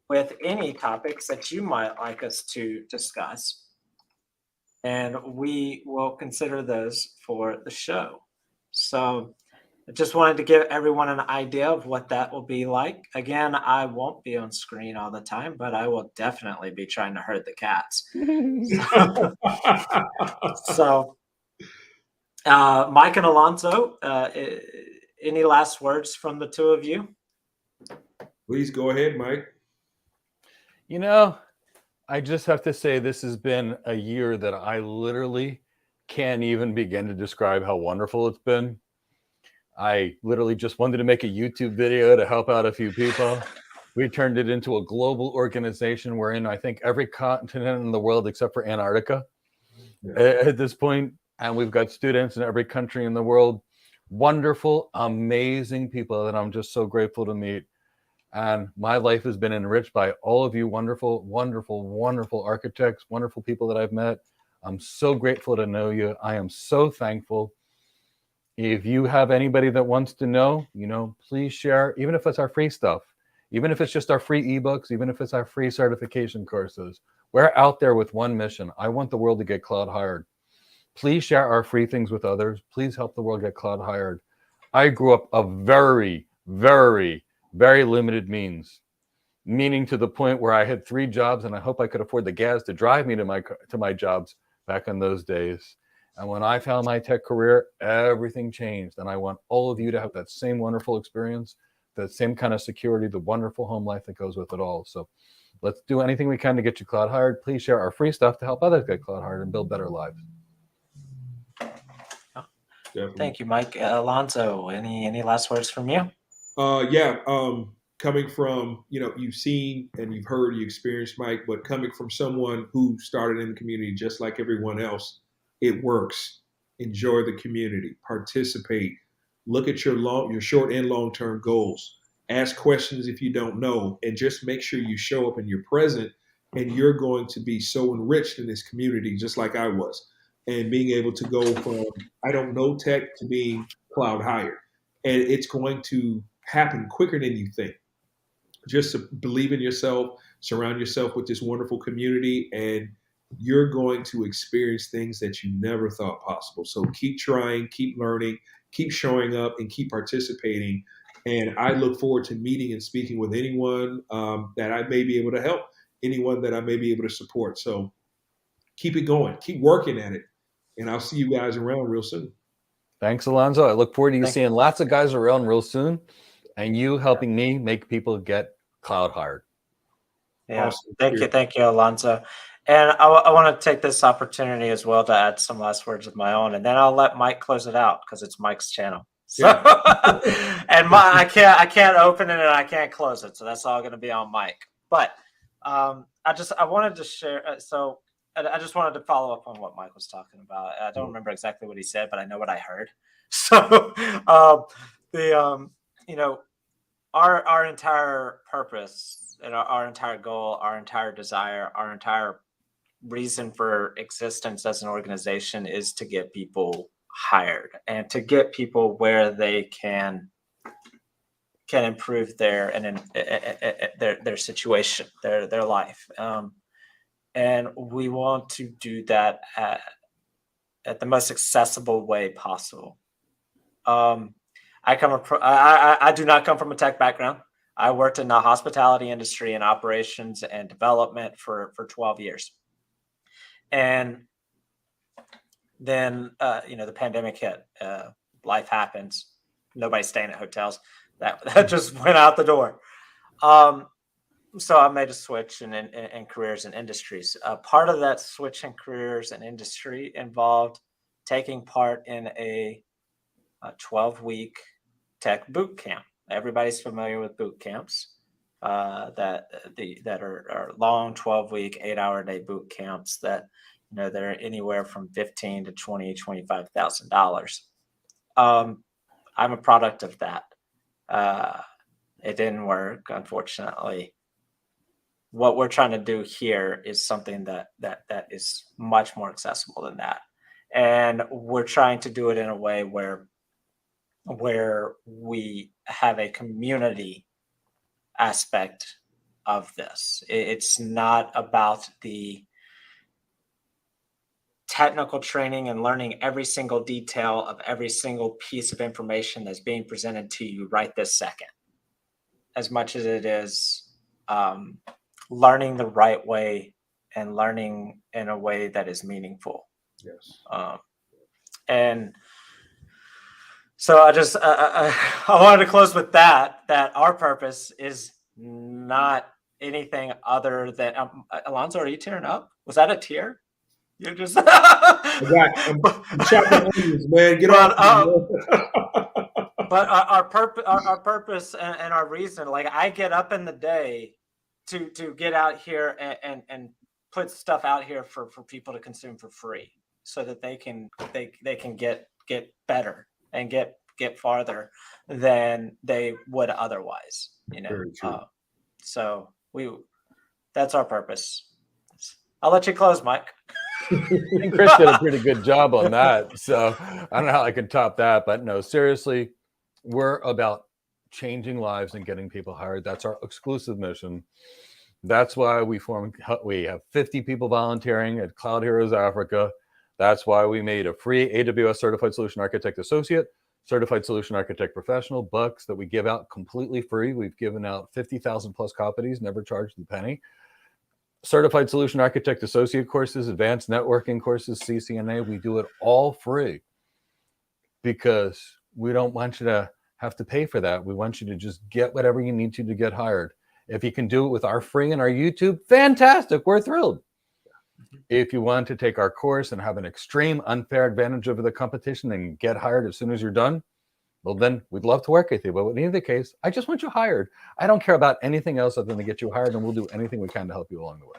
[SPEAKER 2] with any topics that you might like us to discuss. And we will consider those for the show. So I just wanted to give everyone an idea of what that will be like. Again, I won't be on screen all the time, but I will definitely be trying to herd the cats. So Mike and Elonzo, any last words from the two of you?
[SPEAKER 3] Please go ahead, Mike.
[SPEAKER 1] I just have to say this has been a year that I literally can't even begin to describe how wonderful it's been. I literally just wanted to make a YouTube video to help out a few people. We turned it into a global organization. We're in, I think, every continent in the world except for Antarctica at this point. And we've got students in every country in the world. Wonderful, amazing people that I'm just so grateful to meet. And my life has been enriched by all of you wonderful, wonderful, wonderful architects, wonderful people that I've met. I'm so grateful to know you. I am so thankful. If you have anybody that wants to know, please share, even if it's our free stuff, even if it's just our free ebooks, even if it's our free certification courses. We're out there with one mission. I want the world to get cloud hired. Please share our free things with others. Please help the world get cloud hired. I grew up a very, very, very limited meaning to the point where I had 3 jobs and I hope I could afford the gas to drive me to my jobs back in those days. And when I found my tech career, everything changed. And I want all of you to have that same wonderful experience, that same kind of security, the wonderful home life that goes with it all. So let's do anything we can to get you cloud hired. Please share our free stuff to help others get cloud hired and build better lives.
[SPEAKER 3] Definitely.
[SPEAKER 2] Thank you, Mike. Elonzo, any last words from you?
[SPEAKER 3] Coming from, you've seen and you've heard, you experienced, Mike, but coming from someone who started in the community just like everyone else, it works. Enjoy the community, participate, look at your short and long-term goals, ask questions if you don't know, and just make sure you show up and you're present, and you're going to be so enriched in this community, just like I was, and being able to go from, I don't know tech to being cloud hired. And it's going to happen quicker than you think. Just believe in yourself, surround yourself with this wonderful community, and you're going to experience things that you never thought possible. So keep trying, keep learning, keep showing up, and keep participating. And I look forward to meeting and speaking with anyone that I may be able to help, anyone that I may be able to support. So keep it going, keep working at it. And I'll see you guys around real soon.
[SPEAKER 1] Thanks, Elonzo. I look forward to you seeing lots of guys around real soon and you helping me make people get cloud hired.
[SPEAKER 2] Yeah.
[SPEAKER 3] Awesome.
[SPEAKER 2] Thank you, Elonzo. And I want to take this opportunity as well to add some last words of my own, and then I'll let Mike close it out because it's Mike's channel. So, and I can't open it and I can't close it. So that's all going to be on Mike. But I wanted to share. So I just wanted to follow up on what Mike was talking about. I don't remember exactly what he said, but I know what I heard. So our entire purpose and our entire goal, our entire desire, our entire reason for existence as an organization is to get people hired and to get people where they can improve their situation, their life, and we want to do that at the most accessible way possible. I do not come from a tech background. I worked in the hospitality industry and operations and development for 12 years. And then, the pandemic hit, life happens. Nobody's staying at hotels. That just went out the door. So I made a switch in careers and industries. Part of that switch in careers and industry involved taking part in a 12-week tech boot camp. Everybody's familiar with boot camps that are long 12-week, 8-hour-a-day boot camps that they're anywhere from $15,000 to $25,000. I'm a product of that. It didn't work, unfortunately. What we're trying to do here is something that is much more accessible than that, and we're trying to do it in a way where we have a community aspect of this. It's not about the technical training and learning every single detail of every single piece of information that's being presented to you right this second, as much as it is learning the right way and learning in a way that is meaningful.
[SPEAKER 3] Yes.
[SPEAKER 2] And so I wanted to close with that our purpose is not anything other than Elonzo, are you tearing up? Was that a tear? You're just
[SPEAKER 3] I'm chopping onions, man. Get off.
[SPEAKER 2] But our purpose and our reason, like I get up in the day to get out here and put stuff out here for people to consume for free, so that they can get better and get farther than they would otherwise.
[SPEAKER 3] Very true.
[SPEAKER 2] So that's our purpose. I'll let you close, Mike.
[SPEAKER 1] And Chris did a pretty good job on that. So I don't know how I could top that, but no, seriously, we're about changing lives and getting people hired. That's our exclusive mission. That's why we have 50 people volunteering at Cloud Heroes Africa. That's why we made a free AWS Certified Solution Architect Associate, Certified Solution Architect Professional books that we give out completely free. We've given out 50,000 plus copies, never charged a penny. Certified Solution Architect Associate courses, advanced networking courses, CCNA, we do it all free because we don't want you to have to pay for that. We want you to just get whatever you need to get hired. If you can do it with our free and our YouTube, fantastic, we're thrilled. If you want to take our course and have an extreme unfair advantage over the competition and get hired as soon as you're done, well, then we'd love to work with you. But in either case, I just want you hired. I don't care about anything else other than to get you hired, and we'll do anything we can to help you along the way.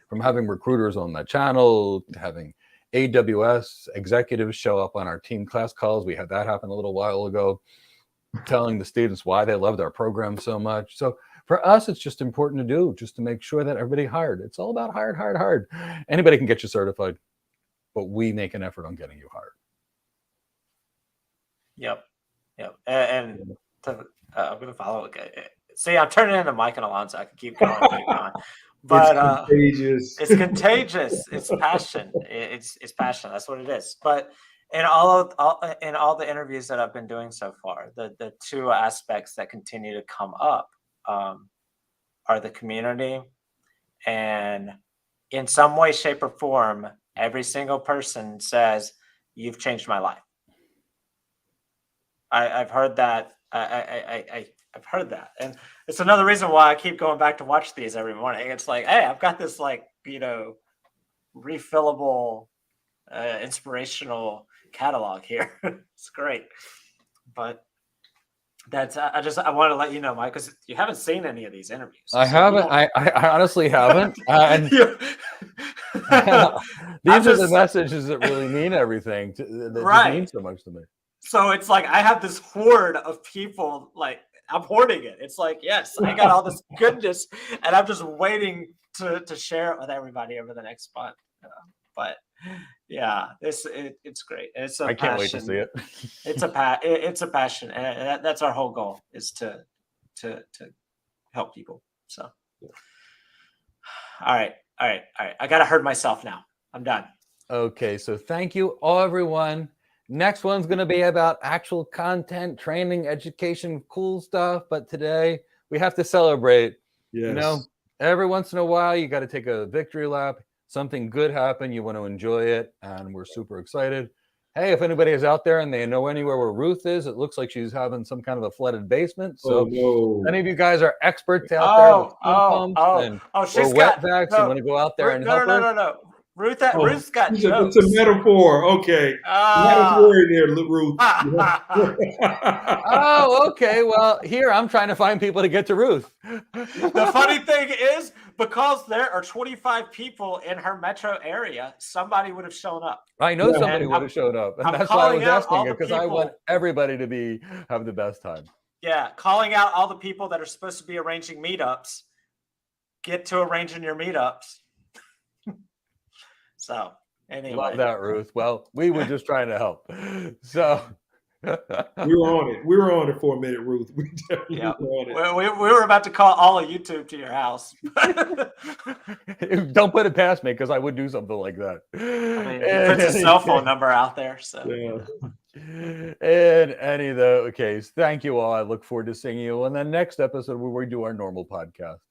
[SPEAKER 1] From having recruiters on that channel, to having AWS executives show up on our team class calls. We had that happen a little while ago, telling the students why they loved our program so much. So for us, it's just important to do, just to make sure that everybody hired. It's all about hired. Anybody can get you certified, but we make an effort on getting you hired.
[SPEAKER 2] Yep. And I'm going to follow. See, I'm turning into Mike and Elonzo. I can keep going. But it's contagious. It's passion. It's passion. That's what it is. But in all the interviews that I've been doing so far, the two aspects that continue to come up are the community, and in some way, shape, or form, every single person says, "You've changed my life." I've heard that. I've heard that, and it's another reason why I keep going back to watch these every morning. It's like, hey, I've got this refillable, inspirational catalog here. It's great, but that's I want to let you know, Mike, because you haven't seen any of these interviews.
[SPEAKER 1] I haven't. I honestly haven't. And these are the messages that really mean everything. That just mean so much to me.
[SPEAKER 2] So it's like I have this horde of people. Like I'm hoarding it. It's like, yes, I got all this goodness, and I'm just waiting to share it with everybody over the next month. But yeah, it's great. It's a
[SPEAKER 1] I can't wait to see it.
[SPEAKER 2] It's a passion, and that's our whole goal is to help people. So, all right. I gotta herd myself now. I'm done.
[SPEAKER 1] Okay, so thank you all, everyone. Next one's going to be about actual content, training, education, cool stuff. But today we have to celebrate.
[SPEAKER 3] Yes.
[SPEAKER 1] You know, every once in a while, you got to take a victory lap. Something good happened. You want to enjoy it. And we're super excited. Hey, if anybody is out there and they know anywhere where Ruth is, it looks like she's having some kind of a flooded basement. So any of you guys are experts out there with or wet vacs, you want to go out there and help her?
[SPEAKER 2] No. Ruth's got jokes.
[SPEAKER 3] It's a metaphor. Okay. Metaphor in there, Ruth.
[SPEAKER 1] Oh, okay. Well, here I'm trying to find people to get to Ruth.
[SPEAKER 2] The funny thing is, because there are 25 people in her metro area, somebody would have shown up.
[SPEAKER 1] I know somebody would have showed up. And that's why I was asking it, because I want everybody to have the best time.
[SPEAKER 2] Yeah. Calling out all the people that are supposed to be arranging meetups. Get to arranging your meetups. So anyway.
[SPEAKER 1] Love that, Ruth. Well, we were just trying to help. So
[SPEAKER 3] we were on it. We were on it for a minute, Ruth. We definitely were on it.
[SPEAKER 2] We were about to call all of YouTube to your house.
[SPEAKER 1] Don't put it past me, because I would do something like that.
[SPEAKER 2] I mean, he puts his cell phone number out there. So
[SPEAKER 1] in any of the case, thank you all. I look forward to seeing you in the next episode where we do our normal podcast.